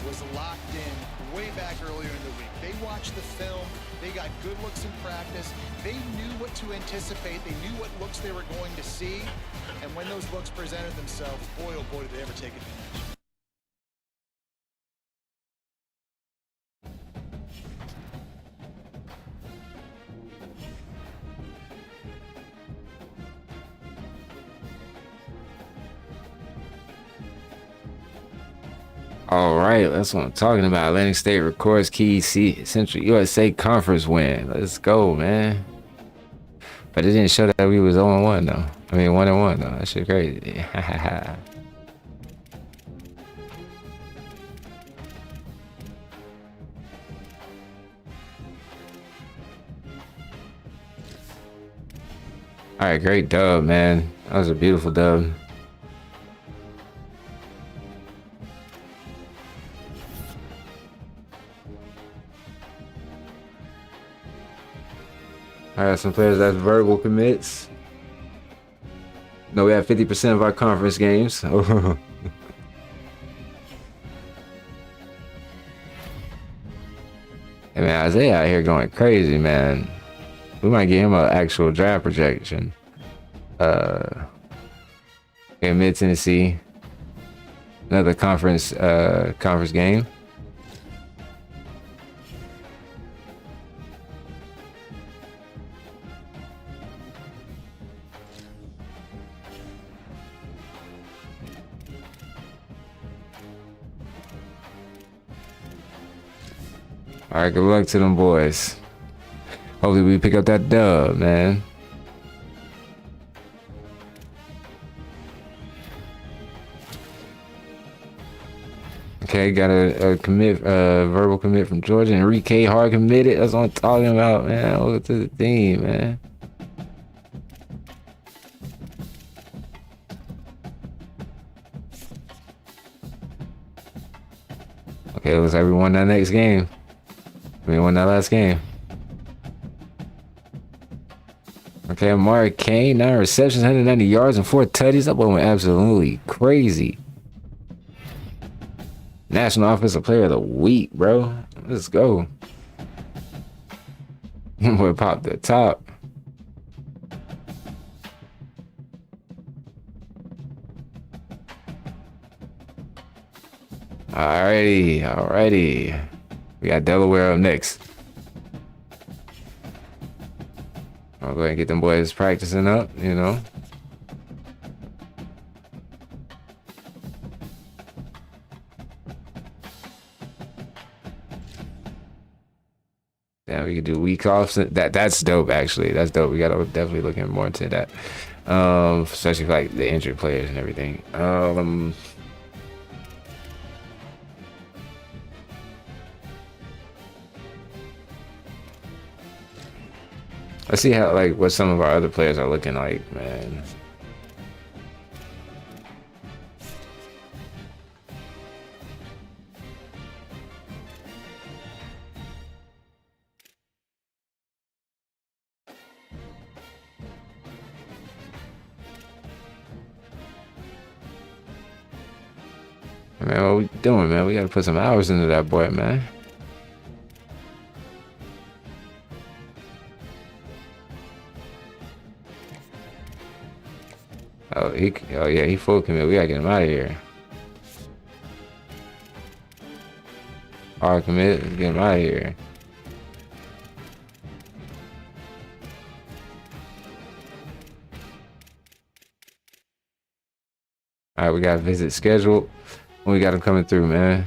was locked in way back earlier in the week. They watched the film. They got good looks in practice. They knew what to anticipate. They knew what looks they were going to see. And when those looks presented themselves, boy, oh boy, did they ever take advantage. All right, that's what I'm talking about. Atlantic State records key Central USA Conference win. Let's go, man. But it didn't show that we was 0-1 though. I mean 1-1 though. That shit crazy. All right, great dub, man. That was a beautiful dub. I got some players that's verbal commits. No, we have 50% of our conference games. Hey man, Isaiah out here going crazy, man. We might get him an actual draft projection. In Mid Tennessee, another conference game. All right, good luck to them boys. Hopefully we pick up that dub, man. Okay, got a commit, verbal commit from Georgia. Enrique hard committed. That's what I'm talking about, man. Look to the team, man. Okay, it looks like we won that next game. We won that last game. Okay, Amari Kane, 9 receptions, 190 yards, and 4 tutties. That boy went absolutely crazy. National Offensive Player of the Week, bro. Let's go. Boy popped the top. Alrighty. We got Delaware up next. I'll go ahead and get them boys practicing up, you know. Yeah, we could do week offs. That's dope, actually. That's dope. We gotta definitely look more into that. Especially for like the injured players and everything. Let's see how what some of our other players are looking like, man. Man, what we doing, man? We gotta put some hours into that boy, man. Oh yeah, he full commit. We gotta get him out of here. Hard commit, let's get him out of here. Alright, we got a visit scheduled. We got him coming through, man.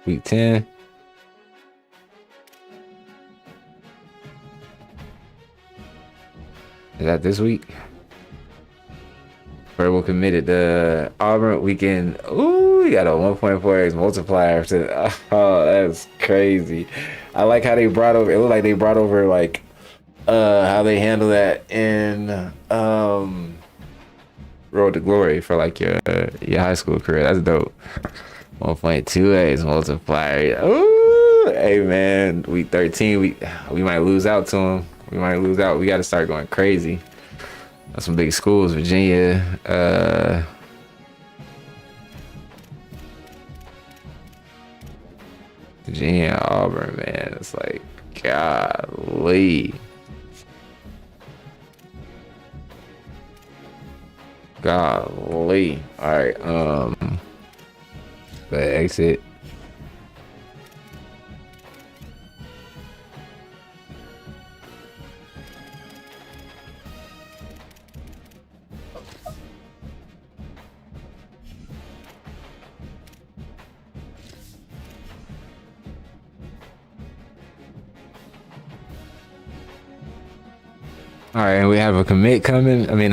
Week 10. Is that this week? Verbal committed to Auburn weekend. Ooh, we got a 1.4x multiplier. Oh, that's crazy. I like how they brought over. It looked like they brought over how they handle that in Road to Glory for your high school career. That's dope. 1.2x multiplier. Ooh, hey man, week 13, we might lose out to them. We might lose out. We got to start going crazy. That's some big schools. Virginia, Virginia and Auburn, man. It's like, golly. Golly. Alright, but exit. All right, and we have a commit coming. I mean,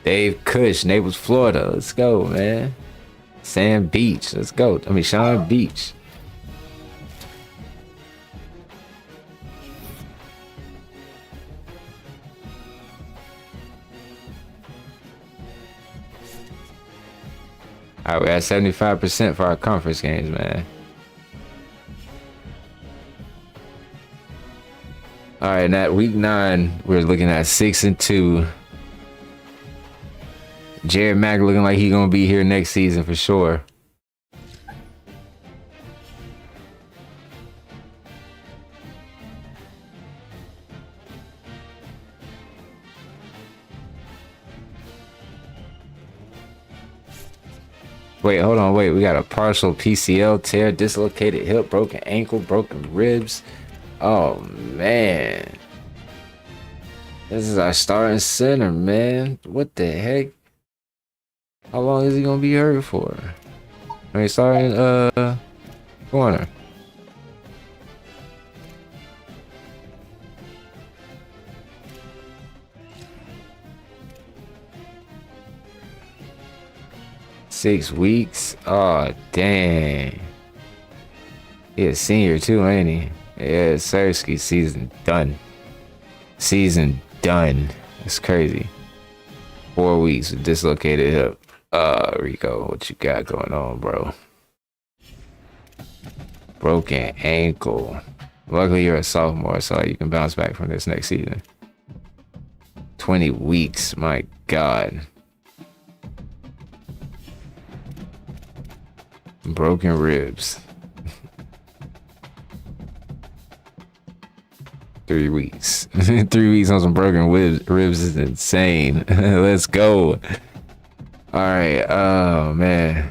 Dave Cush, Naples, Florida. Let's go, man. Sam Beach. Let's go. I mean, Sean Beach. All right, we're at 75% for our conference games, man. All right, now week 9, we're looking at 6-2. Jared Mack looking like he's gonna be here next season for sure. Wait, hold on, wait. We got a partial PCL tear, dislocated hip, broken ankle, broken ribs. Oh man, this is our starting center, man. What the heck? How long is he gonna be hurt for? I mean, starting corner. Six weeks. Oh dang. He a senior too, ain't he? Yeah, Sersky, season done. Season done. It's crazy. 4 weeks with dislocated hip. Rico, what you got going on, bro? Broken ankle. Luckily, you're a sophomore, so you can bounce back from this next season. 20 weeks, my God. Broken ribs. 3 weeks. 3 weeks on some broken ribs is insane. Let's go. All right. Oh man.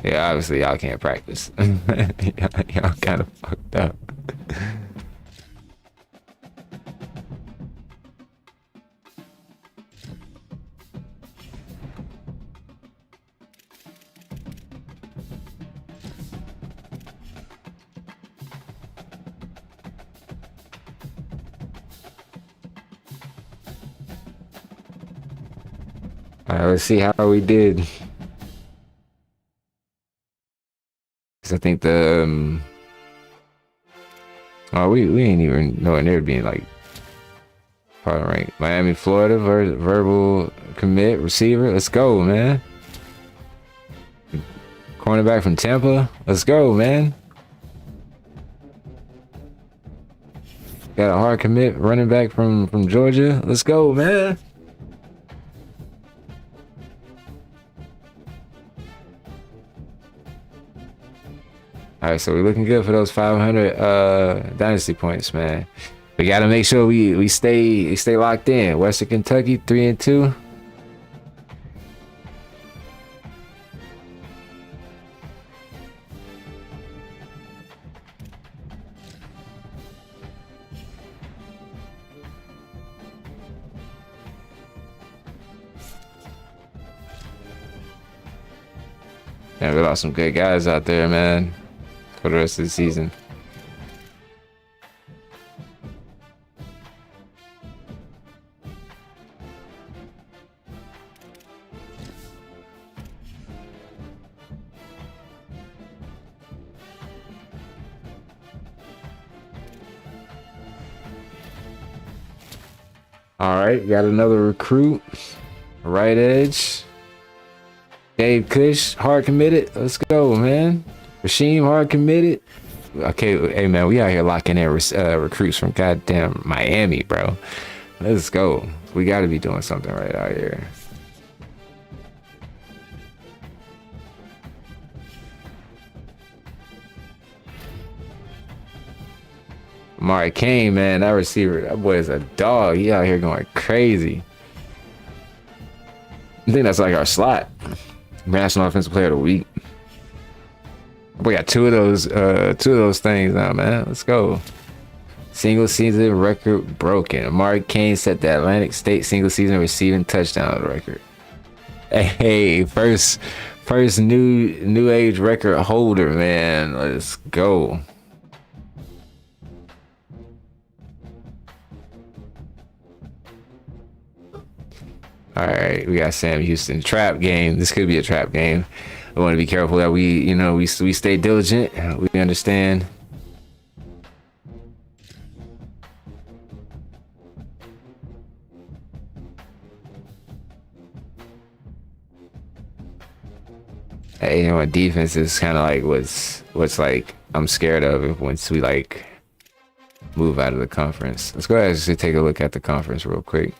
Yeah, obviously y'all can't practice. Y'all kind of fucked up. All right, let's see how we did. Cause I think the we ain't even nowhere near being like part of rank. Miami, Florida, verbal commit receiver. Let's go, man. Cornerback from Tampa. Let's go, man. Got a hard commit running back from Georgia. Let's go, man. All right, so we're looking good for those 500 dynasty points, man. We got to make sure we stay locked in. Western Kentucky 3-2. Yeah, we lost some good guys out there, man, for the rest of the season. All right, got another recruit, right edge. Dave Cush, hard committed. Let's go, man. Rasheem, hard committed. Okay, hey man, we out here locking in recruits from goddamn Miami, bro. Let's go. We got to be doing something right out here. Amari Kane, man, that receiver, that boy is a dog. He out here going crazy. I think that's like our slot. National Offensive Player of the Week. We got two of those things now, man. Let's go. Single season record broken. Amari Kane set the Atlantic State single season receiving touchdown record. Hey, first new age record holder, man. Let's go. All right, we got Sam Houston trap game. This could be a trap game. I want to be careful that we stay diligent. We understand. Hey, defense is kind of like what's like I'm scared of once we like move out of the conference. Let's go ahead and just take a look at the conference real quick.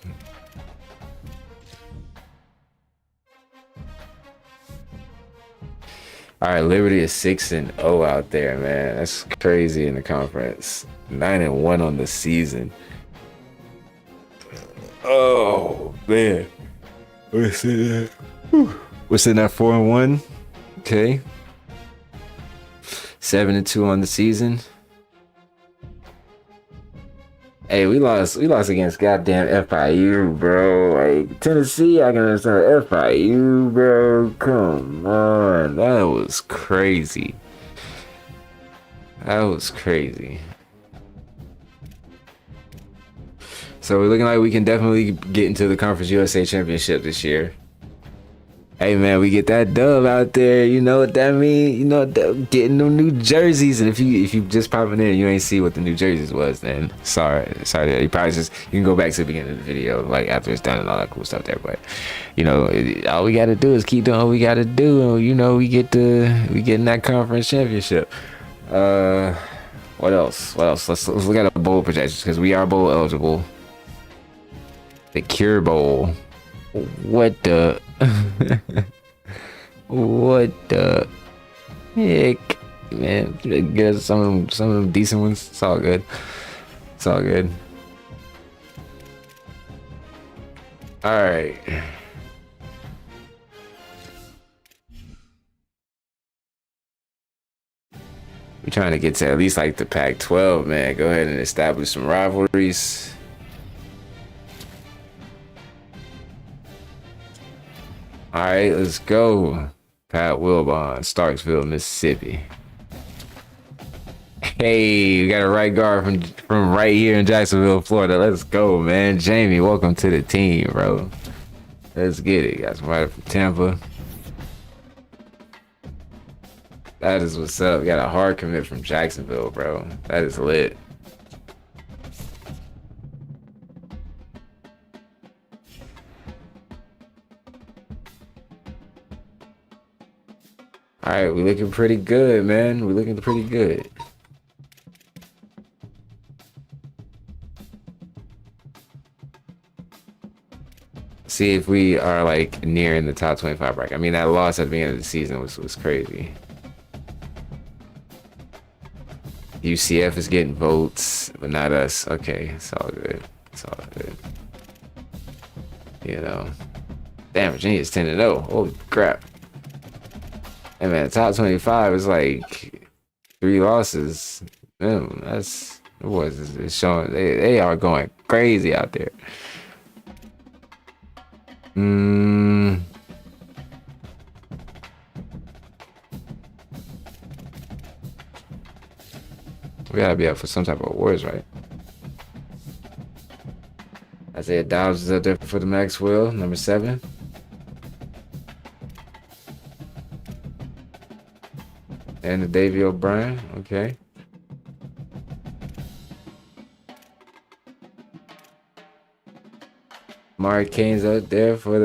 All right, Liberty is 6-0 out there, man. That's crazy in the conference. 9-1 on the season. Oh man, we're sitting at 4-1. Okay, 7-2 on the season. Hey, we lost against goddamn FIU, bro. Like Tennessee, I can understand FIU, bro. Come on, that was crazy. That was crazy. So we're looking like we can definitely get into the Conference USA Championship this year. Hey man, we get that dub out there. You know what that mean? You know, getting them new jerseys. And if you just popping in and you ain't see what the new jerseys was, then sorry. You probably you can go back to the beginning of the video, like after it's done and all that cool stuff there. But all we gotta do is keep doing what we gotta do, and we get in that conference championship. What else? Let's look at the bowl projections because we are bowl eligible. The Cure Bowl. What the? What the heck, man? Get some of them decent ones. It's all good. It's all good. All right. We're trying to get to at least like the Pac-12, man. Go ahead and establish some rivalries. All right, let's go. Pat Wilbon, Starksville, Mississippi. Hey, we got a right guard from right here in Jacksonville, Florida. Let's go, man. Jamie, welcome to the team, bro. Let's get it. Got somebody from Tampa. That is what's up. We got a hard commit from Jacksonville, bro. That is lit. All right, we're looking pretty good, man. We're looking pretty good. See if we are like nearing the top 25 bracket. I mean, that loss at the beginning of the season was crazy. UCF is getting votes, but not us. Okay, it's all good. It's all good. Damn, Virginia's 10-0. Holy crap. Hey man, the top 25 is like 3 losses. Man, it's showing they are going crazy out there. We gotta be up for some type of awards, right? Isaiah Dobbs is up there for the Maxwell, number 7. And the Davey O'Brien, okay. Amari Kane's up there for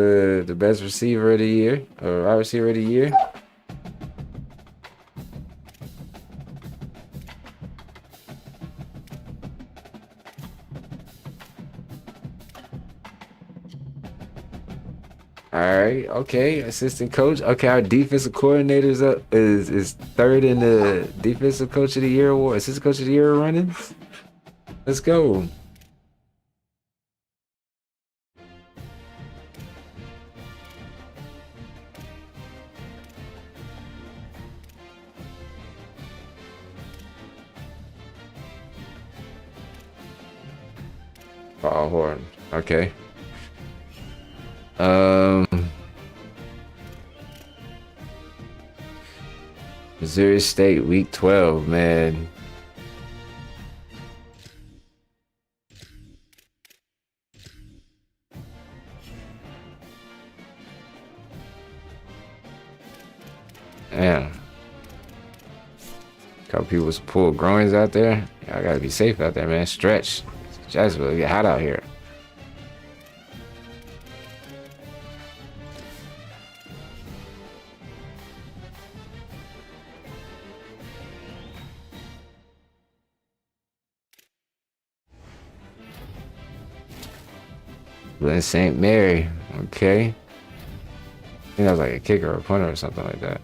the best receiver of the year, or wide receiver of the year. All right, okay, assistant coach. Okay, our defensive coordinator's up is third in the defensive coach of the year award, assistant coach of the year running. Let's go. Paul Horn. Okay. Missouri State week 12, man. Damn. Couple people with pulled groins out there. Y'all gotta be safe out there, man. Stretch. Jacksonville, get hot out here. Glen St. Mary. Okay. I think that was like a kicker or a punter or something like that.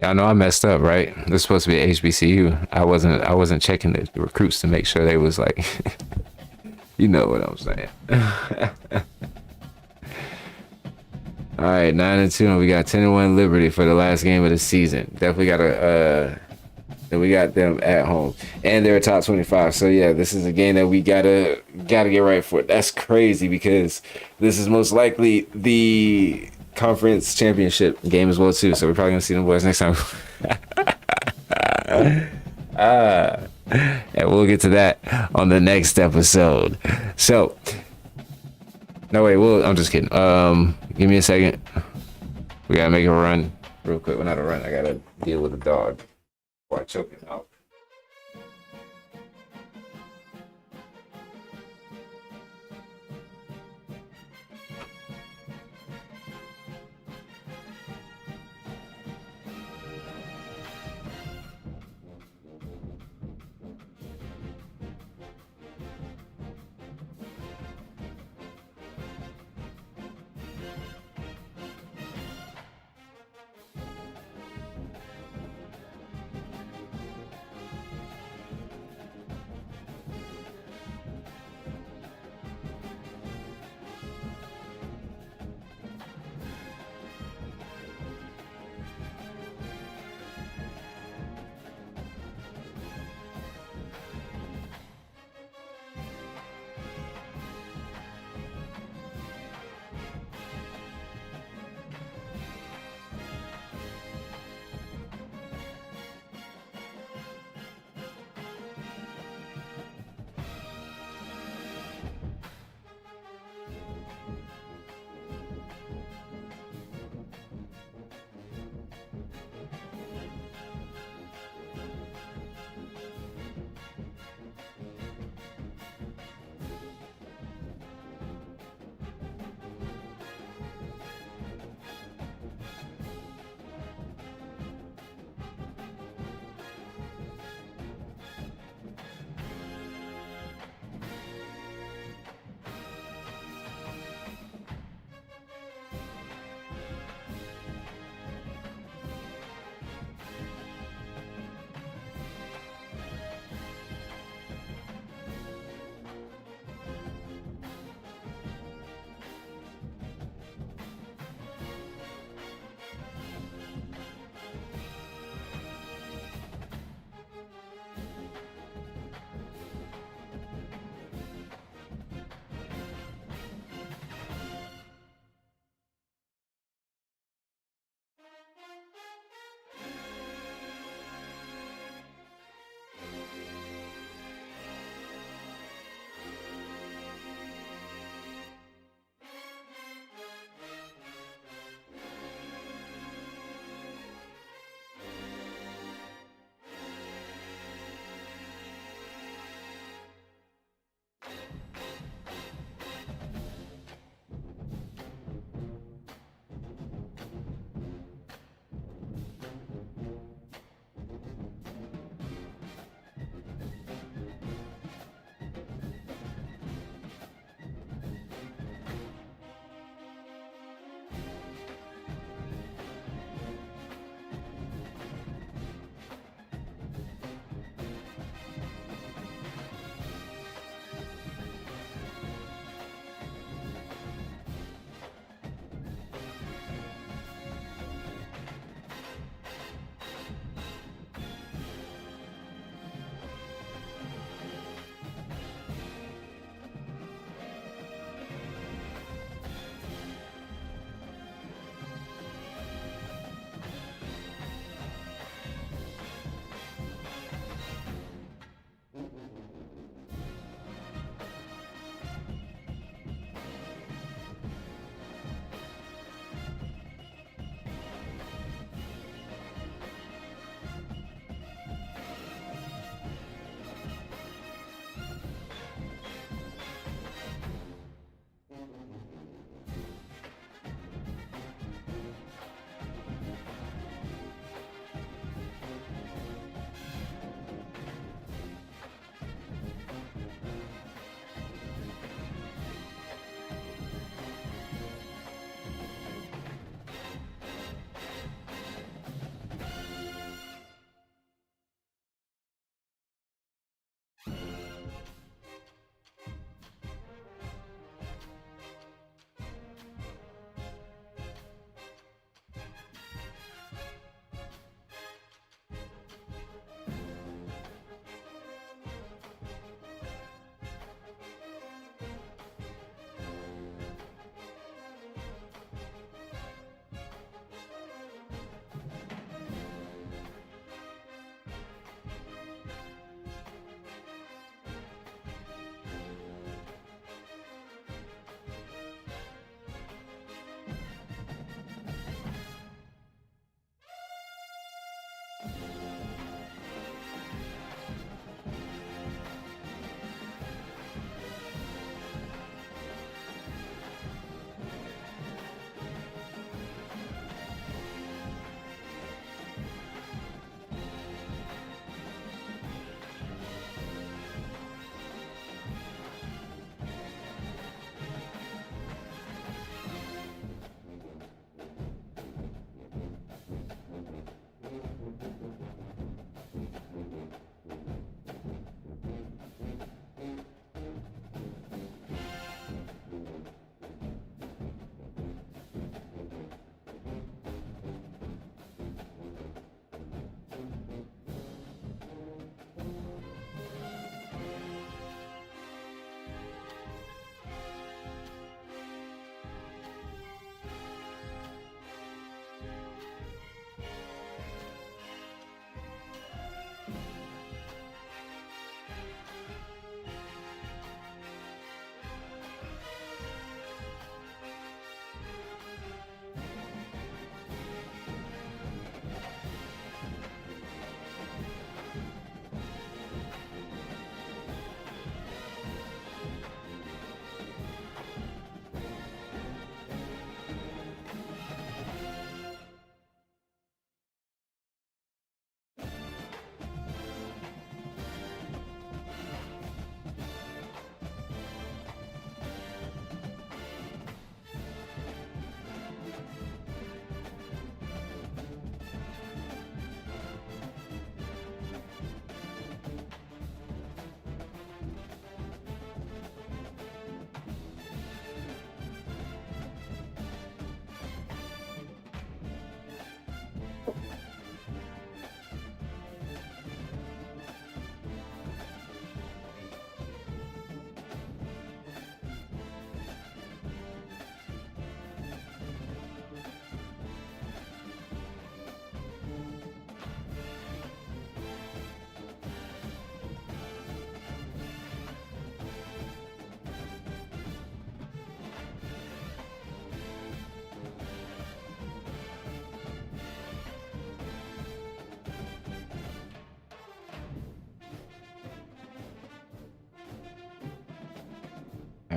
I know I messed up, right? This is supposed to be a HBCU. I wasn't checking the recruits to make sure they was like, you know what I'm saying. All right, 9-2, and we got 10-1 Liberty for the last game of the season. Definitely and we got them at home, and they're a top 25. So yeah, this is a game that we gotta get right for. That's crazy because this is most likely the conference championship game as well too, so we're probably gonna see them boys next time. And we'll get to that on the next episode. So no wait, I'm just kidding. Give me a second. We gotta make a run real quick. Well, not a run, I gotta deal with the dog before I choke it out.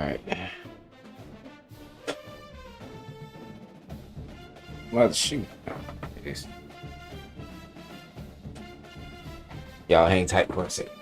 All right. Well, shoot. It is. Y'all hang tight for a second.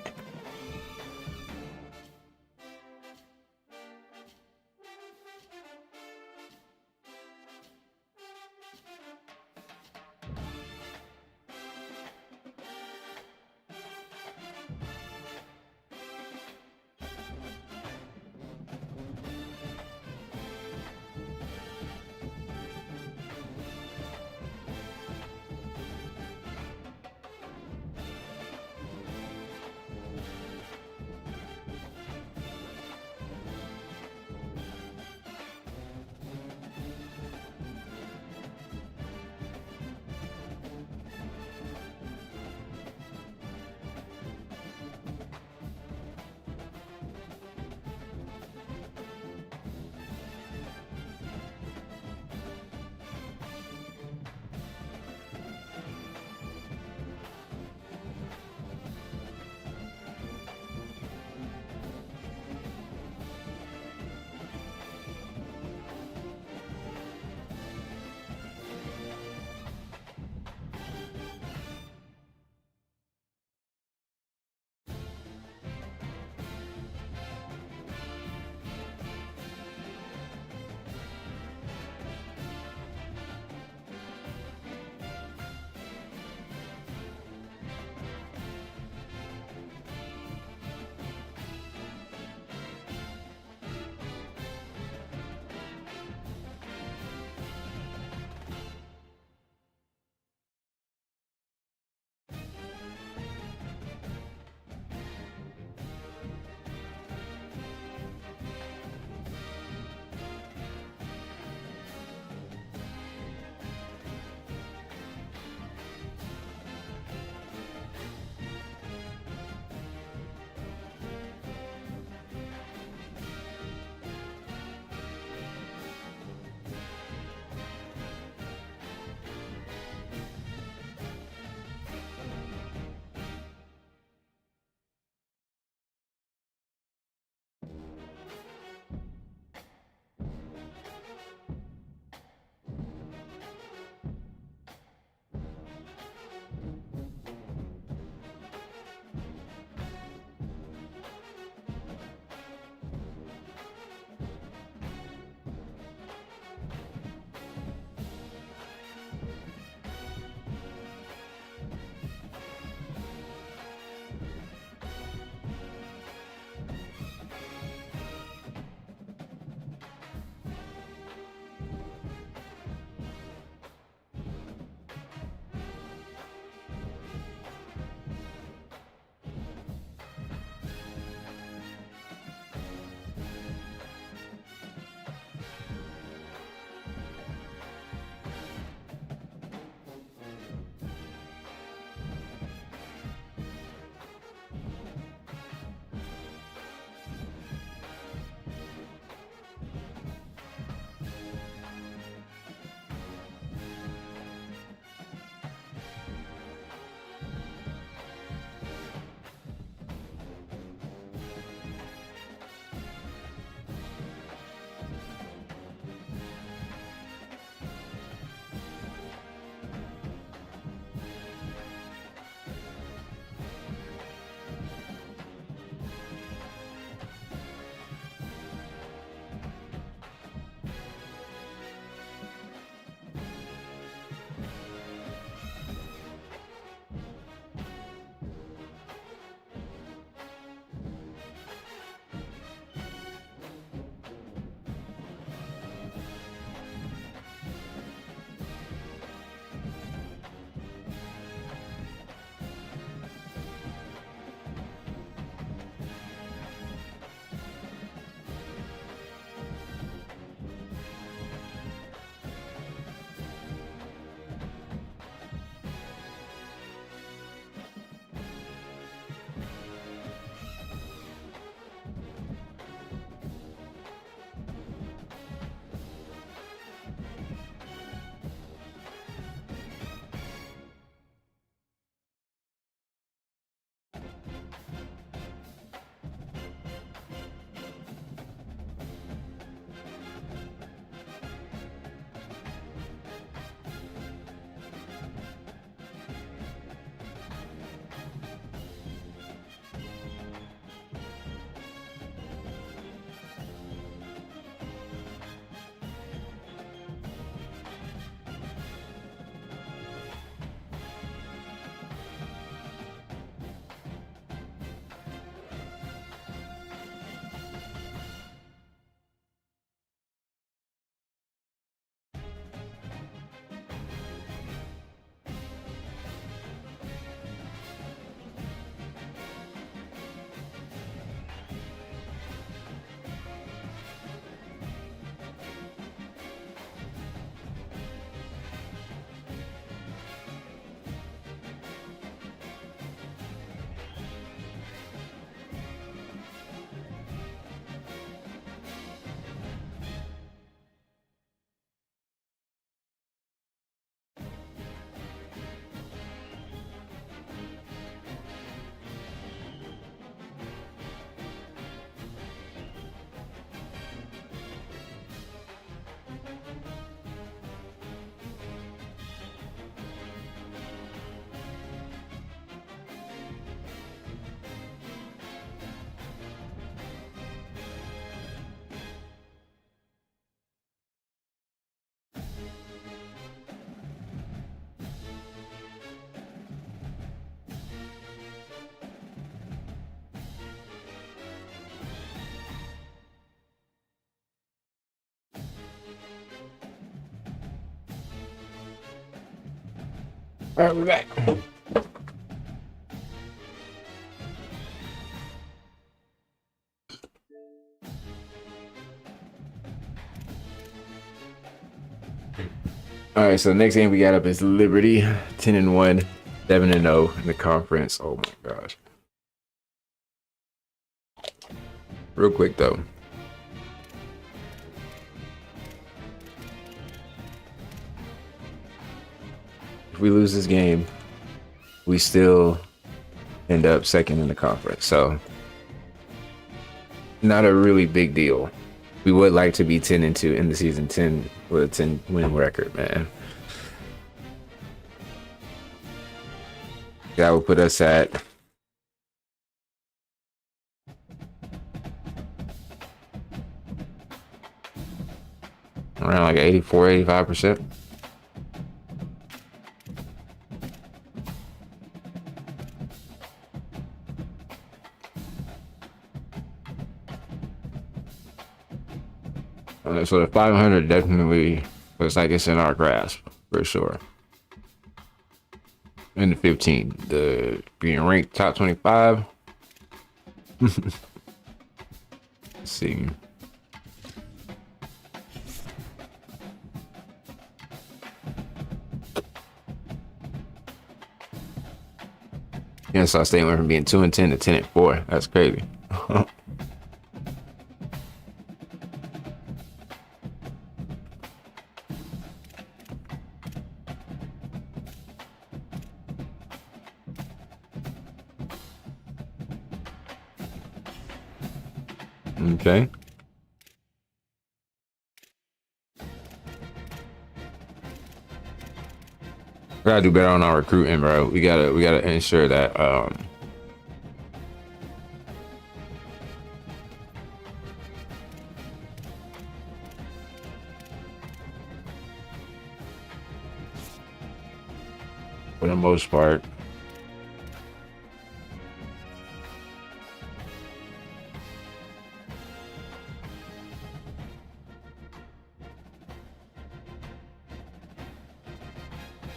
All right, we're back. All right, so the next game we got up is Liberty, 10-1, 7-0 in the conference. Oh my gosh. Real quick though. If we lose this game, we still end up second in the conference. So not a really big deal. We would like to be 10-2 in the season, 10 with a 10-win record, man. That would put us at around like 84-85%. So the 500 definitely looks like it's in our grasp for sure. And the 15, the being ranked top 25. Let's see. Kennesaw State went from being 2-10 to 10-4. That's crazy. Okay. We gotta do better on our recruiting, bro. We gotta ensure that for the most part.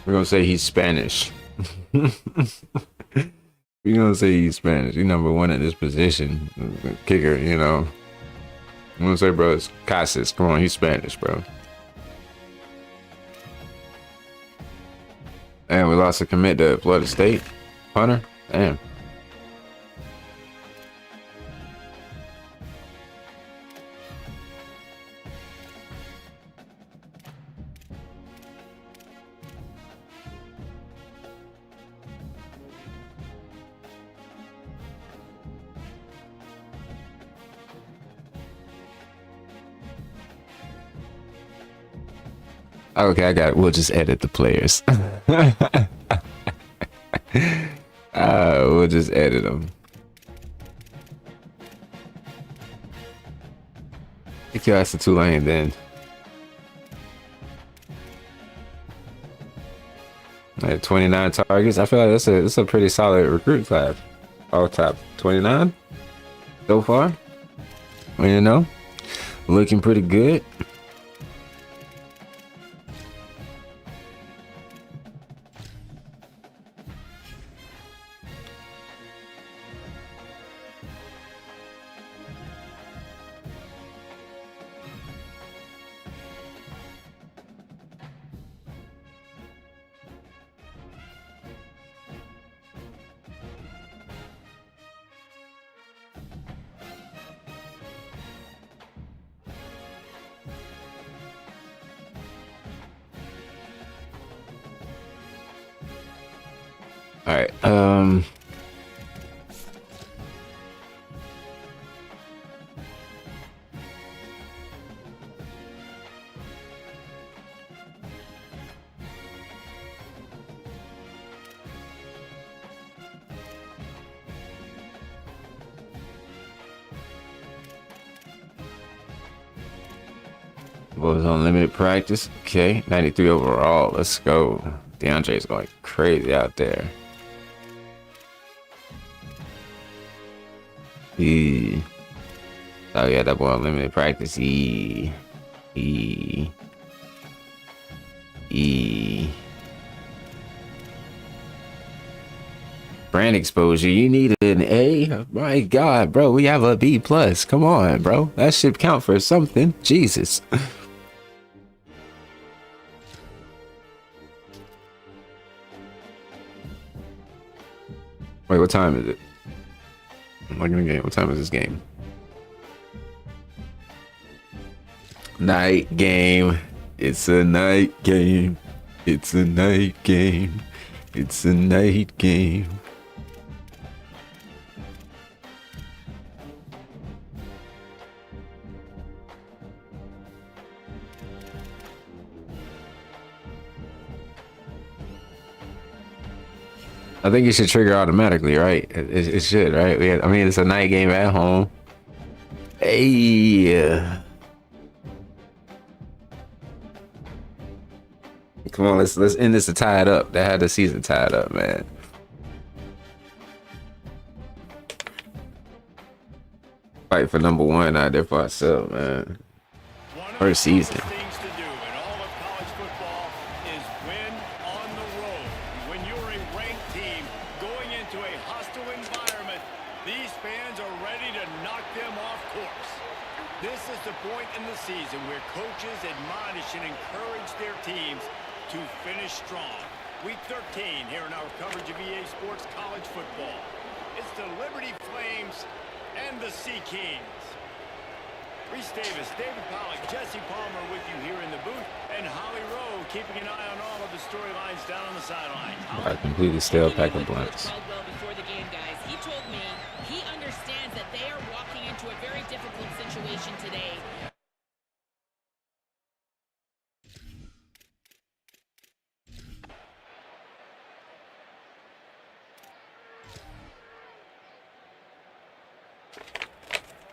We're gonna say he's Spanish. We're gonna say he's Spanish. He's number one at this position. Kicker, you know. I'm gonna say, bro, it's Casas. Come on, he's Spanish, bro. And we lost a commit to Florida State. Hunter? Damn. Okay, I got it. We'll just edit the players. We'll just edit them. Take your ass to Tulane then. Like 29 targets. I feel like that's a pretty solid recruit class. All top 29 so far. Well, you know, looking pretty good. All right. Was on limited practice. Okay, 93 overall. Let's go. DeAndre's going crazy out there. Oh yeah, that boy on limited practice. Brand exposure. You need an A. My God, bro, we have a B plus. Come on, bro. That should count for something. Jesus. Wait, what time is it? I'm looking at the game. What time is this game? Night game. It's a night game. It's a night game. It's a night game. I think it should trigger automatically, right? It should, right? I mean, it's a night game at home. Hey. Come on, let's end this to tie it up. They had the season tied up, man. Fight for number one out there for ourselves, man. First season. Things to do in all of college football is win on the road. When you're a ranked team going into a hostile environment, these fans are ready to knock them off course. This is the point in the season where coaches admonish and encourage their teams to finish strong. Week 13 here in our coverage of EA Sports College Football. It's the Liberty Flames and the Sea Kings. Reese Davis, David Pollack, Jesse Palmer with you here in the booth, and Holly Rowe keeping an eye on all of the storylines down on the sideline. I completely stale pack of blunts. Before the game, guys, he told me he understands that they are walking into a very difficult situation today.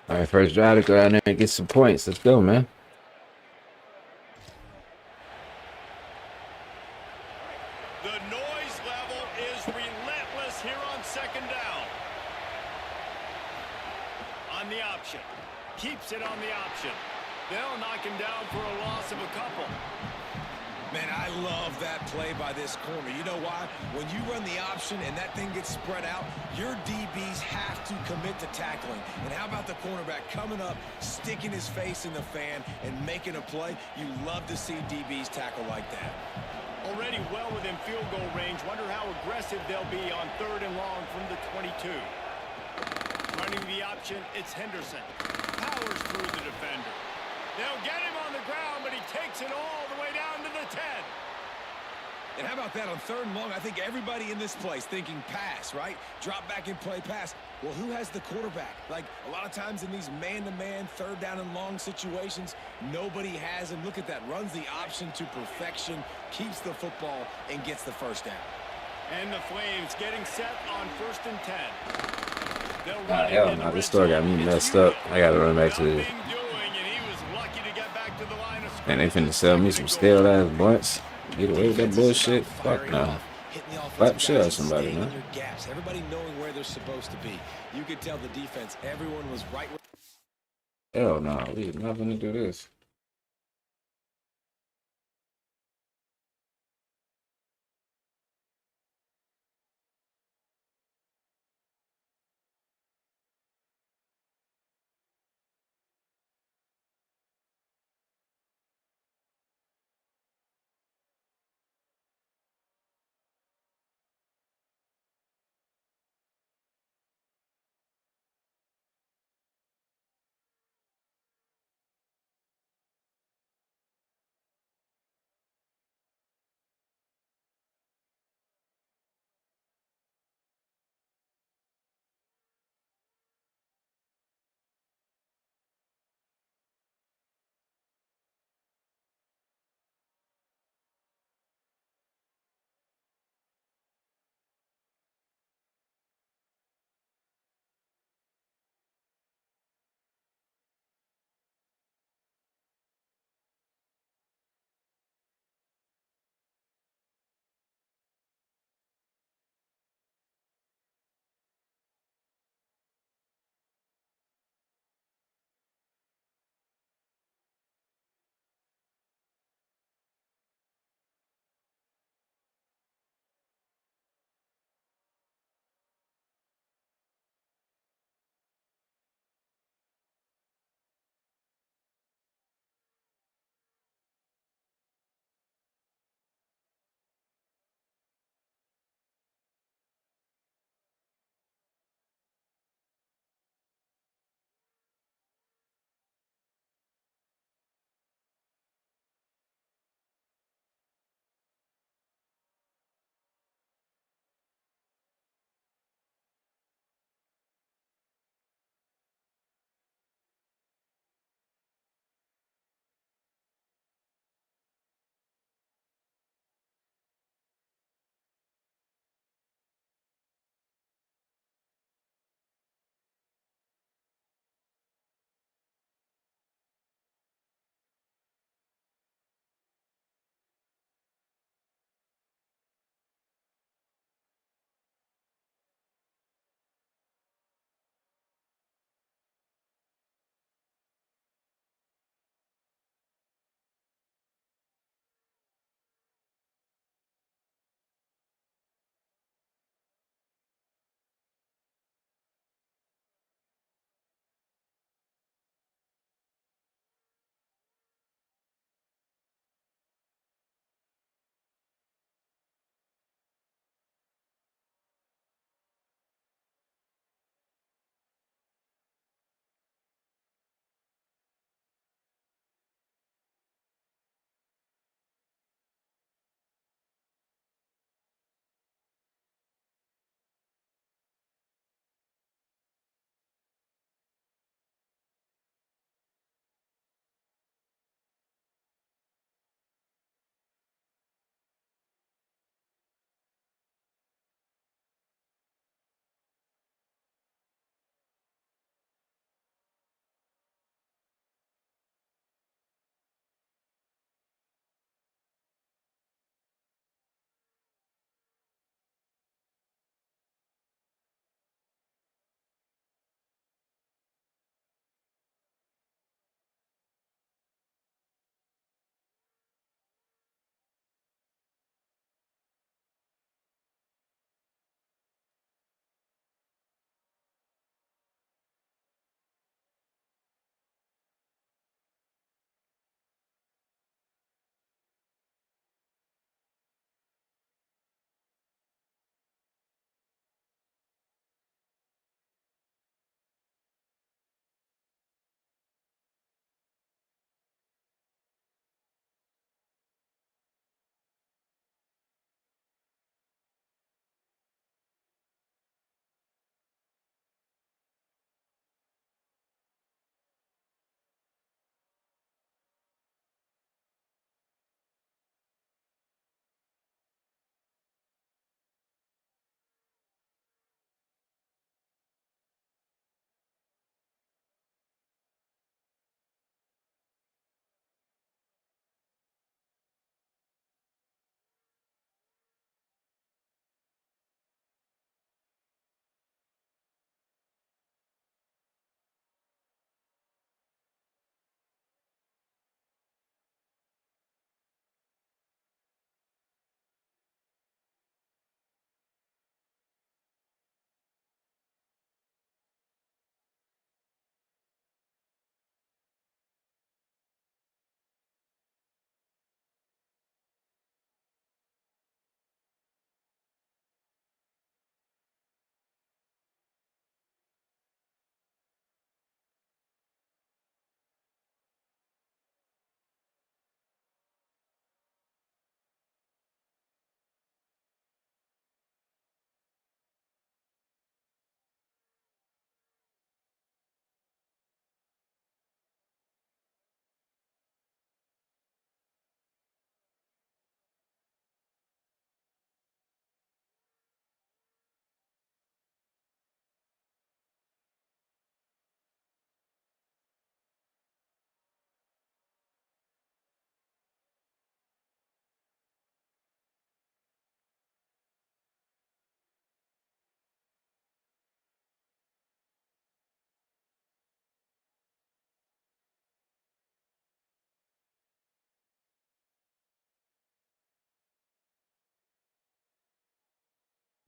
All right, first drive to go down there and get some points. Let's go, man. The noise level is relentless here on second down. On the option. Keeps it on the option. They'll knock him down for a loss of a couple. Man, I love that play by this corner. You know why? When you run the option and that thing gets spread out, your DBs have to commit to tackling. And how about the cornerback coming up, sticking his face in the fan, and making a play? You love to see DBs tackle like that. Already well within field goal range. Wonder how aggressive they'll be on 3rd and long from the 22. Running the option, it's Henderson. Powers through the defender. They'll get him on the ground, but he takes it all the way down to the 10. And how about that on 3rd and long? I think everybody in this place thinking pass, right? Drop back and play pass. Well, who has the quarterback? Like, a lot of times in these man-to-man, 3rd down and long situations, nobody has him. Look at that. Runs the option to perfection, keeps the football, and gets the first down. And the Flames getting set on 1st and 10. Hell no, this store got me messed up. I gotta run back to this. And they finna sell me some stale ass blunts. Get away with that bullshit. Fuck no. Slap shit out of somebody, man. Everybody knowing where they're supposed to be. You could tell the defense, everyone was right where. Hell no, we not gonna do this.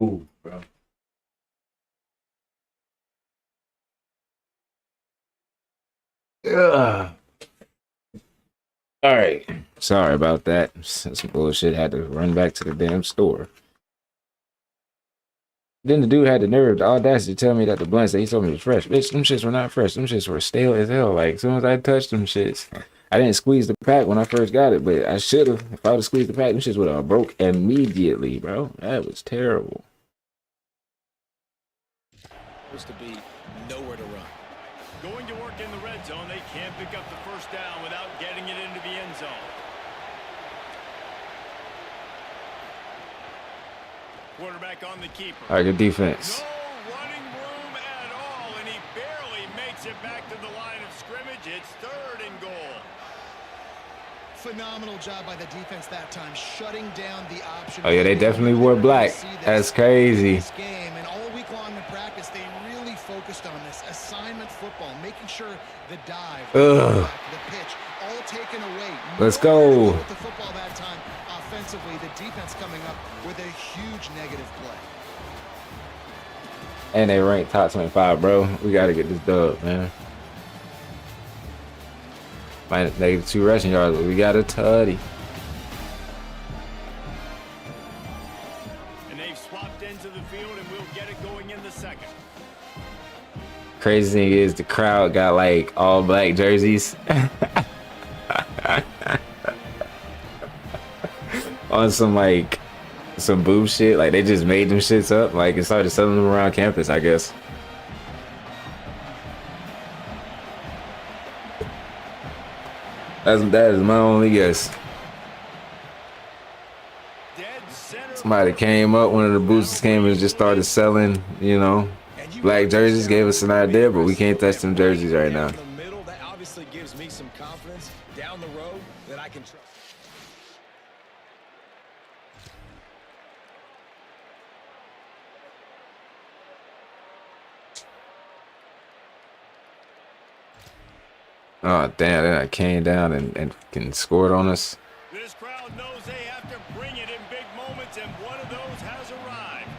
Ooh, bro. Ugh. All right. Sorry about that. Some bullshit. Had to run back to the damn store. Then the dude had the nerve, the audacity to tell me that the blunts that he told me was fresh. Bitch, them shits were not fresh. Them shits were stale as hell. Like, as soon as I touched them shits, I didn't squeeze the pack when I first got it, but I should have. If I would have squeezed the pack, them shits would have broke immediately, bro. That was terrible. Supposed to be nowhere to run. Going to work in the red zone, they can't pick up the first down without getting it into the end zone. Quarterback on the keeper. All right, good defense. No running room at all, and he barely makes it back to the line of scrimmage. It's 3rd and goal. Phenomenal job by the defense that time, shutting down the option. Oh, yeah, they definitely wore black. That's crazy. This game, and all week long in practice, they really focused on this assignment football, making sure the dive, the pitch, all taken away. Let's go. With the football that time, offensively, the defense coming up with a huge negative play. And they ranked top 25, bro. We got to get this dub, man. Minus -2 rushing yards, but we got a tutty. And they've swapped into the field, and we'll get it going in the second. Crazy thing is the crowd got like all black jerseys. On some boob shit. Like they just made them shits up. Like and started selling them around campus, I guess. That is my only guess. Somebody came up, one of the boosters came and just started selling, you know, black jerseys, gave us an idea, but we can't touch them jerseys right now. That obviously gives me some confidence down the road that I can trust. Oh damn, then I came down and scored on us. This crowd knows they have to bring it in big moments, and one of those has arrived.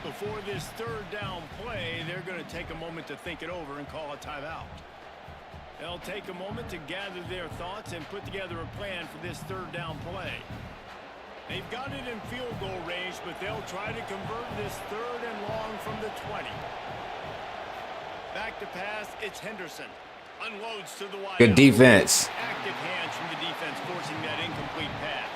Before this 3rd down play, they're going to take a moment to think it over and call a timeout. They'll take a moment to gather their thoughts and put together a plan for this 3rd down play. They've got it in field goal range, but they'll try to convert this 3rd and long from the 20. Back to pass, it's Henderson. Unloads to the wide. Good defense. Active hands from the defense forcing that incomplete pass.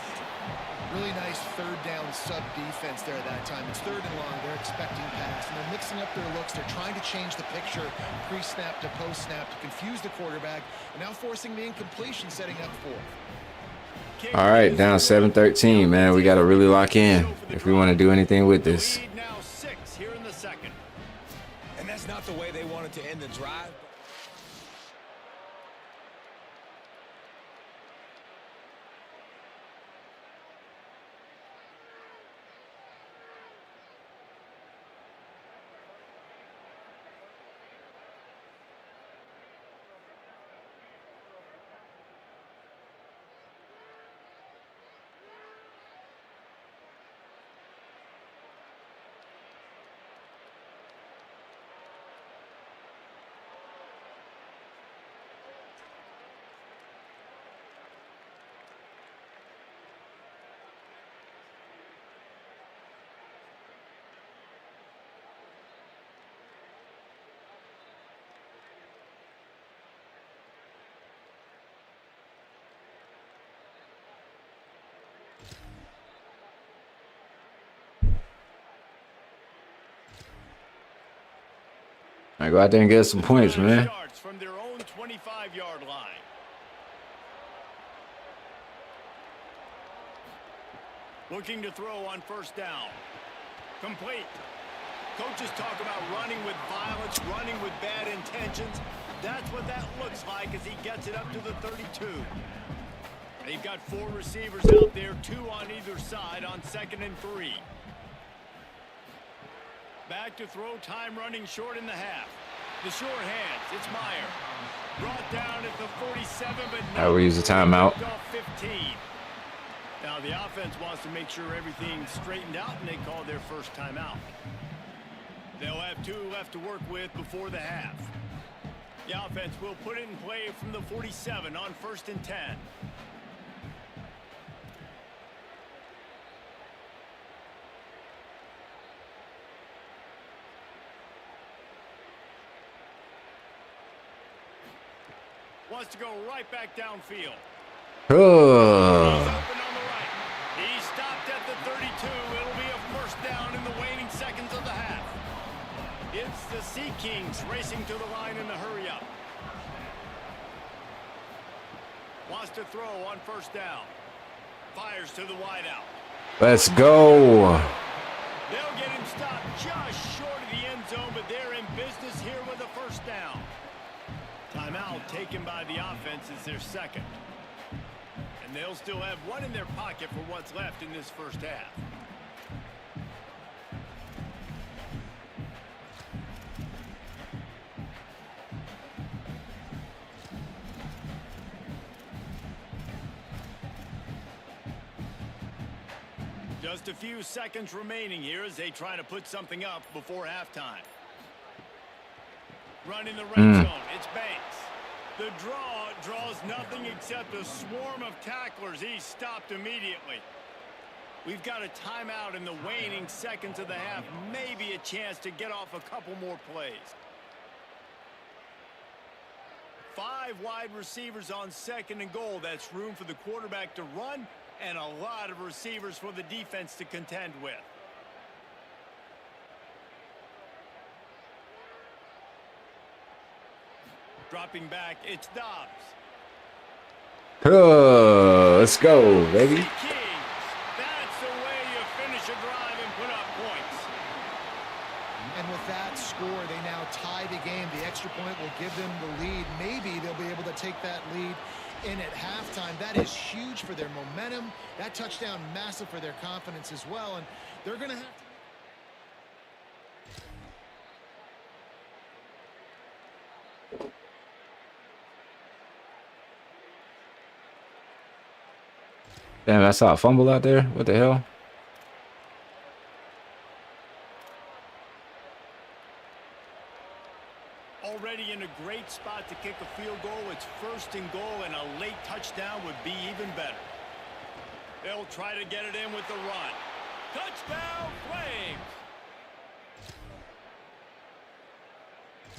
Really nice 3rd down sub defense there that time. It's 3rd and long. They're expecting pass, and they're mixing up their looks. They're trying to change the picture pre-snap to post-snap to confuse the quarterback, and now forcing the incompletion, setting up 4th. All right, down 7-13, man. We got to really lock in if we want to do anything with this. Lead now 6 here in the second. And that's not the way they wanted to end the drive. I go out there and get some points, man. Yards from their own 25-yard line. Looking to throw on 1st down. Complete. Coaches talk about running with violence, running with bad intentions. That's what that looks like as he gets it up to the 32. They've got 4 receivers out there, 2 on either side on 2nd and 3. Back to throw, time running short in the half. The short hands, it's Meyer. Brought down at the 47, but no. I will use a timeout. 15. Now the offense wants to make sure everything's straightened out, and they call their first timeout. They'll have 2 left to work with before the half. The offense will put it in play from the 47 on 1st and 10. Wants to go right back downfield. He's Oh, open on the right. He stopped at the 32. It'll be a first down in the waning seconds of the half. It's the Sea Kings racing to the line in the hurry up. Wants to throw on 1st down. Fires to the wideout. let's go. They'll get him stopped just short of the end zone, but they're in business here with a first down. Timeout taken by the offense is their second. And they'll still have 1 in their pocket for what's left in this first half. Just a few seconds remaining here as they try to put something up before halftime. Running the red zone, it's Banks. The draw draws nothing except a swarm of tacklers. He's stopped immediately. We've got a timeout in the waning seconds of the half. Maybe a chance to get off a couple more plays. 5 wide receivers on 2nd and goal. That's room for the quarterback to run and a lot of receivers for the defense to contend with. Dropping back, it's Dobbs. Oh, let's go, baby. Kings. That's the way you finish a drive and put up points. And with that score, they now tie the game. The extra point will give them the lead. Maybe they'll be able to take that lead in at halftime. That is huge for their momentum. That touchdown, massive for their confidence as well. And they're going to have to... Damn, I saw a fumble out there. What the hell? Already in a great spot to kick a field goal. It's 1st and goal, and a late touchdown would be even better. They'll try to get it in with the run. Touchdown, Flames!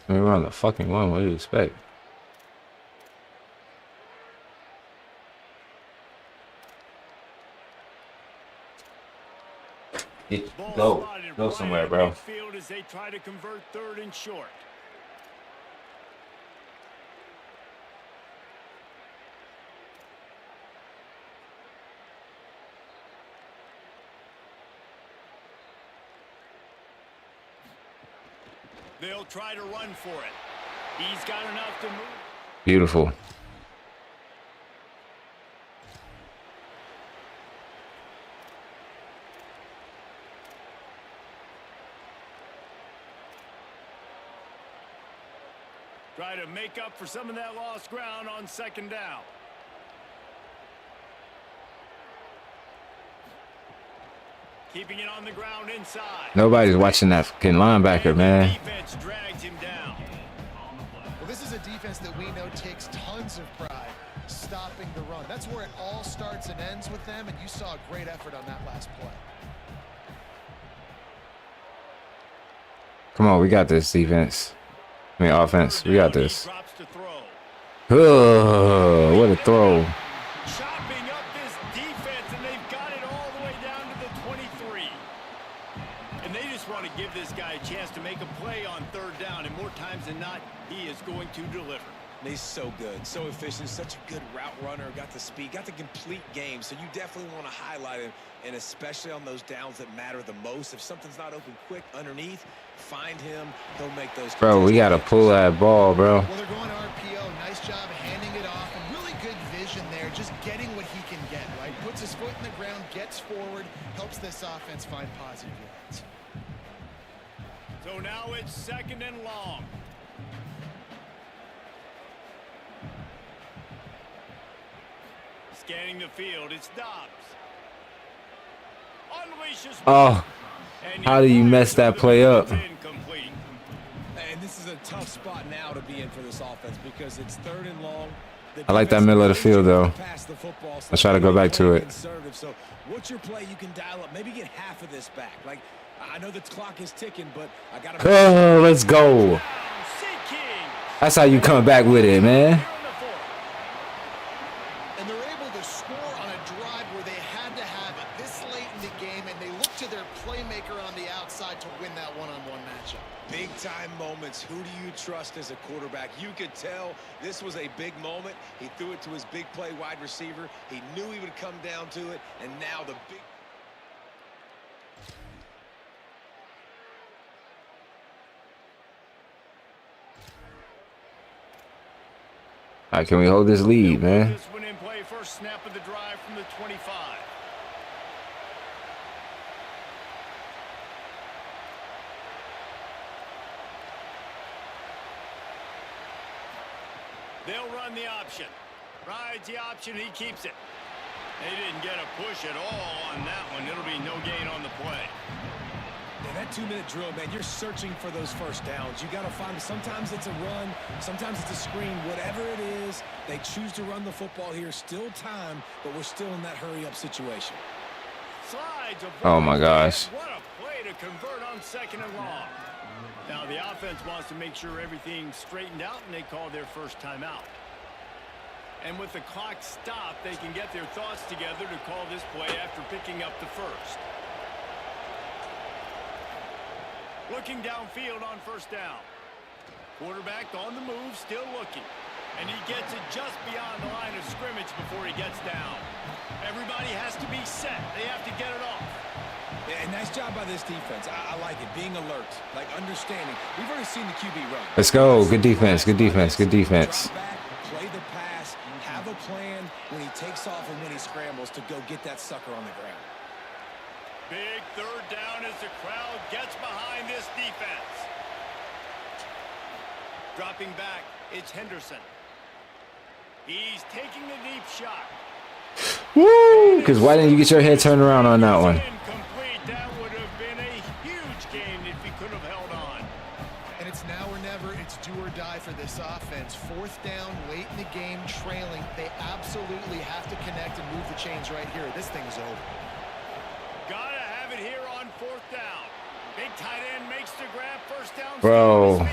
I mean, we're on the fucking one. What do you expect? Go somewhere, bro. Field as they try to convert 3rd and short. They'll try to run for it. He's got enough to move. Beautiful. Try to make up for some of that lost ground on 2nd down. Keeping it on the ground inside. Nobody's watching that fucking linebacker, man. Defense drags him down. Well, this is a defense that we know takes tons of pride stopping the run. That's where it all starts and ends with them, and you saw a great effort on that last play. Come on, we got this defense. I mean, offense. We got this. Drops to throw. Oh, what a throw. Chopping up this defense, and they've got it all the way down to the 23. And they just want to give this guy a chance to make a play on 3rd down, and more times than not, he is going to deliver. He's so good, so efficient, such a good route runner, got the speed, got the complete game. So you definitely want to highlight him, and especially on those downs that matter the most. If something's not open quick underneath, find him. He'll make those. Bro, we got to pull that ball, bro. Well, they're going RPO. Nice job handing it off, and really good vision there, just getting what he can get, right? Puts his foot in the ground, gets forward, helps this offense find positive yards. So now it's 2nd and long. Scanning the field, it's Dobbs. unleashes. Oh, how do you mess that play up? Incomplete. And this is a tough spot now to be in for this offense because it's 3rd and long. I like that middle of the field, though. Let's try to go back to it. So what's your play? You can dial up. Maybe get half of this back. Like, I know the clock is ticking, but I got to. Oh, let's go. That's how you come back with it, man. And they're able to score on a drive where they had to have it this late in the game, and they look to their playmaker on the outside to win that one-on-one matchup. Big time moments. Who do you trust as a quarterback? You could tell this was a big moment. He threw it to his big play wide receiver. He knew he would come down to it, and now the big. All right, can we hold this lead, man? This one in play, first snap of the drive from the 25. They'll run the option. Rides the option, he keeps it. They didn't get a push at all on that one. It'll be no gain on the play. Yeah, that 2-minute drill, man, you're searching for those first downs. You got to find them. Sometimes it's a run, sometimes it's a screen. Whatever it is, they choose to run the football here. Still time, but we're still in that hurry-up situation. Slides. Oh, my gosh. What a play to convert on 2nd and long. Now the offense wants to make sure everything's straightened out, and they call their first timeout. And with the clock stopped, they can get their thoughts together to call this play after picking up the first. Looking downfield on first down. Quarterback on the move, still looking. And he gets it just beyond the line of scrimmage before he gets down. Everybody has to be set. They have to get it off. Yeah, and nice job by this defense. I like it. Being alert, like understanding. We've already seen the QB run. Let's go. Good defense. Good defense. Good defense. Drop back, play the pass, have a plan when he takes off and when he scrambles to go get that sucker on the ground. Big 3rd down as the crowd gets behind this defense. Dropping back, it's Henderson. He's taking the deep shot. Woo! Because why didn't you get your head turned around on that one? Incomplete. That would have been a huge gain if he could have held on. And it's now or never. It's do or die for this offense. 4th down, late in the game, trailing. They absolutely have to connect and move the chains right here. This thing's over. Gotta have it here on 4th down. Big tight end makes the grab. First down. Bro.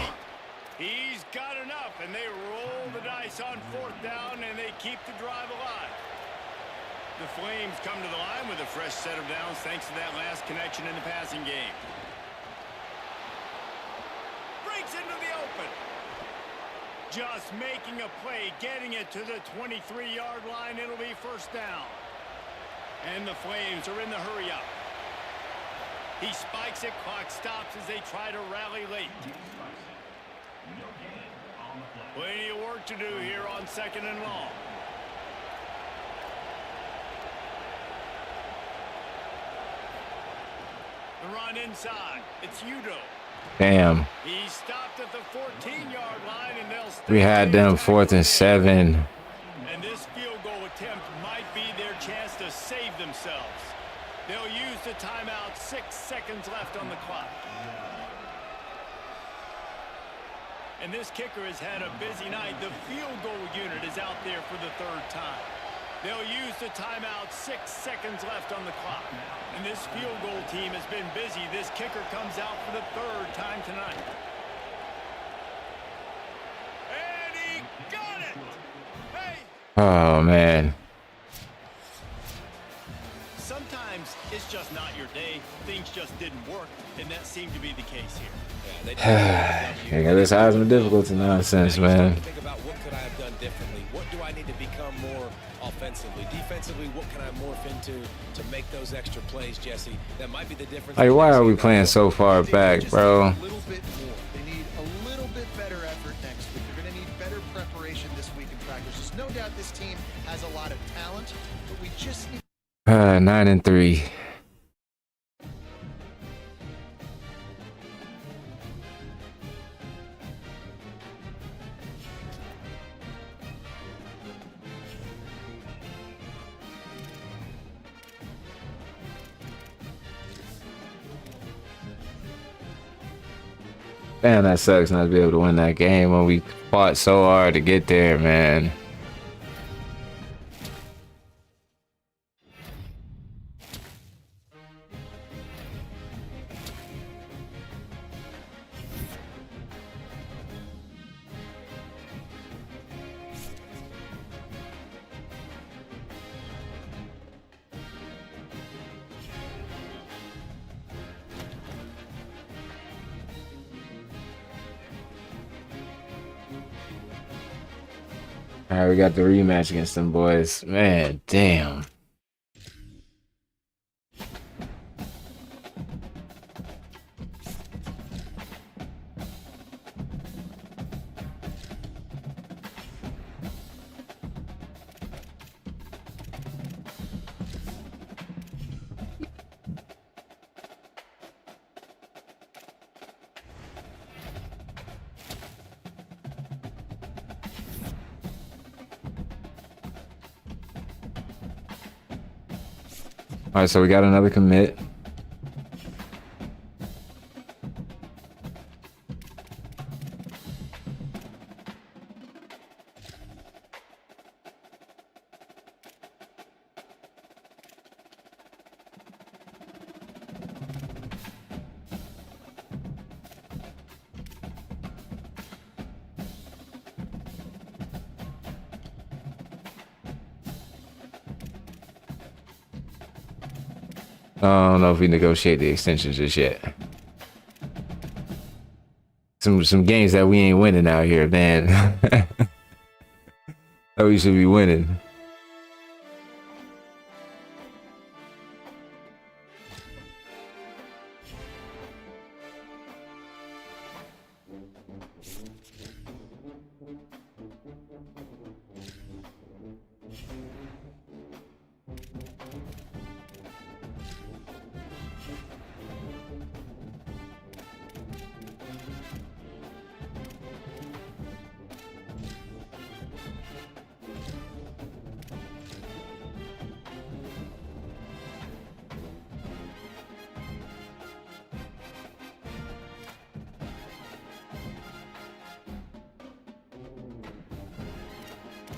He's got enough, and they roll the dice on 4th down, and they keep the drive alive. The Flames come to the line with a fresh set of downs thanks to that last connection in the passing game. Breaks into the open. Just making a play, getting it to the 23-yard line. It'll be first down. And the Flames are in the hurry-up. He spikes it, clock stops as they try to rally late. Plenty of work to do here on 2nd and long. The run inside. It's Udo. Damn. He stopped at the 14-yard line, and they'll stay. We had them 4th and 7. And this field goal attempt might be their chance to save themselves. They'll use the timeout. 6 seconds left on the clock. And this kicker has had a busy night. The field goal unit is out there for the 3rd time. They'll use the timeout. 6 seconds left on the clock. And this field goal team has been busy. This kicker comes out for the 3rd time tonight. And he got it! Hey! Oh, man. Sometimes it's just not your day. Things just didn't work, and that seemed to be the case here. I got this Heisman difficulty nonsense, man. Think about what could I have done differently? What do I need to become more offensively? Defensively, what can I morph into to make those extra plays, Jesse? That might be the difference. Like, why are we playing so far back, bro? A little bit more. They need a little bit better effort next week. They're going to need better preparation this week in practice. There's no doubt this team has a lot of talent, but we just need 9 and 3. Man, that sucks not to be able to win that game when we fought so hard to get there, man. All right, we got the rematch against them boys. Man, damn. All right, so we got another commit. I don't know if we negotiate the extensions just yet. Some games that we ain't winning out here, man. That we should be winning.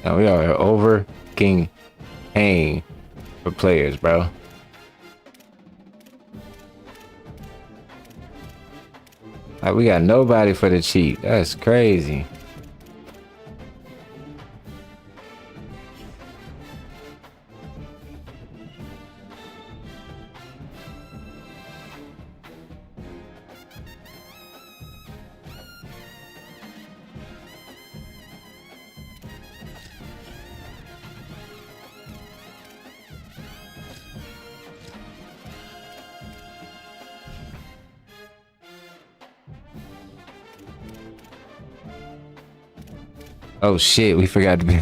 Now we are over king paying for players, bro. Like, we got nobody for the cheap. That's crazy. Oh shit, we forgot to be.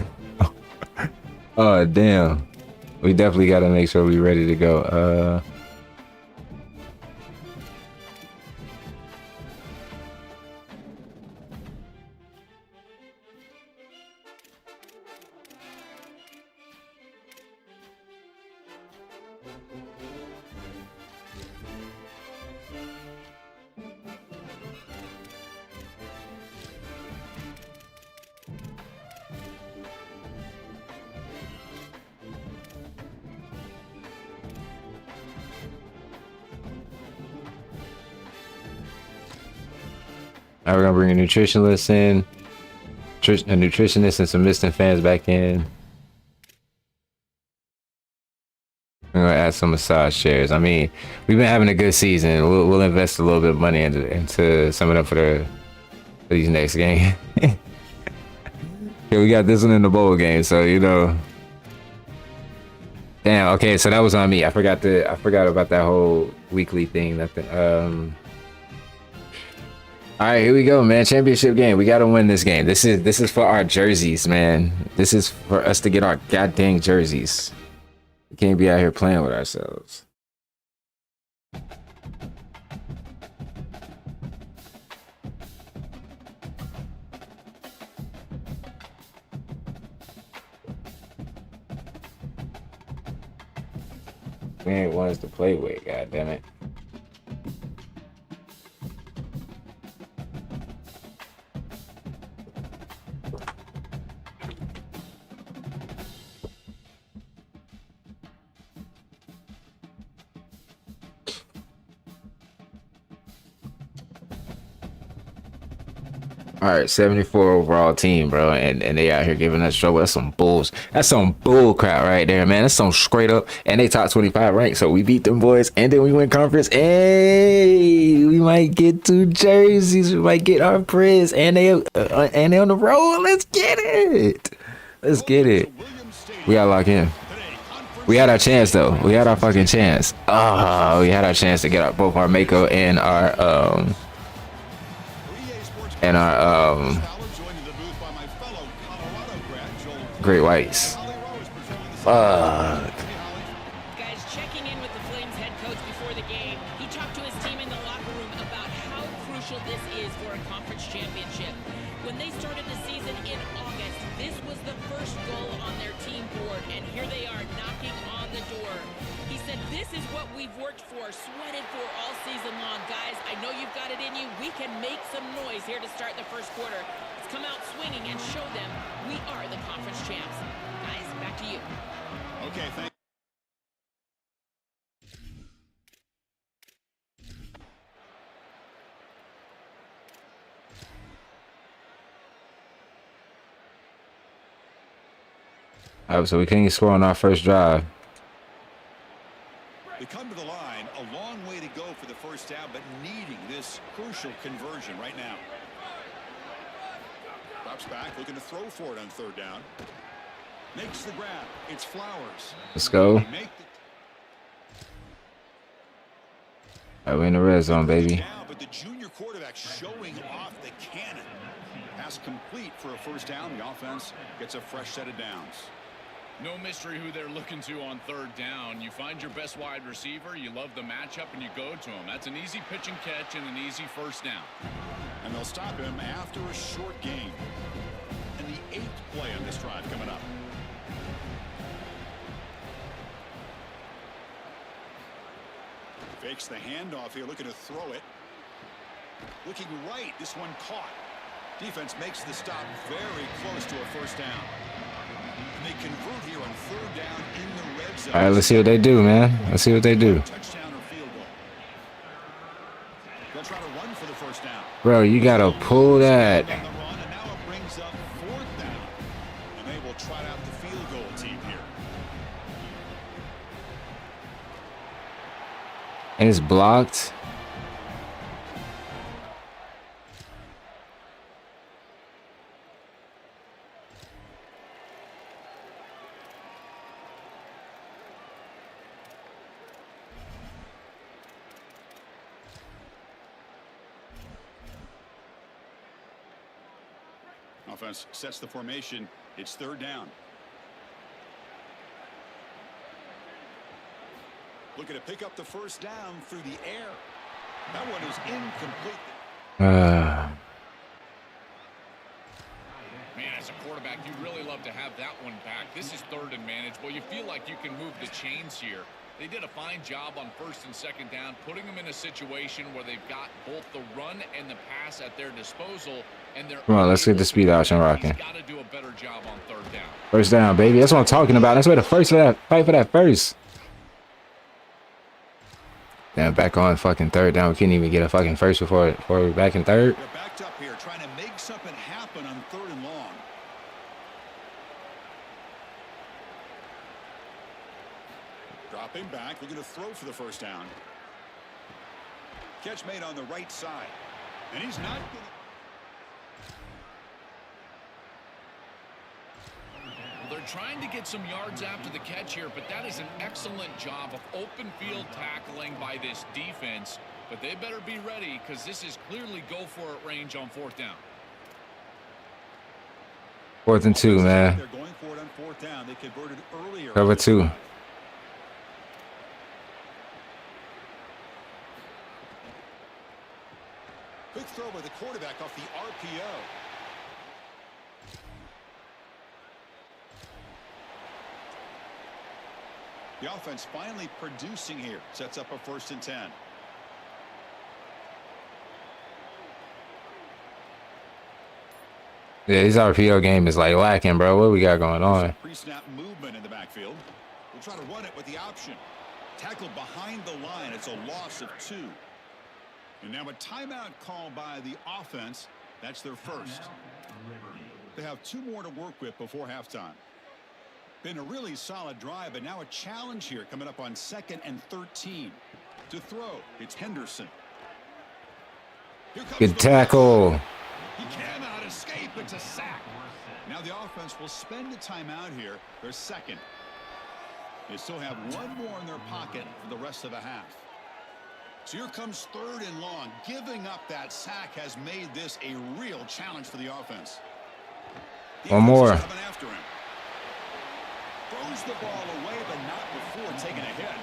Oh damn. We definitely gotta make sure we're ready to go. Now we're gonna bring a nutritionist in, a nutritionist and some Miston fans back in. We're gonna add some massage chairs. I mean, we've been having a good season. We'll invest a little bit of money into some of them for these next games. Yeah, we got this one in the bowl game, so you know. Damn. Okay, so that was on me. I forgot about that whole weekly thing. All right, here we go, man. Championship game. We gotta win this game. This is for our jerseys, man. This is for us to get our goddamn jerseys. We can't be out here playing with ourselves. We ain't ones to play with, god damn it. All right, 74 overall team, bro, and they out here giving us trouble. That's some bulls. That's some bull crap right there, man. That's some straight up. And they top 25 ranked, so we beat them boys, and then we win conference. Hey, we might get 2 jerseys. We might get our prize, and they on the road. Let's get it. Let's get it. We gotta lock in. We had our chance though. We had our fucking chance. Oh, we had our chance to get both our Mako and our Great Whites. Fuck. Guys, checking in with the Flames head coach before the game. He talked to his team in the locker room about how crucial this is for a conference championship. When they started the season in August, this was the first goal on their team board, and here they are knocking on the door. He said, this is what we've worked for, sweated for all season long. Guys, I know you've got it in you. We can make some noise here to start the first quarter. Let's come out swinging and show them we are the conference champs. Guys, back to you. Okay, thank Oh, so we couldn't score on our first drive. They come to the line, a long way to go for the first down, but needing this crucial conversion right now. Drops back, looking to throw for it on third down. Makes the grab. It's Flowers. Let's go. They make Right, we're in the red zone, baby. Now, but the junior quarterback showing off the cannon. Pass complete for a first down. The offense gets a fresh set of downs. No mystery who they're looking to on third down. You find your best wide receiver, you love the matchup, and you go to him. That's an easy pitch and catch and an easy first down. And they'll stop him after a short gain. And the 8th play on this drive coming up. Fakes the handoff here, looking to throw it. Looking right, this one caught. Defense makes the stop very close to a first down. And they convert here on third down in the red zone. All right, let's see what they do, man. Let's see what they do. Touchdown or field goal. They'll try to run for the first down. Bro, you gotta pull that. On the run, and now it brings up fourth down. And they will trot out the field goal team here. And it's blocked. Offense sets the formation. It's third down. Looking to pick up the first down through the air. That one is incomplete. Man, as a quarterback, you really love to have that one back. This is third and manageable. You feel like you can move the chains here. They did a fine job on first and second down, putting them in a situation where they've got both the run and the pass at their disposal. And they're Come on, let's get the speed option rocking. Got to do a better job on third down. First down, baby. That's what I'm talking about. That's where the first for that fight for that first. Now back on fucking third down. We couldn't even get a fucking first before we're back in third. They're backed up here, trying to make something happen on third and long. Dropping back, looking to throw for the first down. Catch made on the right side. And he's not going to... They're trying to get some yards after the catch here, but that is an excellent job of open field tackling by this defense. But they better be ready, because this is clearly go-for-it range on fourth down. 4th and 2, man. They're going for it on fourth down. They converted earlier. Cover 2. Quick throw by the quarterback off the RPO. The offense finally producing here. Sets up a 1st and 10. Yeah, his RPO game is like lacking, bro. What we got going on? Pre-snap movement in the backfield. We'll try to run it with the option. Tackled behind the line. It's a loss of 2. And now a timeout call by the offense That's their first. They have 2 more to work with before halftime. Been a really solid drive, but now a challenge here coming up on 2nd and 13. To throw, it's Henderson. Good tackle. He cannot escape. It's a sack. Now the offense will spend the timeout here. Their second. They still have 1 more in their pocket for the rest of the half. So here comes 3rd and long. Giving up that sack has made this a real challenge for the offense. One more. After him. Throws the ball away, but not before taking a hit.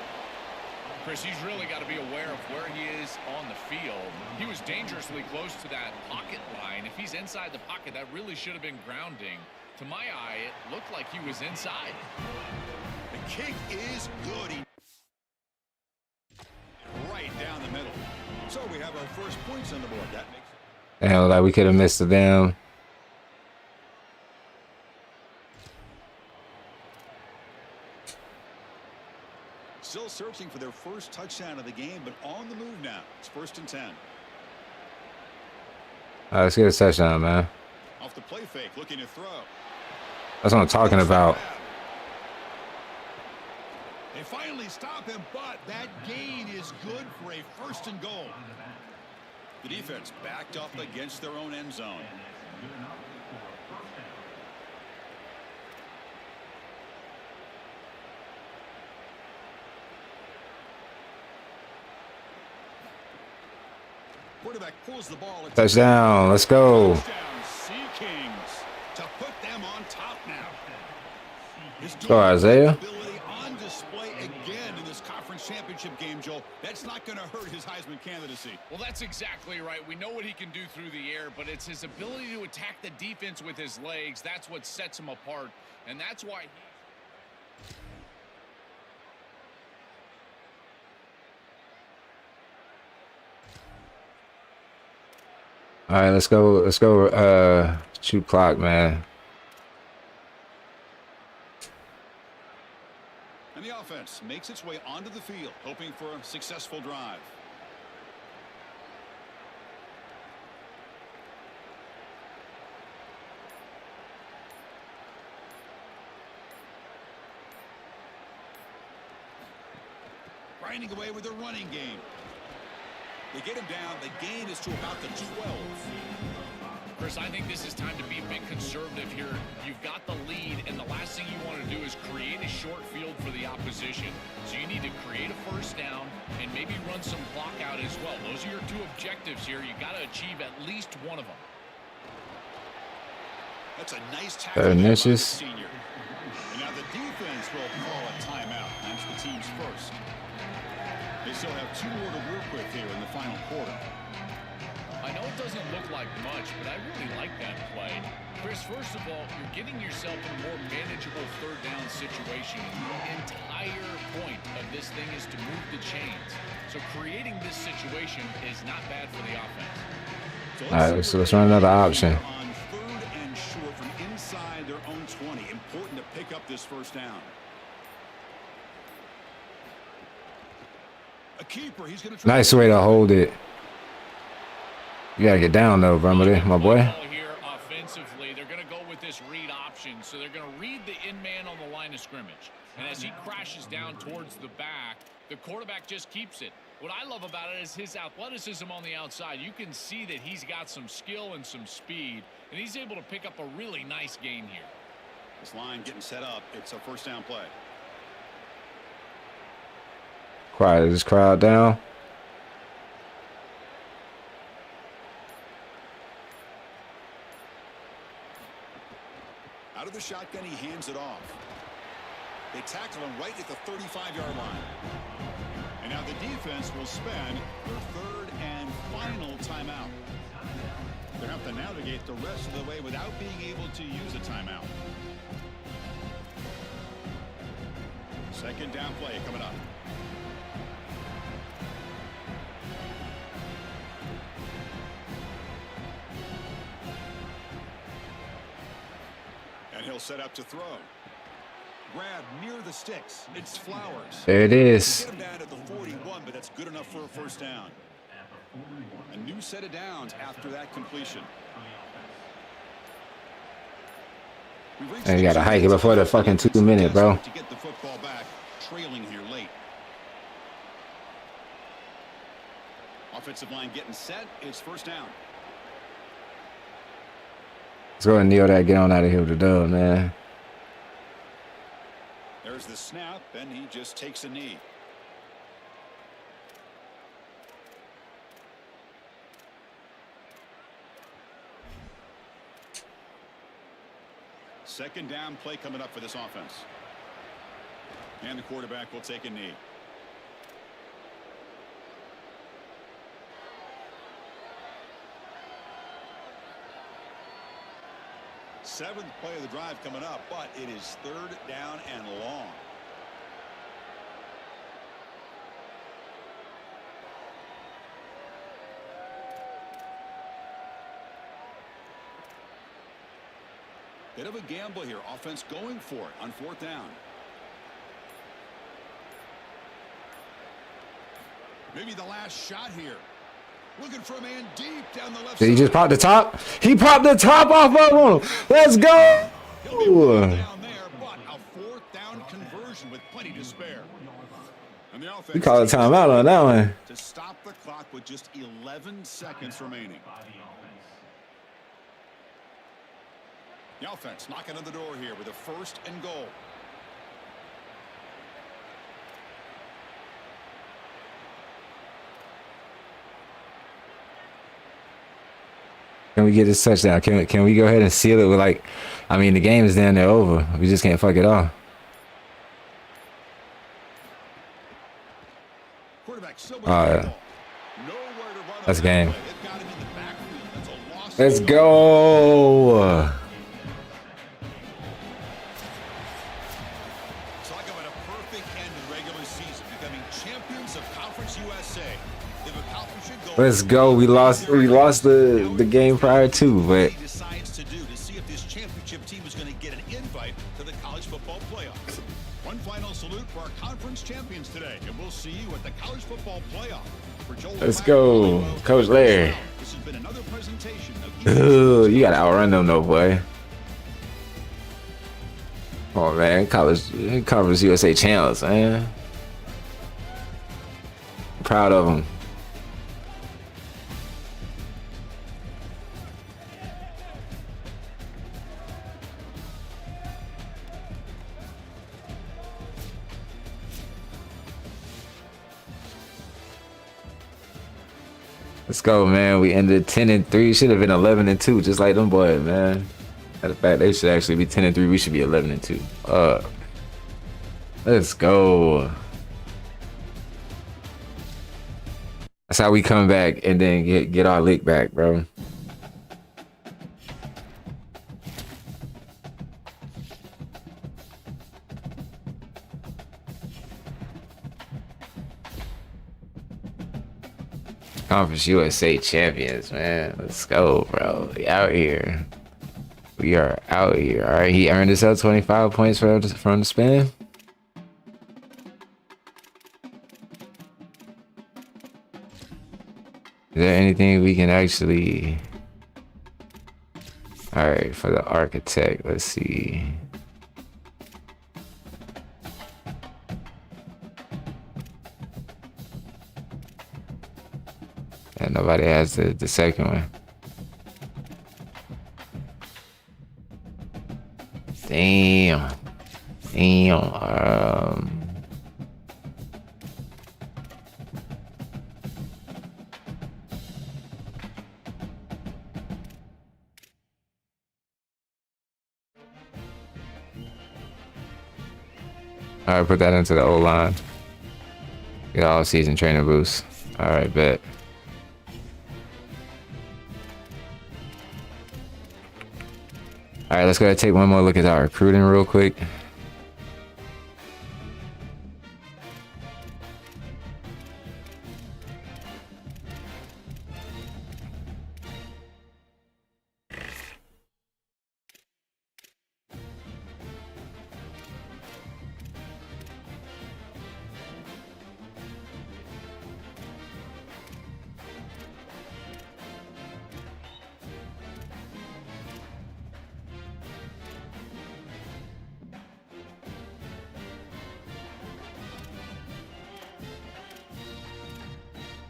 Chris, he's really got to be aware of where he is on the field. He was dangerously close to that pocket line. If he's inside the pocket, that really should have been grounding. To my eye, it looked like he was inside. The kick is good. Right down the middle. So we have our first points on the board. That makes it. Damn, like we could have missed them. Still searching for their first touchdown of the game, but on the move now. It's 1st and 10. All right, let's get a touchdown, man. Off the play fake, looking to throw. That's what I'm talking about. They finally stop him, but that gain is good for a 1st and goal. The defense backed up against their own end zone. Quarterback pulls the ball. Touchdown. Let's go. Sea Kings to put them on top now. Go, Isaiah. On display again in this conference championship game, Joel. That's not going to hurt his Heisman candidacy. Well, that's exactly right. We know what he can do through the air, but it's his ability to attack the defense with his legs. That's what sets him apart, and that's why All right, let's go. Let's go. Shoot clock, man. And the offense makes its way onto the field, hoping for a successful drive. Grinding away with their running game. They get him down. The gain is to about the 12. Chris, I think this is time to be a bit conservative here. You've got the lead, and the last thing you want to do is create a short field for the opposition. So you need to create a 1st down and maybe run some clock out as well. Those are your 2 objectives here. You got to achieve at least one of them. That's a nice tackle. 3rd and inches. Senior. And now the defense will call a timeout. That's the team's first. They still have 2 more to work with here in the final quarter. I know it doesn't look like much, but I really like that play. Chris, first of all, you're getting yourself in a more manageable 3rd down situation. The entire point of this thing is to move the chains. So creating this situation is not bad for the offense. All right, so let's run another option. On 3rd and short from inside their own 20. Important to pick up this 1st down. A keeper, he's going to try. Nice way to hold it. You gotta get down though, Brumley, my boy. Here offensively, they're going to go with this read option. So they're going to read the in man on the line of scrimmage. And as he crashes down towards the back, the quarterback just keeps it. What I love about it is his athleticism on the outside. You can see that he's got some skill and some speed, and he's able to pick up a really nice gain here. This line getting set up. It's a 1st down play. Quiet this crowd down. Out of the shotgun, he hands it off. They tackle him right at the 35-yard line. And now the defense will spend their 3rd and final timeout. They'll have to navigate the rest of the way without being able to use a timeout. 2nd down play coming up. And he'll set up to throw. Grab near the sticks. It's Flowers. There it is. Get him down at the 41, but that's good enough for a 1st down. A new set of downs after that completion. We've reached And you the gotta hike it 2 before the fucking 2 minute, bro. To get the football back, trailing here late. Offensive line getting set. It's first down. Let's go and kneel that. Get on out of here with the dub, man. There's the snap, and he just takes a knee. Second down play coming up for this offense. And the quarterback will take a knee. Seventh play of the drive coming up, but it is third down and long. Bit of a gamble here. Offense going for it on fourth down. Maybe the last shot here. Looking for a man deep down the left Did he just side. pop the top? He popped the top off of him. Let's go. He'll be well down there, but a fourth down conversion with plenty to spare. And the offense We call a timeout on that one. to stop the clock with just 11 seconds remaining. The offense knocking on the door here with a first and goal. Can we get this touchdown? Can we go ahead and seal it with, like, I mean, the game is down there over. We just can't fuck it off. Quarterback still with Oh, the yeah. ball. Nowhere to run on That's that game. play. They've got him in the backfield. That's a loss. Let's go. Talk about a perfect end to the regular season, becoming champions of Conference USA. They've accomplished a goal. Let's go. We lost the game prior to, but He decides to do to see if this championship team is going to get an invite to the college football playoffs. One final salute for our conference champions today, and we'll see you at the college football playoff. For Joel let's Mack, go. Coach Larry. This has been another presentation of Ugh, you gotta outrun them, though, boy. Oh man, Conference USA champs, man. Proud of them. Let's go, man. We ended 10-3. Should have been 11-2, just like them boys, man. Matter of fact, they should actually be 10-3. We should be 11-2. Let's go. That's how we come back and then get our lick back, bro. Conference USA champions, man. Let's go, bro. We out here. We are out here. All right, he earned himself 25 points from the spin. Is there anything we can actually... All right, for the architect, let's see. And nobody has the second one. Damn. All right, put that into the O-line. Get all season trainer boost. All right, bet. All right, let's go ahead and take one more look at our recruiting real quick.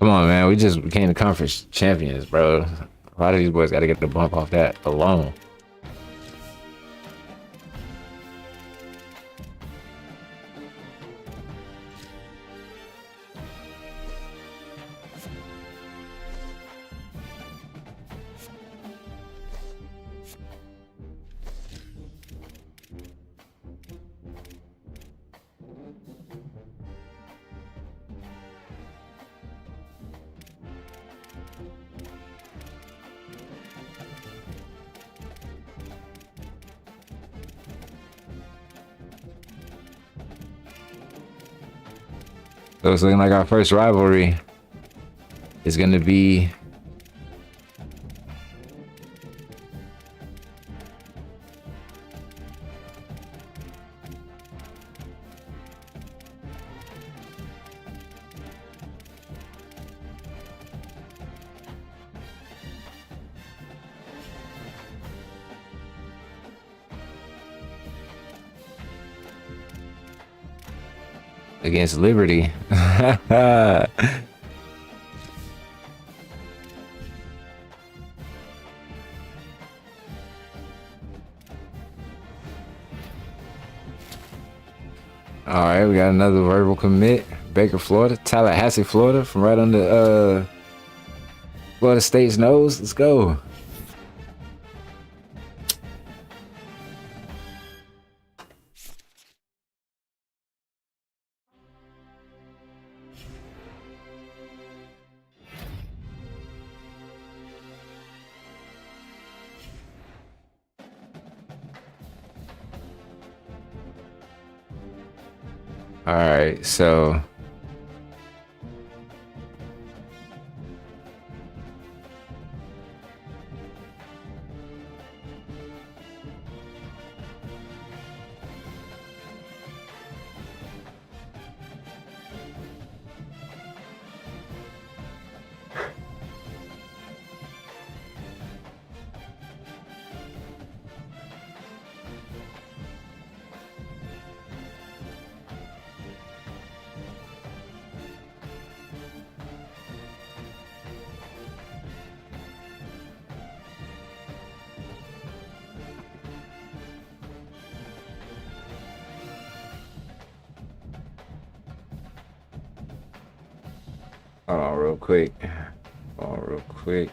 Come on, man. We just became the conference champions, bro. A lot of these boys got to get the bump off that alone. So it's looking like our first rivalry is going to be against Liberty. All right, we got another verbal commit. Baker, Florida, Tallahassee, Florida, from right under Florida State's nose. Let's go. All right, so hold on real quick. Hold on real quick.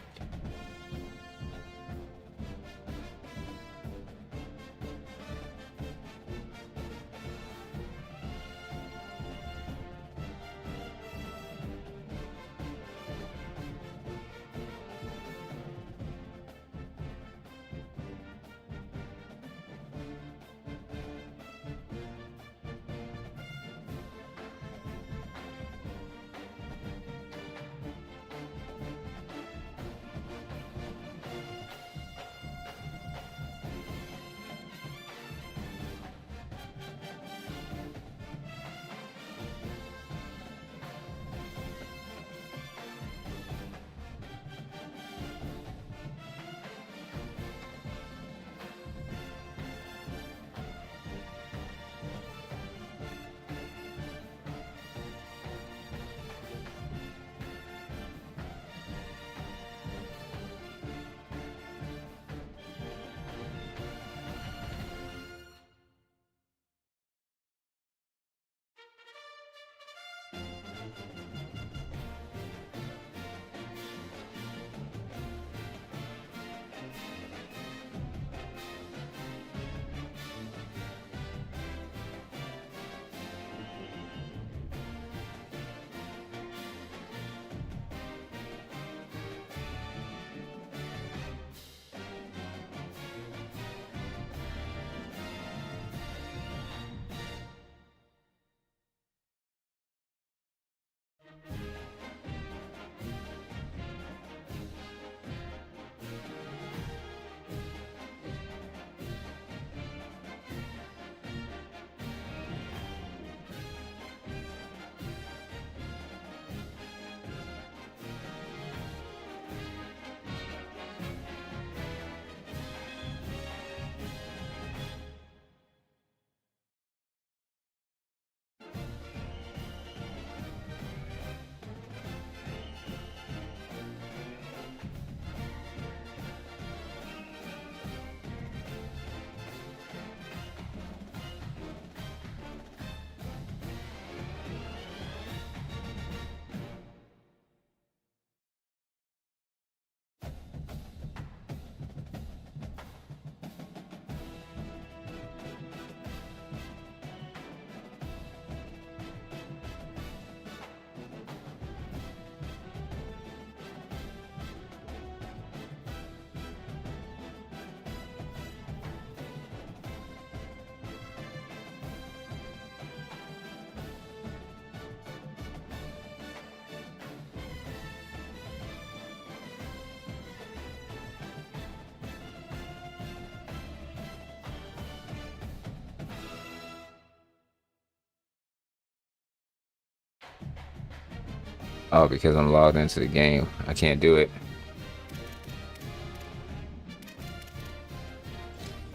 Oh, because I'm logged into the game. I can't do it.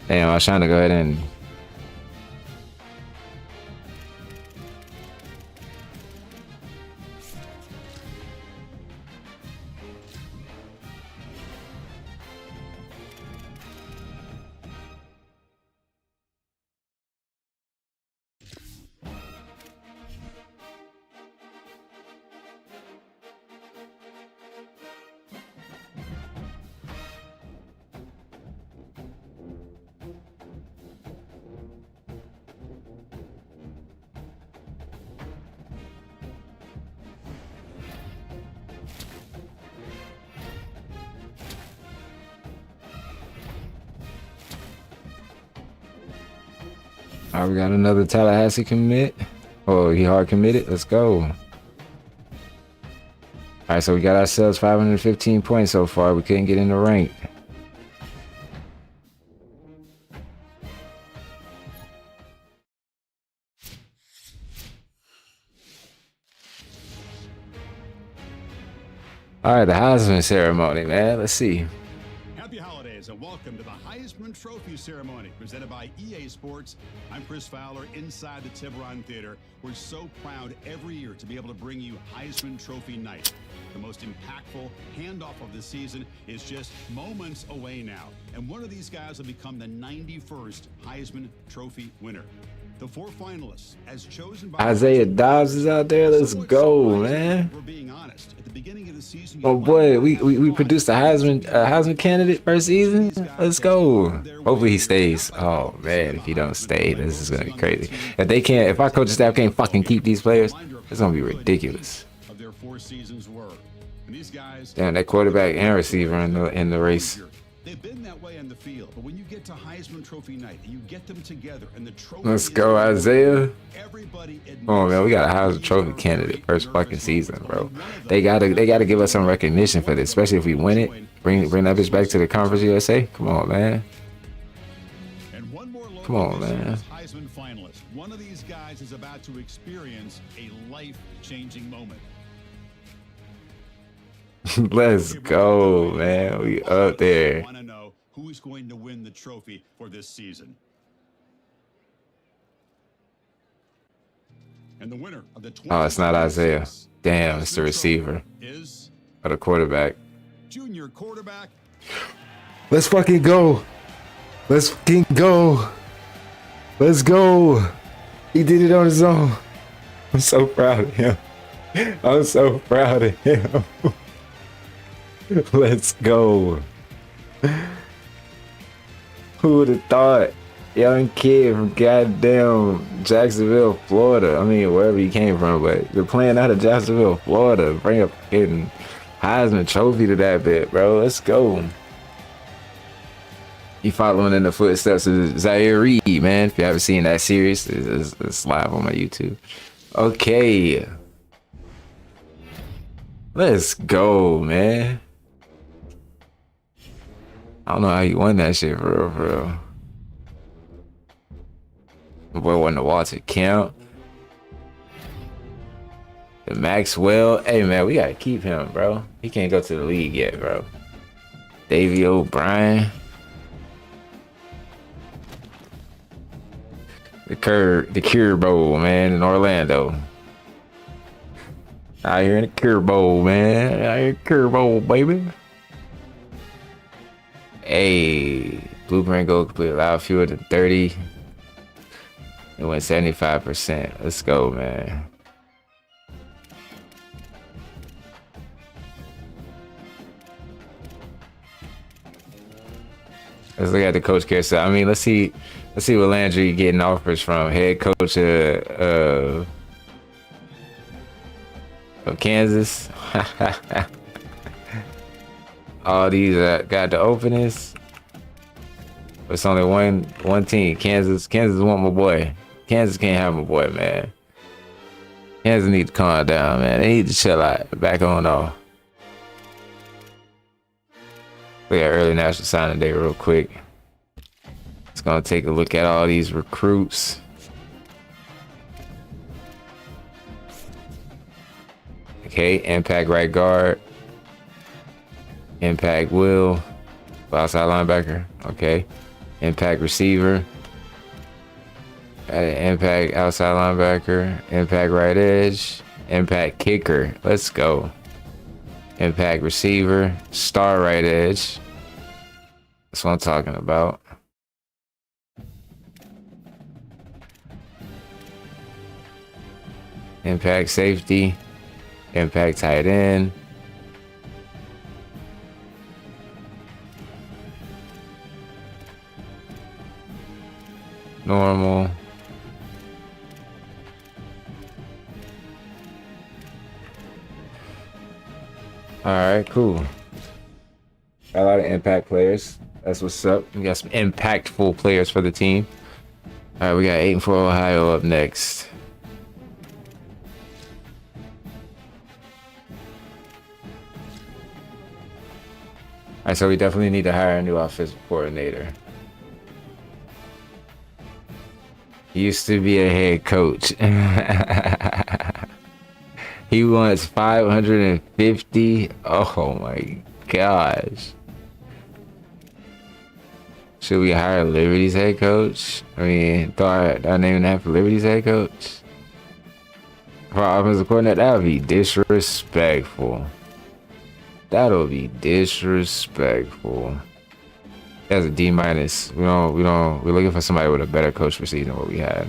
Damn, I was trying to go ahead and... All right, we got another Tallahassee commit. Oh, he hard committed. Let's go. All right, so we got ourselves 515 points so far. We couldn't get in the rank. All right, the Heisman ceremony, man. Let's see. Happy holidays and welcome to the Heisman Trophy Ceremony presented by EA Sports. I'm Chris Fowler inside the Tiburon Theater. We're so proud every year to be able to bring you Heisman Trophy Night. The most impactful handoff of the season is just moments away now. And one of these guys will become the 91st Heisman Trophy winner. The 4 finalists, as chosen by Isaiah Dobbs is out there. Let's go, man. We're being honest. At the beginning of the season, Oh boy, we produced a Heisman candidate first season. Let's go. Hopefully he stays. Oh man, if he don't stay, this is gonna be crazy. If our coaching staff can't fucking keep these players, it's gonna be ridiculous. Of their 4 seasons were. And these guys, Damn, that quarterback and receiver in the race. they've been that way on the field, but when you get to Heisman Trophy night and you get them together and the trophy Let's is go, in, Isaiah. everybody Oh man, we got a Heisman Trophy candidate first fucking season, bro. They gotta give us some recognition for this, especially if we win it. Bring that bitch back to the Conference USA. Come on, man. And one more look Come on, at this man. year's Heisman finalist. One of these guys is about to experience a life-changing moment. Let's go, man. We up there. Want to know who's going to win the trophy for this season? And the winner of the Oh, it's not Isaiah. Damn, it's the receiver is or the quarterback. junior quarterback. Let's fucking go. Let's fucking go. Let's go. He did it on his own. I'm so proud of him. I'm so proud of him. Let's go. Who would have thought? Young kid from goddamn Jacksonville, Florida. I mean, wherever he came from, but they're playing out of Jacksonville, Florida. Bring a fucking Heisman Trophy to that bit, bro. Let's go. He following in the footsteps of Zaire Reed, man. If you haven't seen that series, it's live on my YouTube. Okay. Let's go, man. I don't know how you won that shit for real, for real. My boy won the Walter Camp. The Maxwell. Hey, man, we gotta keep him, bro. He can't go to the league yet, bro. Davey O'Brien. The Cure Bowl, man, in Orlando. Out here in the Cure Bowl, man. Out here in the Cure Bowl, baby. Hey, blueprint goal complete, allow fewer than 30. It went 75%. Let's go, man. Let's look at the coach carousel. I mean, let's see what Landry getting offers from head coach of Kansas. All these got the openings. It's only one team. Kansas want my boy. Kansas can't have my boy, man. Kansas need to calm down, man. They need to chill out. Back on off. We got early national signing day real quick. It's gonna take a look at all these recruits. Okay, impact right guard. Impact will. Outside linebacker. Okay. Impact receiver. Impact outside linebacker. Impact right edge. Impact kicker. Let's go. Impact receiver. Star right edge. That's what I'm talking about. Impact safety. Impact tight end. Normal. All right, cool. Got a lot of impact players. That's what's up. We got some impactful players for the team. All right, we got 8-4 Ohio up next. All right, so we definitely need to hire a new offensive coordinator. He used to be a head coach. He wants 550. Oh my gosh. Should we hire Liberty's head coach? I mean, throw our name in that for Liberty's head coach? For our offensive coordinator, that would be disrespectful. That'll be disrespectful. That's a D-. We're looking for somebody with a better coach for season than what we had.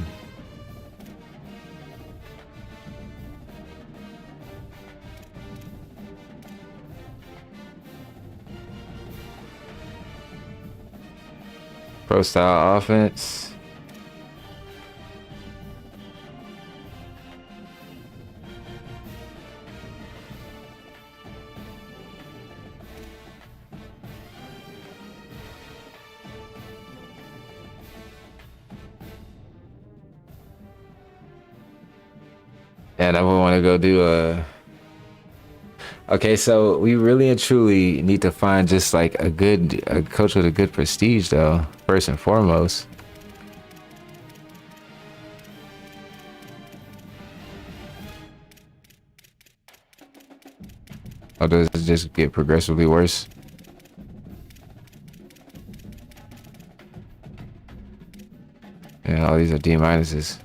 Pro style offense. And I would want to go do a. Okay, so we really and truly need to find just like a coach with a good prestige, though. First and foremost. Or does it just get progressively worse? Yeah, all these are D-minuses.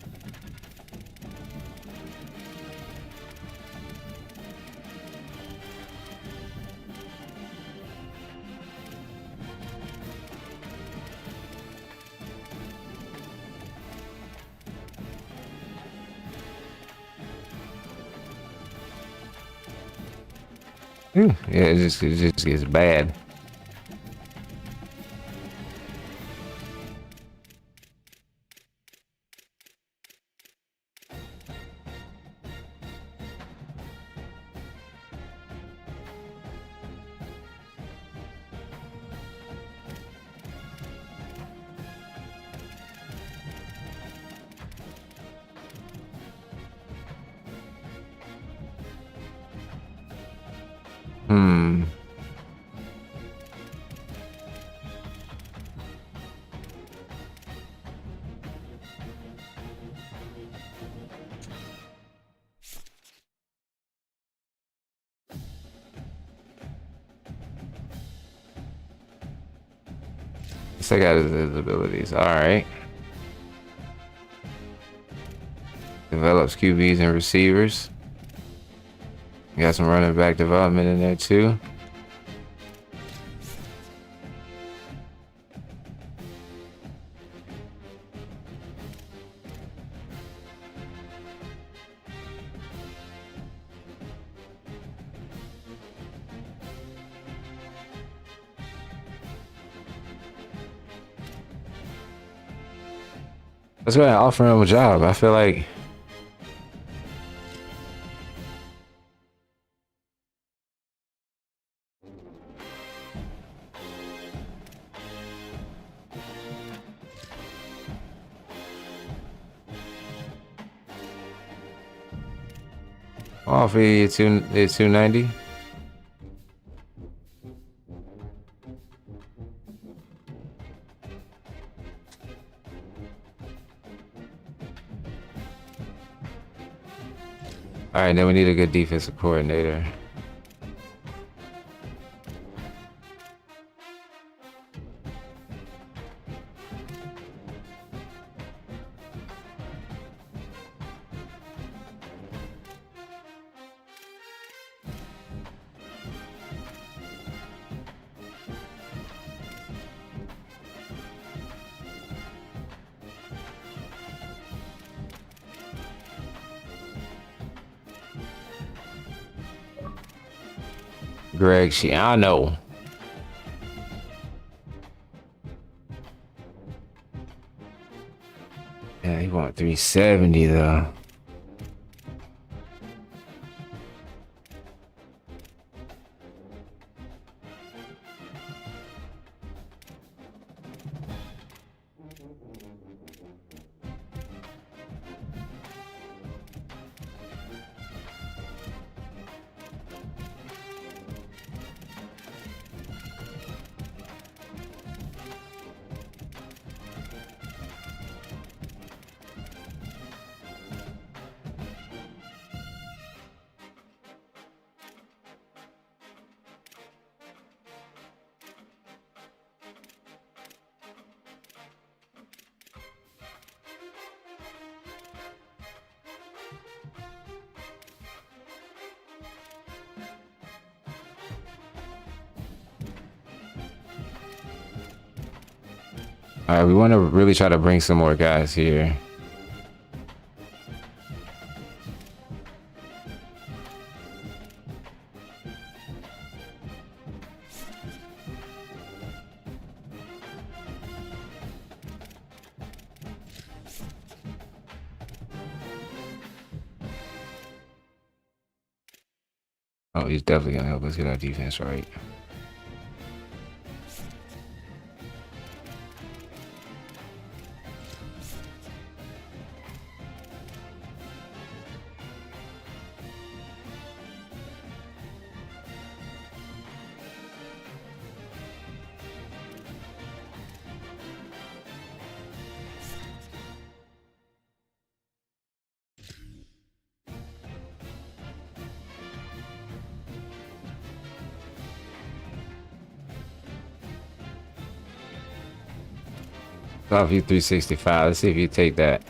Yeah, it just gets bad. Check out his abilities. All right. Develops QBs and receivers. Got some running back development in there too. Let's go ahead and offer him a job. I feel like I'll offer you 290. All right, then we need a good defensive coordinator. Greg Schiano. Yeah, he want 370 though. All right, we want to really try to bring some more guys here. Oh, he's definitely gonna help us get our defense right. Top view 365. Let's see if you take that.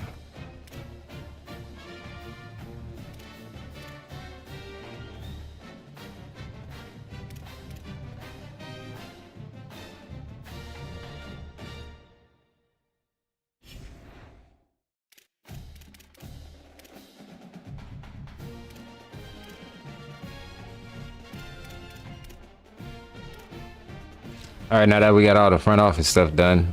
All right, now that we got all the front office stuff done,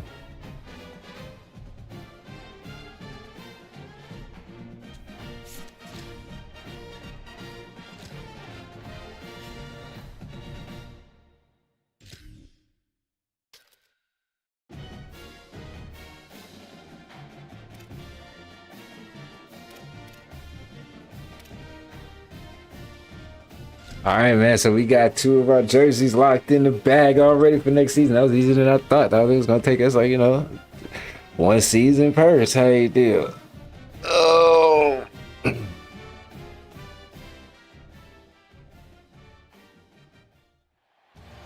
all right, man. So we got 2 of our jerseys locked in the bag already for next season. That was easier than I thought. I thought it was gonna take us like, 1 season per. That's how you do. Oh. Glad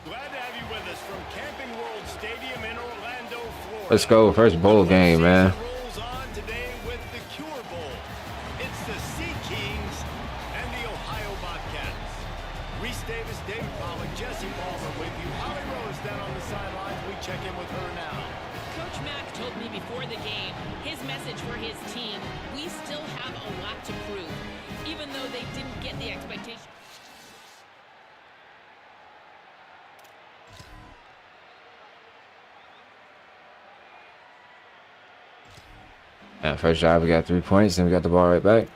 to have you with us from Camping World Stadium in Orlando, Florida. Let's go. First bowl game, man. Rolls on today with the Cure Bowl. It's the Sea Kings and the Ohio Bobcats. Reese Davis, David Pollock, Jesse Palmer with you. Holly Rose down on the sidelines. We check in with her now. Coach Mack told me before the game, his message for his team, we still have a lot to prove, even though they didn't get the expectation. First drive, we got 3 points, and we got the ball right back.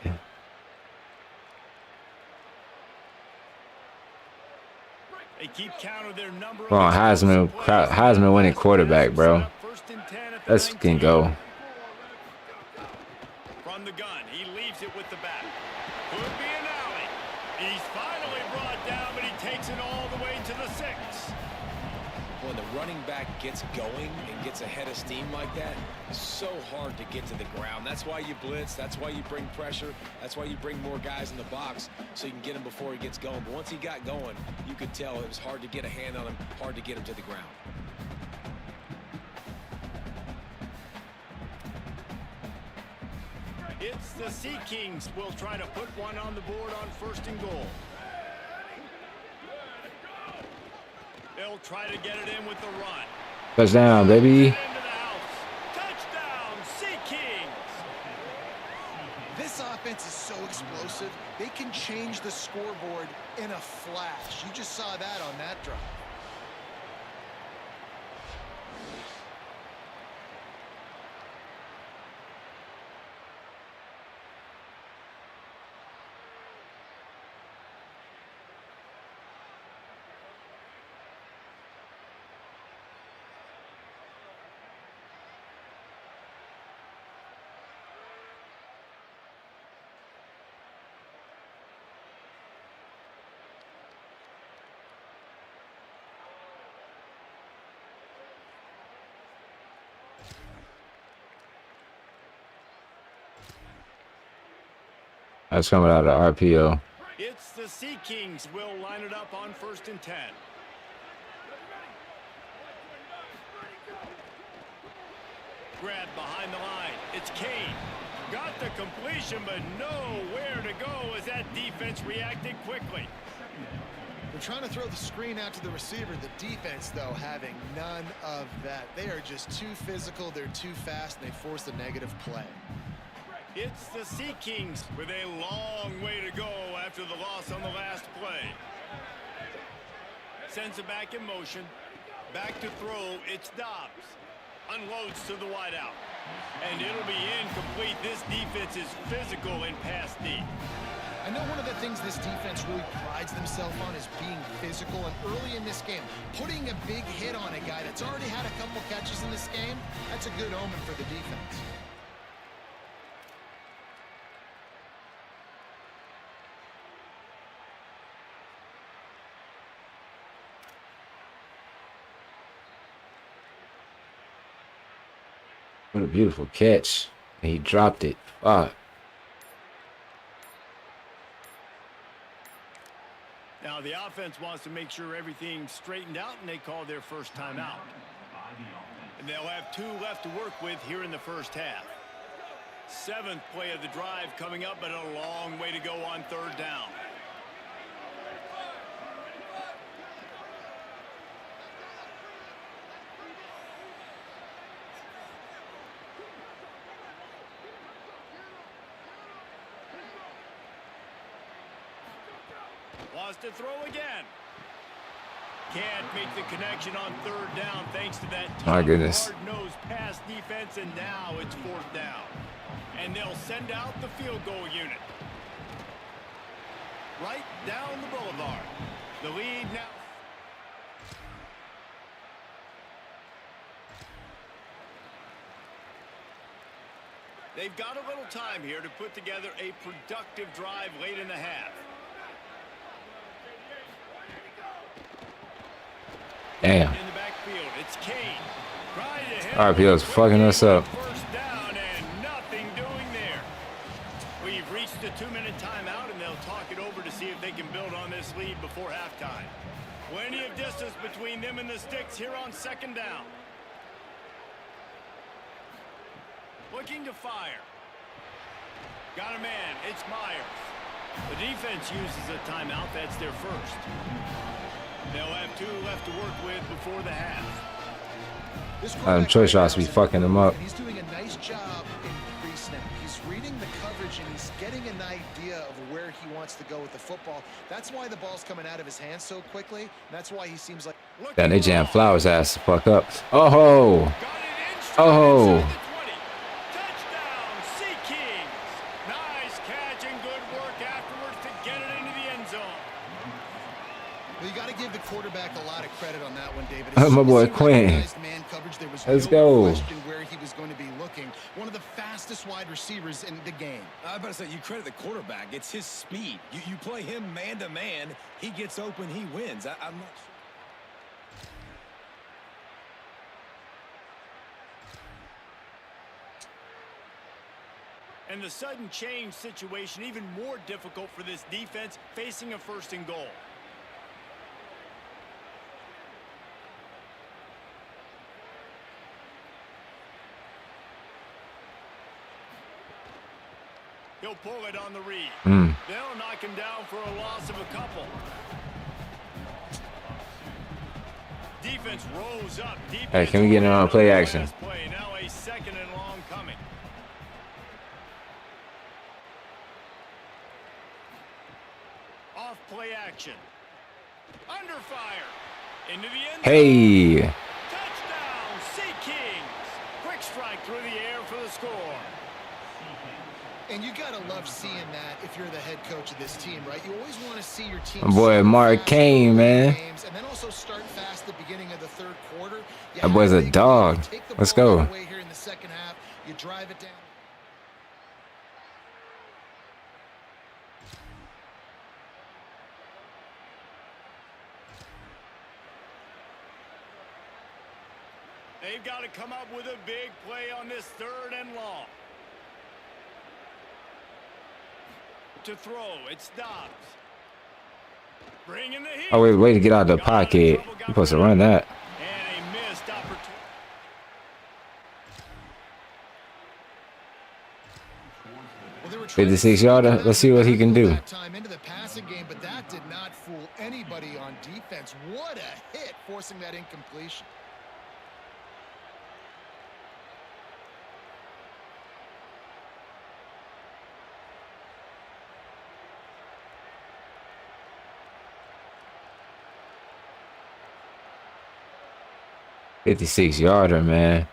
They keep count of their number. Come on, Heisman winning quarterback, bro. Let's fucking go. From the gun, he leaves it with the back. Could be an alley. He's finally brought down, but he takes it all the way to the 6. When the running back gets going and gets gets ahead of steam like that, it's so hard to get to the ground. That's why you blitz. That's why you bring pressure. That's why you bring more guys in the box so you can get him before he gets going. But once he got going, you could tell it was hard to get a hand on him, hard to get him to the ground. It's the Sea Kings. Will try to put one on the board on 1st and goal. They'll try to get it in with the run. Touchdown, baby. Into the house. Touchdown, Sea Kings. This offense is so explosive, they can change the scoreboard in a flash. You just saw that on that drive. That's coming out of RPO. It's the Sea Kings. Will line it up on 1st and 10. Grab behind the line. It's Kane. Got the completion, but nowhere to go as that defense reacted quickly. They're trying to throw the screen out to the receiver. The defense, though, having none of that. They are just too physical. They're too fast, and they force a negative play. It's the Sea Kings with a long way to go after the loss on the last play. Sends it back in motion. Back to throw. It's Dobbs. Unloads to the wideout. And it'll be incomplete. This defense is physical in pass D. I know one of the things this defense really prides themselves on is being physical. And early in this game, putting a big hit on a guy that's already had a couple catches in this game, that's a good omen for the defense. What a beautiful catch. And he dropped it. Fuck. Now the offense wants to make sure everything's straightened out, and they call their first timeout. And they'll have 2 left to work with here in the first half. 7th play of the drive coming up, but a long way to go on 3rd down. Wants to throw again. Can't make the connection on 3rd down thanks to that My goodness. hard-nosed pass defense, and now it's 4th down. And they'll send out the field goal unit. Right down the boulevard. The lead now. They've got a little time here to put together a productive drive late in the half. Damn. In the backfield, it's Kane. RPO's fucking us up. First down and nothing doing there. We've reached the 2-minute timeout, and they'll talk it over to see if they can build on this lead before halftime. Plenty of distance between them and the sticks here on 2nd down. Looking to fire. Got a man. It's Myers. The defense uses a timeout. That's their first. They'll have 2 left to work with before the half. Troy shots be fucking him up. He's doing a nice job in pre-snap. He's reading the coverage, and he's getting an idea of where he wants to go with the football. That's why the ball's coming out of his hands so quickly. That's why he seems like... Then they jam Flowers' ass the fuck up. Oh-ho. Oh-ho. Well, you got to give the quarterback a lot of credit on that one, David. My boy Quinn. Let's go. Where he was going to be looking. One of the fastest wide receivers in the game. I was about to say, you credit the quarterback. It's his speed. You play him man-to-man, he gets open, he wins. I'm not sure. And the sudden change situation even more difficult for this defense facing a 1st and goal. He'll pull it on the read. They'll knock him down for a loss of a couple. Defense rolls up. Hey, can we get it on play action? Play. Now a 2nd and long coming. Off play action. Under fire. Into the end zone. Hey. Touchdown, Sea Kings. Quick strike through the air for the score. And you gotta love seeing that if you're the head coach of this team, right? You always want to see your team. My boy Mark Kane, man. And then also start fast at the beginning of the 3rd quarter. That boy's a dog. Let's go. Here in the 2nd half, you drive it down. They've got to come up with a big play on this 3rd and long. To throw, it's Dobbs. Bringing the heat. Oh, wait to get out of the pocket. You're supposed to run that. And a missed opportunity. 56 yarder. Let's see what he can do. Time into the passing game, but that did not fool anybody on defense. What a hit, forcing that incompletion. $56 yarder, man.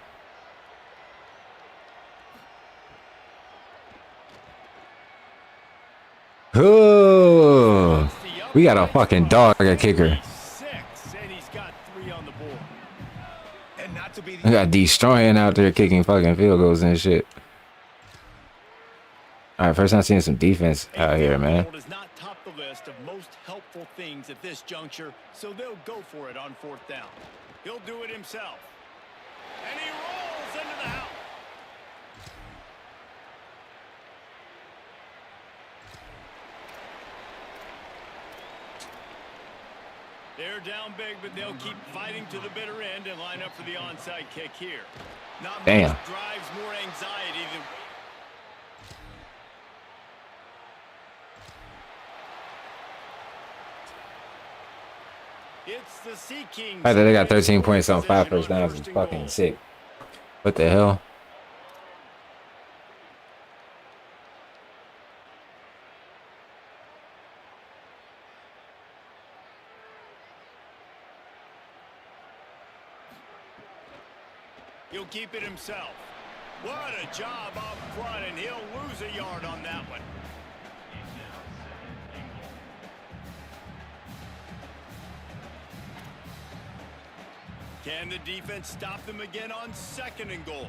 Oh, we got a fucking dog at kicker. And he's got 3 on the board. And not to be We got destroying out there kicking fucking field goals and shit. All right, first time seeing some defense out here, man. Does not top the list of most helpful things at this juncture, so they'll go for it on 4th down. He'll do it himself. And he rolls into the house. They're down big, but they'll keep fighting to the bitter end and line up for the onside kick here. Not Damn. much drives more anxiety than... It's the Sea Kings. I thought they got 13 points on 5 first downs. It's fucking sick. What the hell? He'll keep it himself. What a job up front, and he'll lose a yard on that one. Can the defense stop them again on 2nd and goal?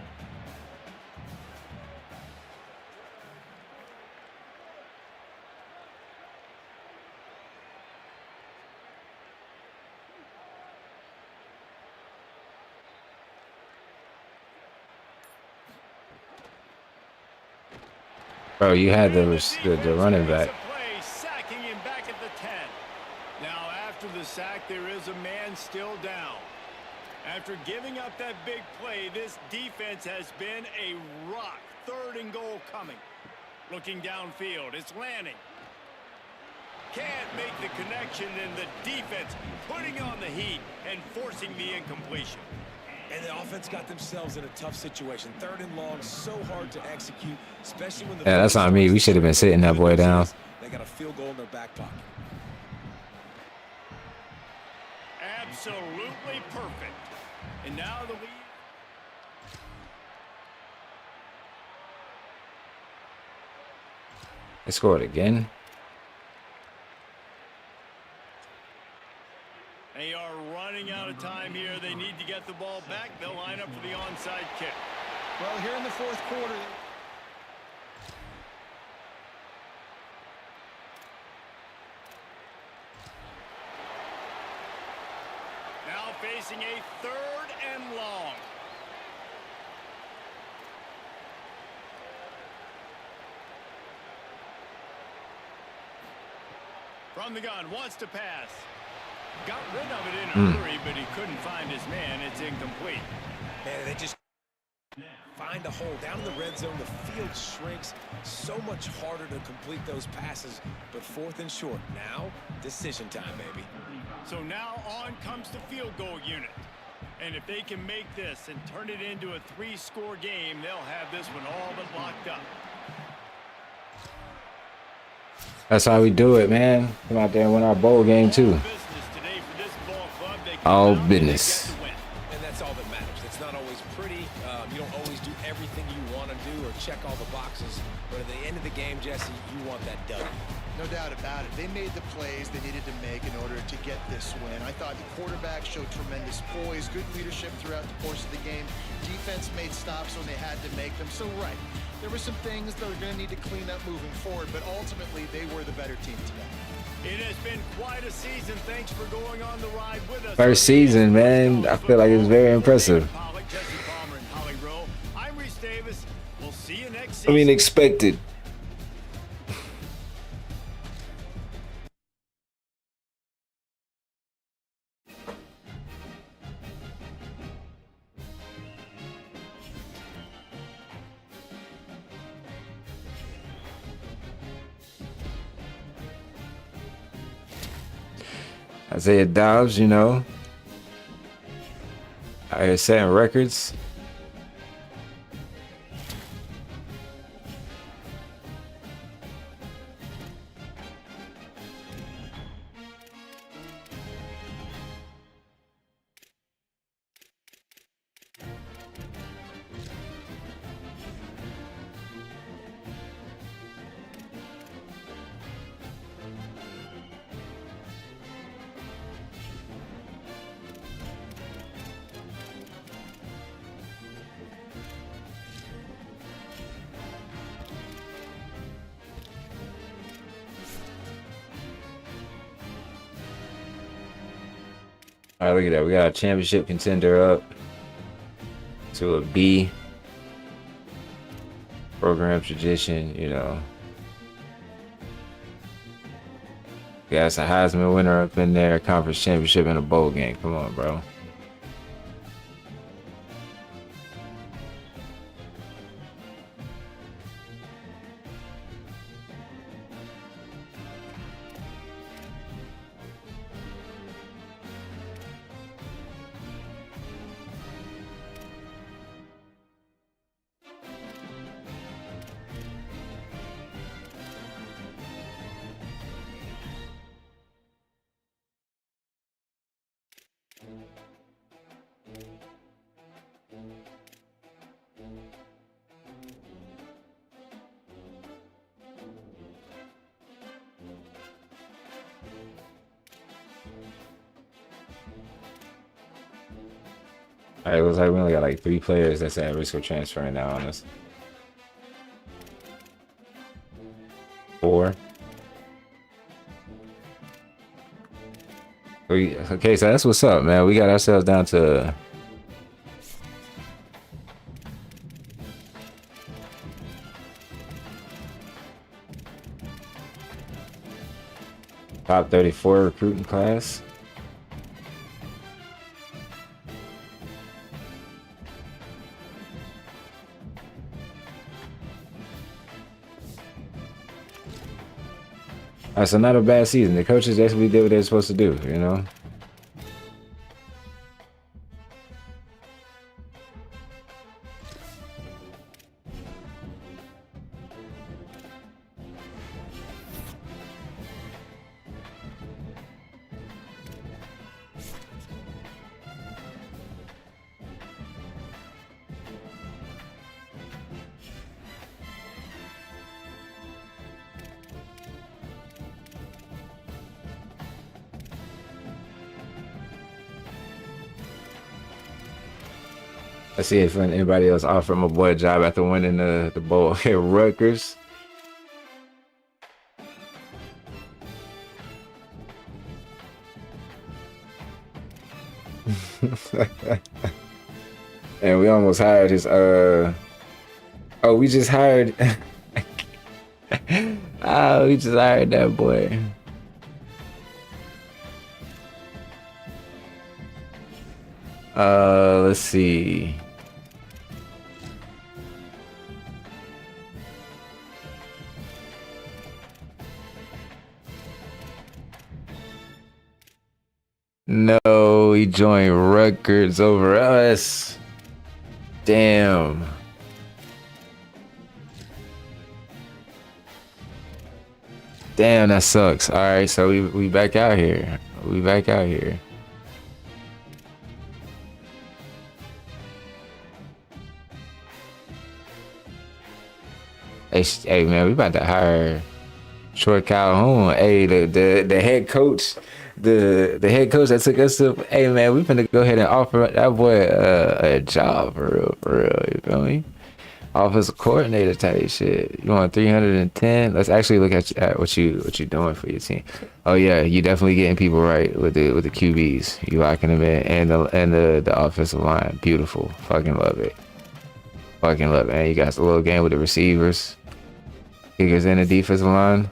Bro, you had the running back. Play, sacking him back at the 10. Now, after the sack, there is a man still down. After giving up that big play, this defense has been a rock. 3rd and goal coming. Looking downfield, it's landing. Can't make the connection, and the defense putting on the heat and forcing the incompletion. And the offense got themselves in a tough situation. 3rd and long, so hard to execute, especially when the... Yeah, that's on me. We should have been sitting that boy down. They got a field goal in their back pocket. Absolutely perfect. And now the lead. They scored again. They are running out of time here. They need to get the ball back. They'll line up for the onside kick. Well, here in the 4th quarter. Now facing a 3rd and long. From the gun, wants to pass. Got rid of it in a hurry, but he couldn't find his man. It's incomplete. Man, they just find a hole down in the red zone. The field shrinks. So much harder to complete those passes. But 4th and short. Now, decision time, baby. So now on comes the field goal unit. And if they can make this and turn it into a 3-score game, they'll have this one all but locked up. That's how we do it, man. Come out there and win our bowl game too. All business. And that's all that matters. It's not always pretty. You don't always do everything you want to do or check all the boxes. But at the end of the game, Jesse, you want that W. No doubt about it. They made the plays they needed to make in order to get this win. I thought the quarterback showed tremendous poise, good leadership throughout the course of the game. Defense made stops when they had to make them. So, right, there were some things that were going to need to clean up moving forward, but ultimately they were the better team today. It has been quite a season. Thanks for going on the ride with us. First season, man. I feel like it's very impressive. I'm Reese Davis. We'll see you next I season. mean, expected. Isaiah Dobbs, you know, out here setting records. All right, look at that. We got a championship contender up to a B. Program tradition, you know. We got a Heisman winner up in there, conference championship, and a bowl game. Come on, bro. All right, it looks like we only got like 3 players that's at risk of transferring now on us. 4. Okay, so that's what's up, man. We got ourselves down to top 34 recruiting class. All right, so not a bad season. The coaches basically did what they're supposed to do, you know? Let's see if anybody else offered my boy a job after winning the bowl here, Rutgers. And we almost hired his oh, we just hired we just hired that boy. Let's see. No, he joined Rutgers over us. Damn. Damn, that sucks. All right, so we back out here. We back out here. Hey man, we about to hire Troy Calhoun. Hey, the head coach, the head coach that took us to. Hey man, we finna go ahead and offer that boy a job for real. You feel me? Offensive coordinator type shit. You want 310? Let's actually look at what you doing for your team. Oh yeah, you definitely getting people right with the QBs. You locking them in and the offensive line. Beautiful. Fucking love it. Fucking love it. Man, you got a little game with the receivers, kickers, in the defensive line.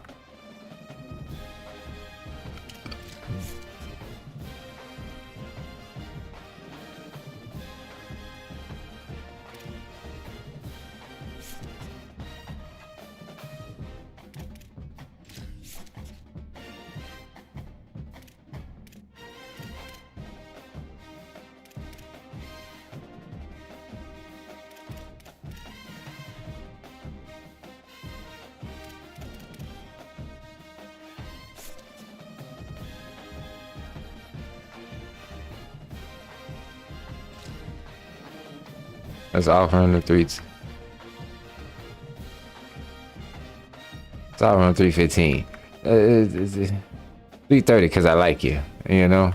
Let's offer him the it's offer him 315. 330 because I like you, you know.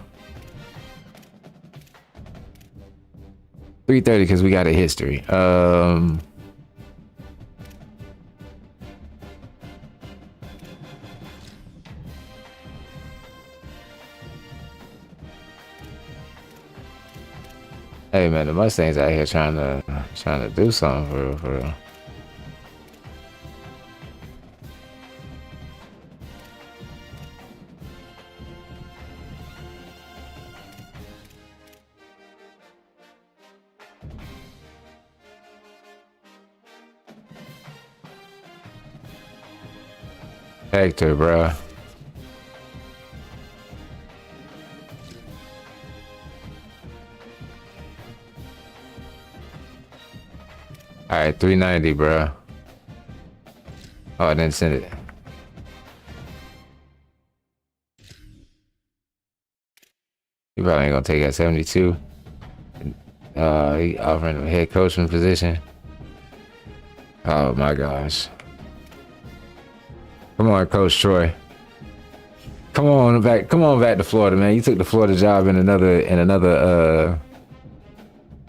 330 because we got a history. Hey man, the Mustangs out here trying to do something for real. Hector, bruh. All right, 390, bro. Oh, I didn't send it. He probably ain't gonna take it at 72. He offering him a head coaching position. Oh my gosh. Come on, Coach Troy. Come on back to Florida, man. You took the Florida job in another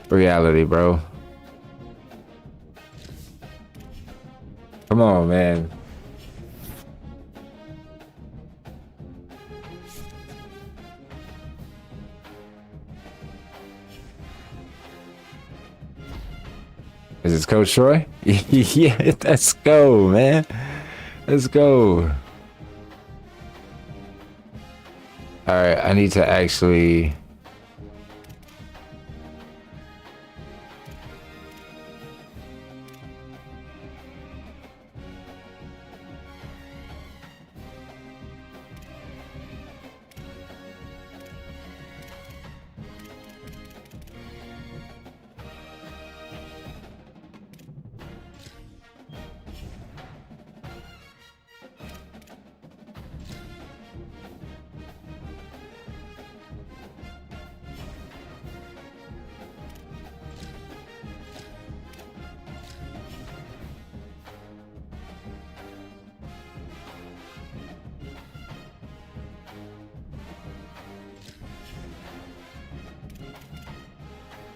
reality, bro. Come on, man. Is this Coach Troy? Yeah, let's go, man. Let's go. All right, I need to actually...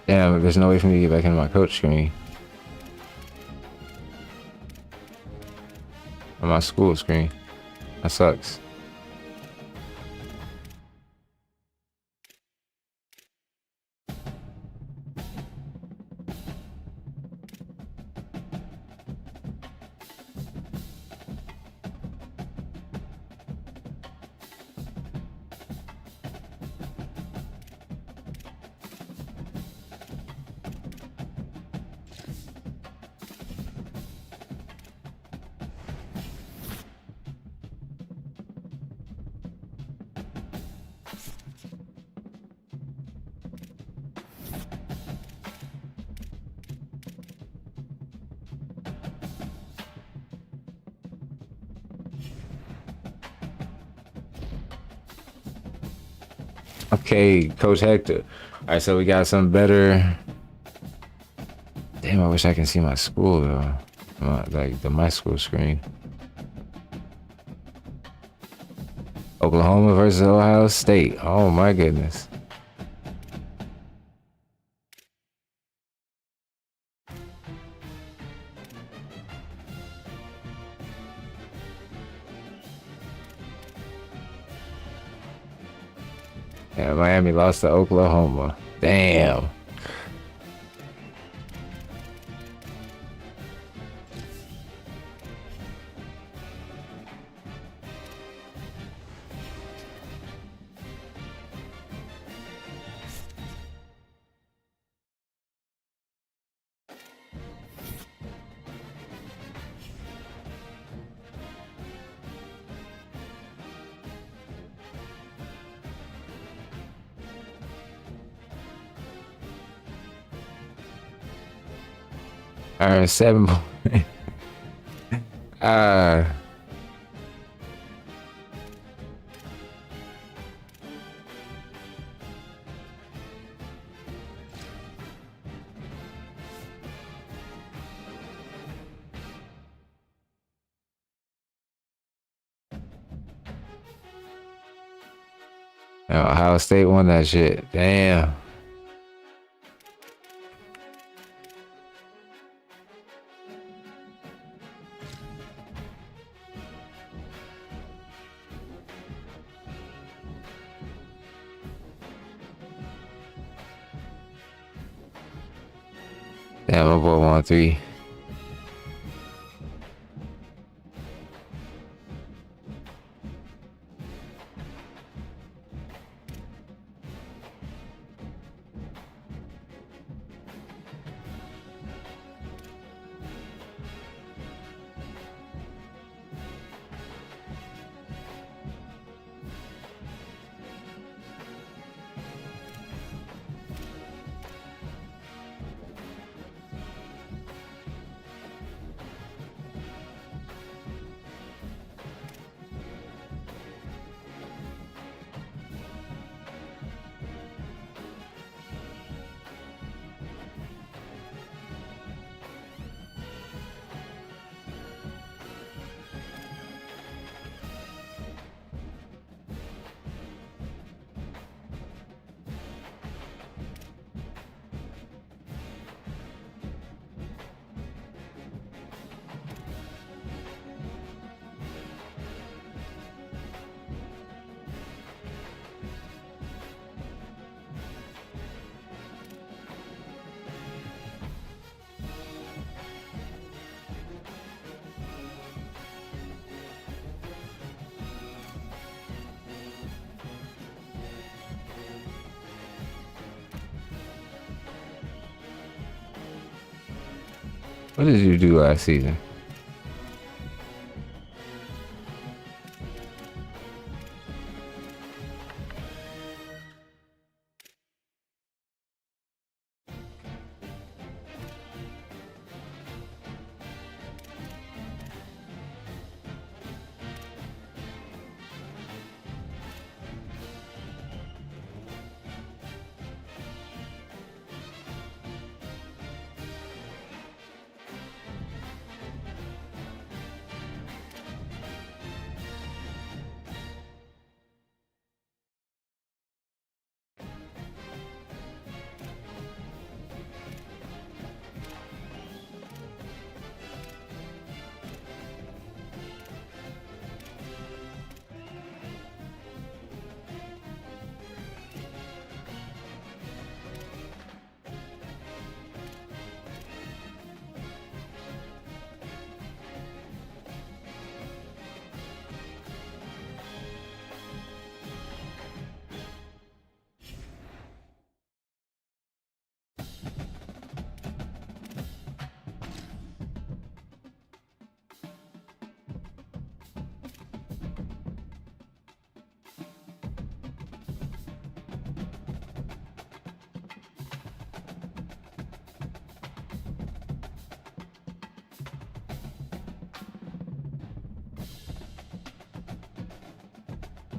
Damn, there's no way for me to get back into my coach screen. On my school screen. That sucks. Okay, Coach Hector. All right, so we got some better. Damn, I wish I can see my school though. My school screen. Oklahoma versus Ohio State. Oh my goodness. Yeah, Miami lost to Oklahoma. Damn. All right, 7 points. Ohio State won that shit. Damn. Damn, my boy won 3. What did you do last season?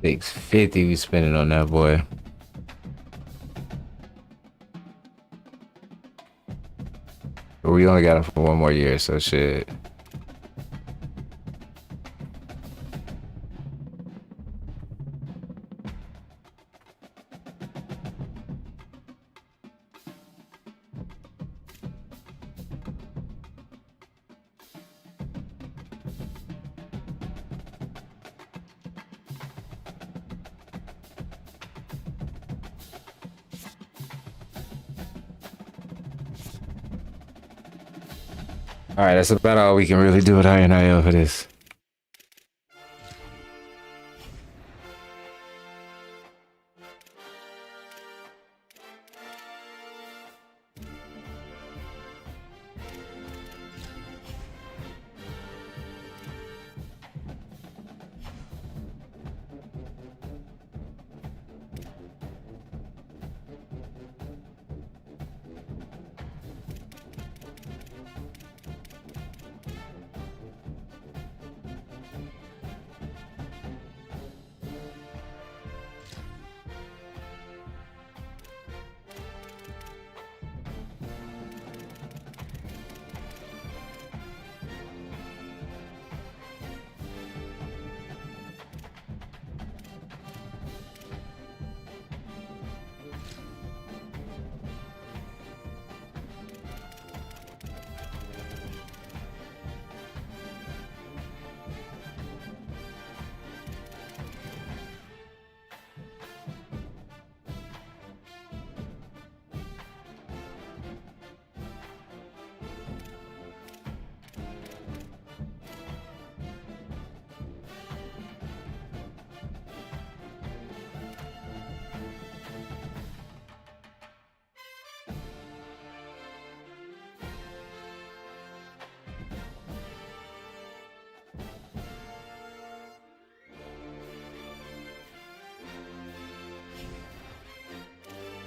$650 we spending on that boy. we only got him for 1 more year, so shit. All right, that's about all we can really do with INIL for this.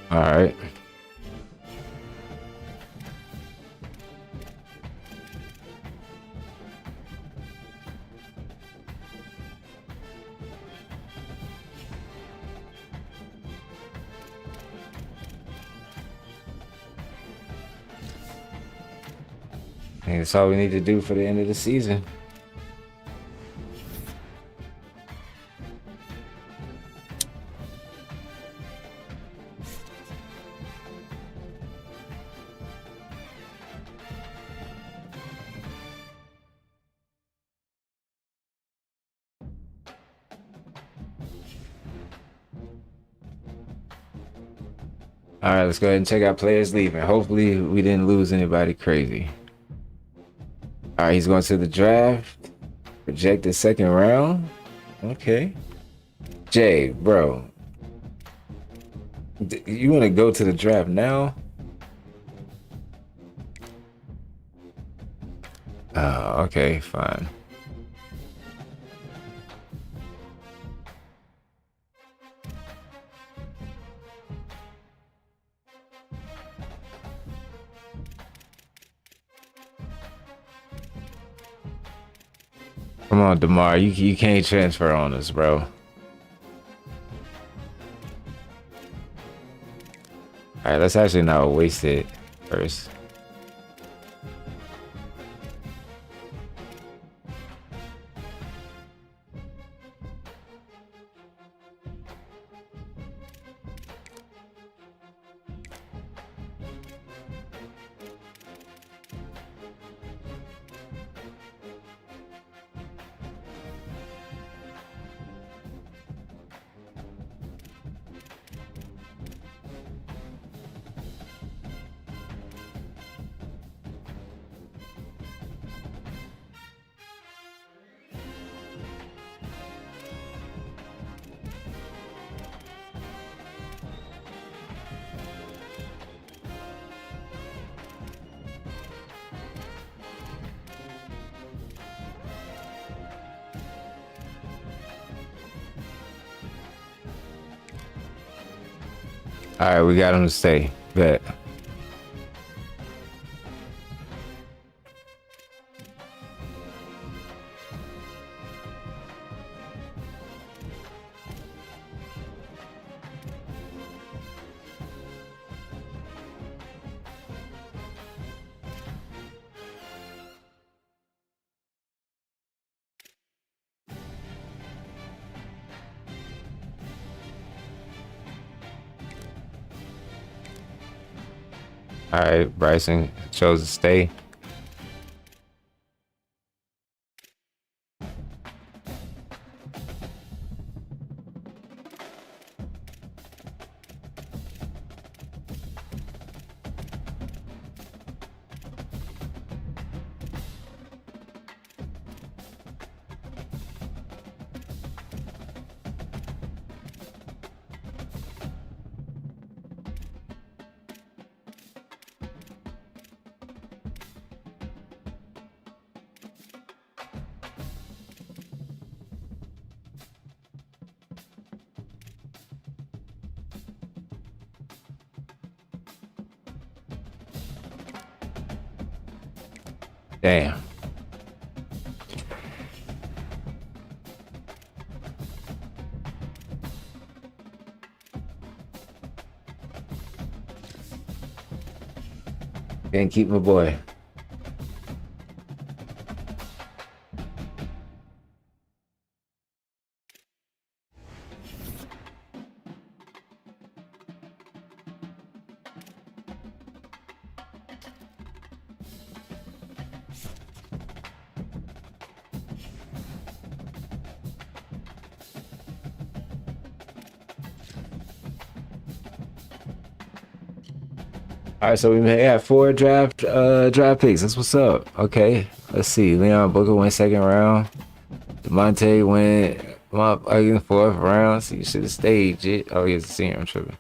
All right. I think that's all we need to do for the end of the season. All right, let's go ahead and check out players leaving. Hopefully we didn't lose anybody crazy. All right, he's going to the draft. Projected 2nd round. Okay. Jay, bro. You want to go to the draft now? Oh, okay, fine. Come on, DeMar. You can't transfer on us, bro. All right, let's actually not waste it first. All right, we got him to stay. Bet. All right, Bryson chose to stay. Damn. Can't keep my boy. All right, so we may have 4 draft picks. That's what's up. Okay, let's see. Leon Booker went 2nd round. Demonte went motherfucking 4th round. So you should have stayed. Oh, he's a senior. I'm tripping.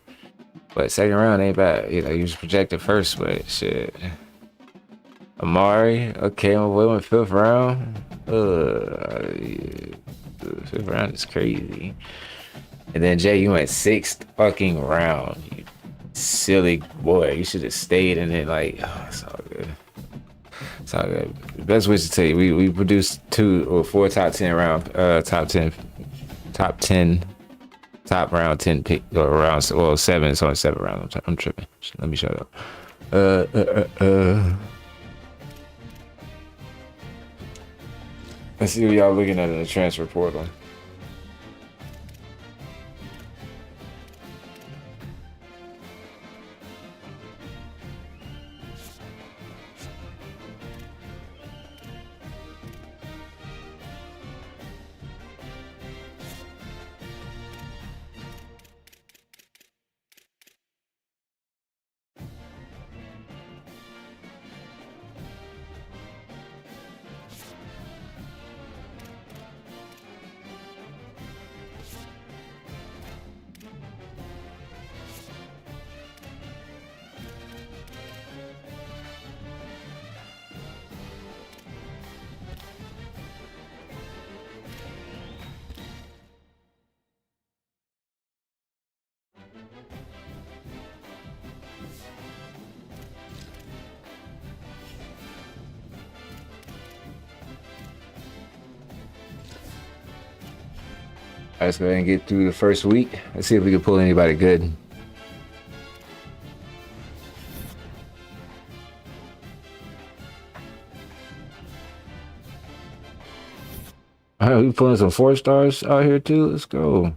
But 2nd round ain't bad. You know, he was projected first, but shit. Amari, okay, my boy went 5th round. 5th round is crazy. And then Jay, you went 6th fucking round. You silly boy, you should have stayed in it. Like, oh, it's all good. It's all good. The best way to tell you, we produced 2 or 4 top 10 top round 10 pick or round 7. It's only 7 rounds. I'm tripping. Let me shut up. Let's see what y'all looking at in the transfer portal. Let's go ahead and get through the first week. Let's see if we can pull anybody good. All right, we pulling some 4 stars out here too. Let's go.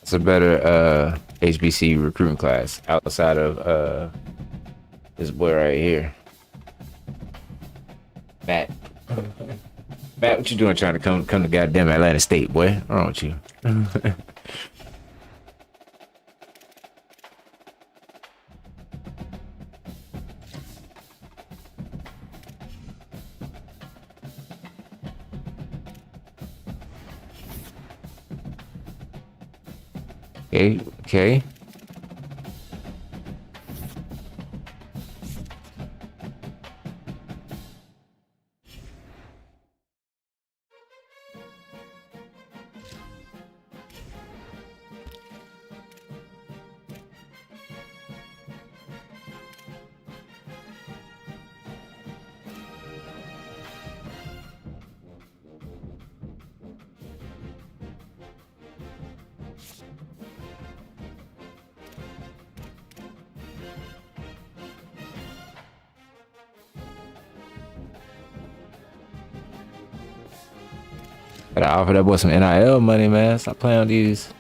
It's a better HBCU recruiting class outside of this boy right here. Matt. Matt, what you doing trying to come to goddamn Atlanta State, boy? What's wrong with you? Okay. Gotta offer that boy some NIL money, man. Stop playing on these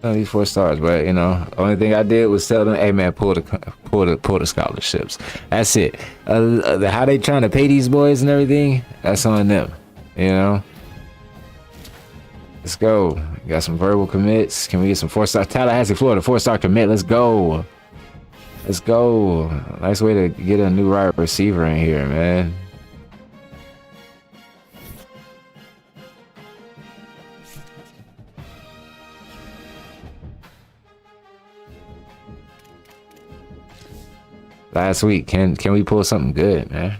4 stars. But you know, only thing I did was tell them, hey man, pull the scholarships. That's it. How they trying to pay these boys and everything, that's on them. You know. Let's go. Got some verbal commits. Can we get some 4-star? Tallahassee, Florida, 4-star commit. Let's go. Let's go. Nice way to get a new wide receiver in here, man. Last week, can we pull something good, man?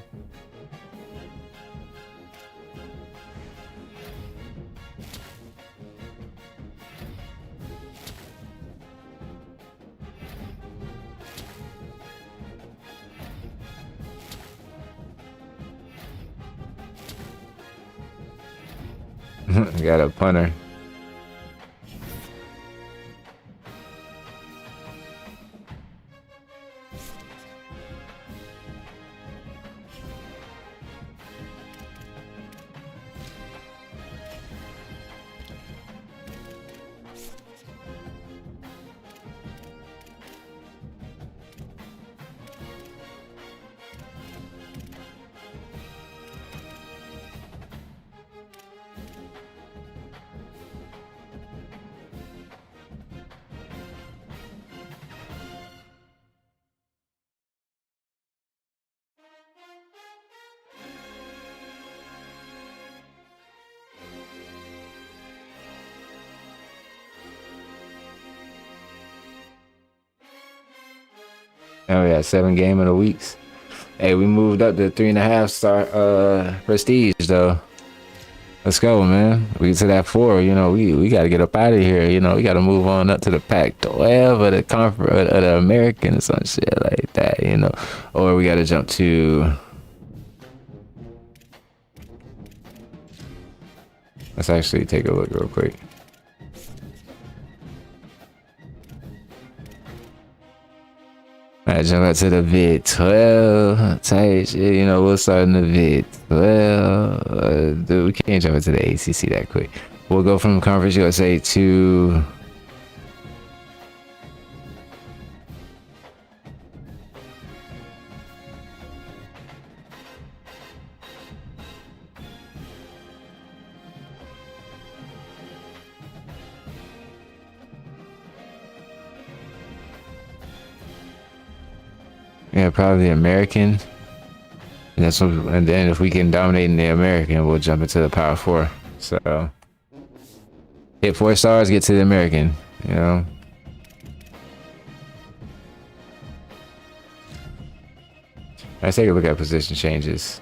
Got a punter. Oh yeah, 7 game of the weeks. Hey, we moved up to 3.5 star prestige though. Let's go, man. We get to that 4. You know, we got to get up out of here. You know, we got to move on up to the Pac-12 or the conference or the American or some shit like that. You know, or we got to jump to. Let's actually take a look real quick. I jump out to the Big 12 type shit, you know, we'll start in the Big 12. Dude, we can't jump into the ACC that quick. We'll go from Conference USA to... Yeah, probably the American. And that's what, and then if we can dominate in the American, we'll jump into the Power 4. So hit 4 stars, get to the American, you know. Let's take a look at position changes.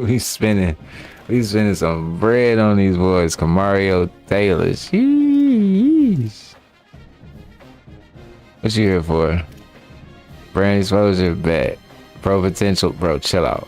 we spending some bread on these boys. Camario Taylor. Sheesh. What you here for? Brand exposure bet. Pro potential, bro. Chill out.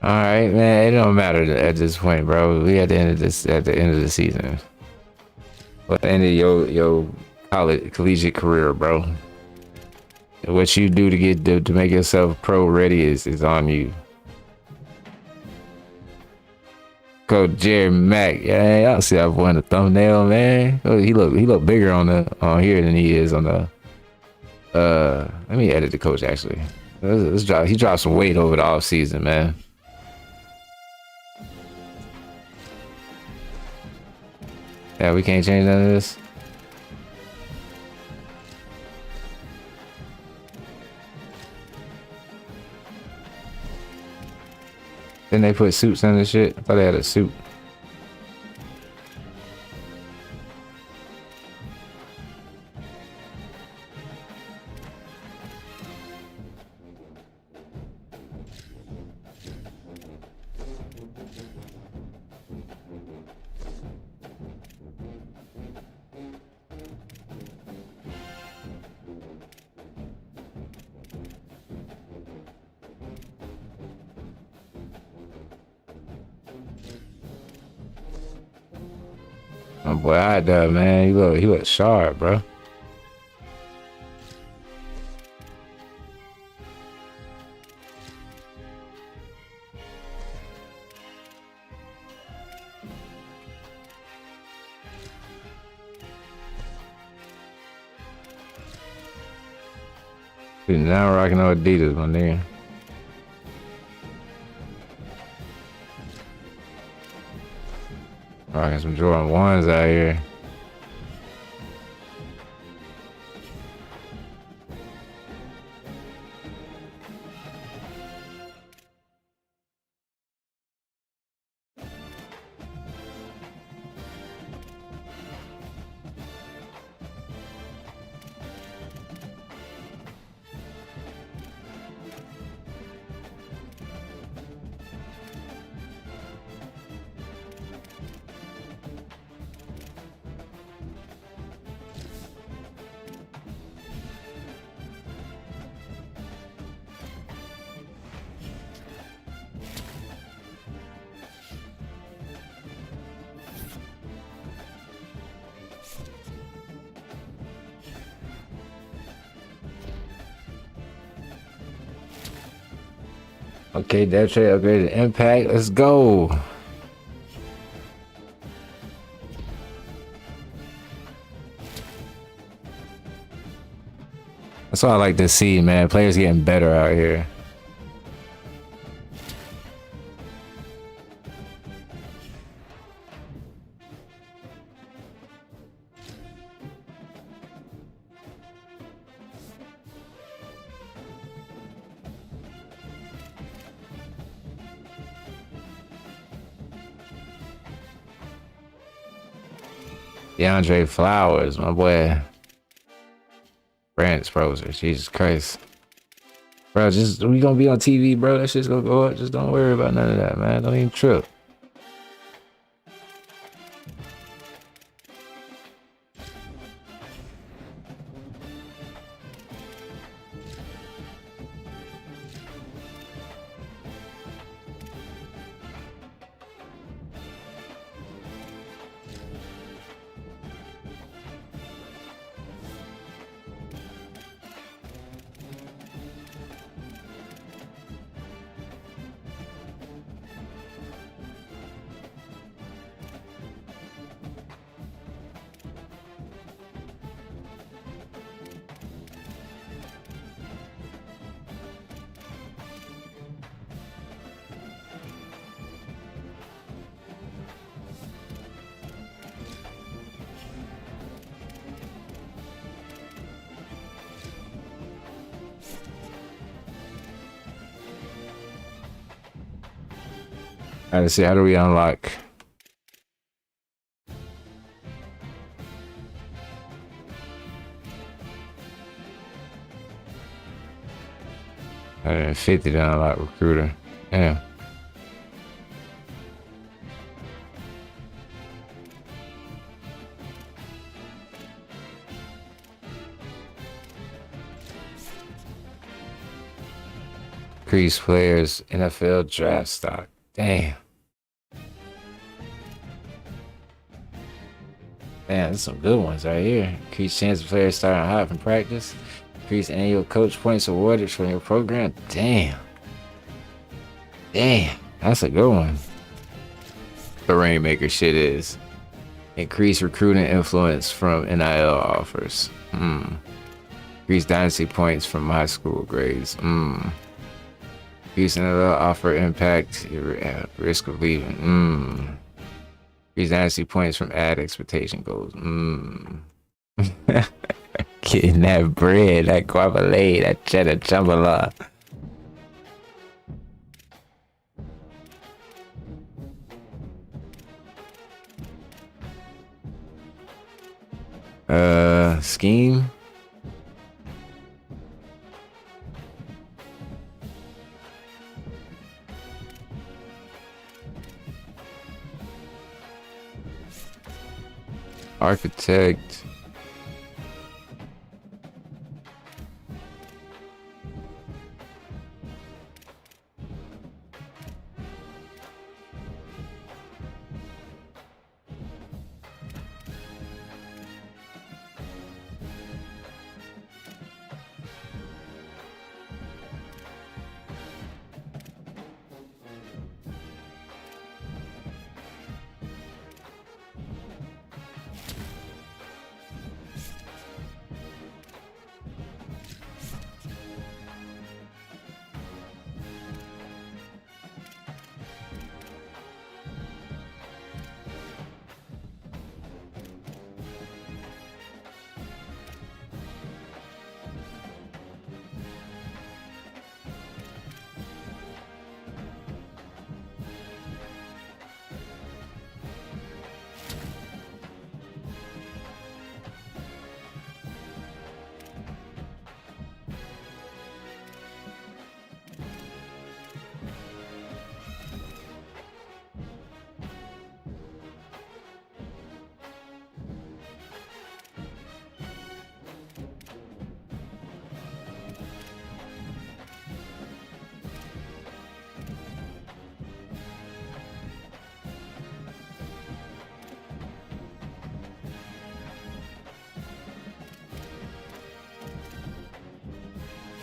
All right, man. It don't matter at this point, bro. We at the end of the season. At the end of your collegiate career, bro. What you do to make yourself pro ready is on you. Coach Jerry Mack, yeah, y'all see that boy in the thumbnail, man. Oh, he look bigger on here than he is on the. Let me edit the coach actually. He dropped some weight over the off season, man. Yeah, we can't change none of this. Didn't they put suits on this shit? I thought they had a suit. My boy out there, man. He look sharp, bro. Dude, now rocking no Adidas, my nigga. Rocking some Jordan 1s out here. Okay, that trade upgraded impact. Let's go. That's what I like to see, man. Players getting better out here. DeAndre Flowers, my boy. Brandon Sproser, Jesus Christ. Bro, we gonna be on TV, bro. That shit's gonna go up. Just don't worry about none of that, man. Don't even trip. All right, let's see. How do we unlock? $150 to unlock recruiter. Yeah. Increase players NFL draft stock. Damn. Damn, there's some good ones right here. Increase chance of players starting hot from practice. Increase annual coach points awarded from your program. Damn. Damn. That's a good one. The Rainmaker shit is. Increase recruiting influence from NIL offers. Increase dynasty points from high school grades. Increase NIL offer impact. Your risk of leaving. Increase dynasty points from ad expectation goals. Getting that bread, that guavale, that cheddar jambalaya. Scheme. Architect.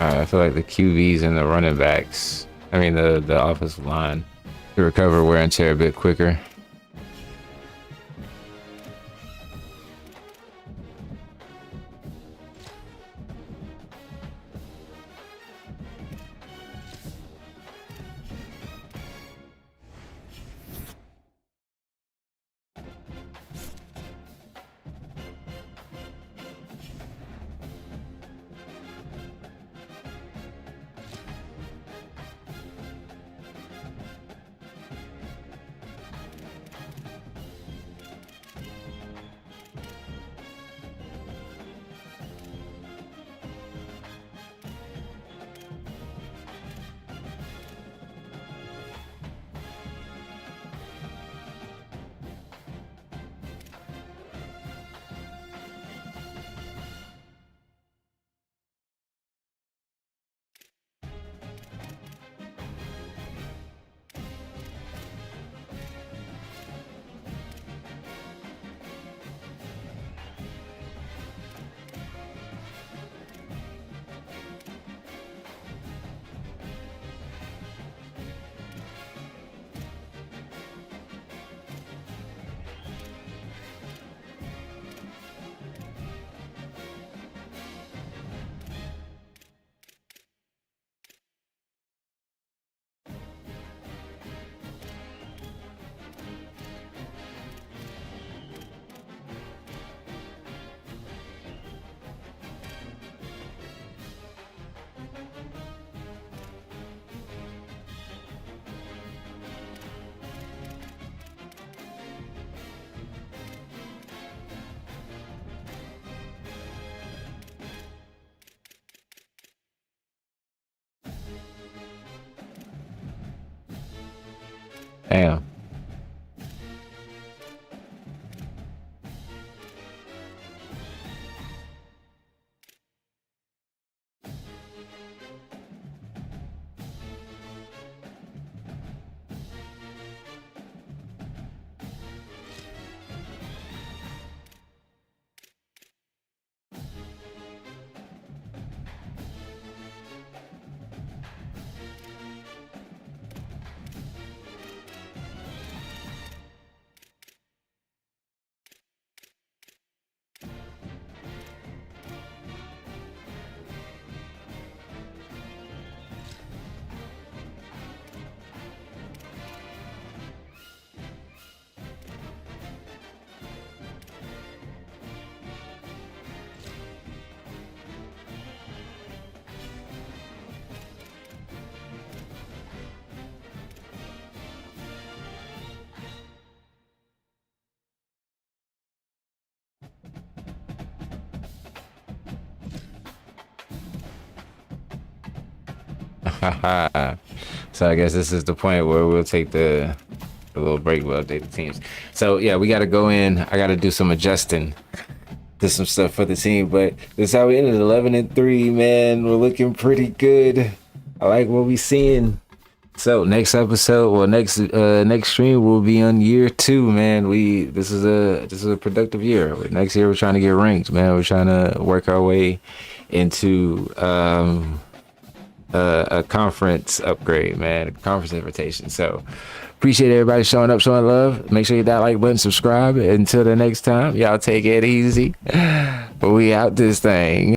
All right, I feel like the QBs and the running backs, I mean the offensive line, to recover wear and tear a bit quicker. Damn. So I guess this is the point where we'll take the little break. We'll update the teams. So yeah, we got to go in. I got to do some adjusting to some stuff for the team. But this is how we ended 11-3, man. We're looking pretty good. I like what we seeing. So next episode, well, next stream will be on year 2, man. This is a productive year. Next year we're trying to get ranked, man. We're trying to work our way into a conference upgrade, man, a conference invitation. So appreciate everybody showing up, showing love. Make sure you hit that like button, subscribe. Until the next time, y'all take it easy. But we out this thing.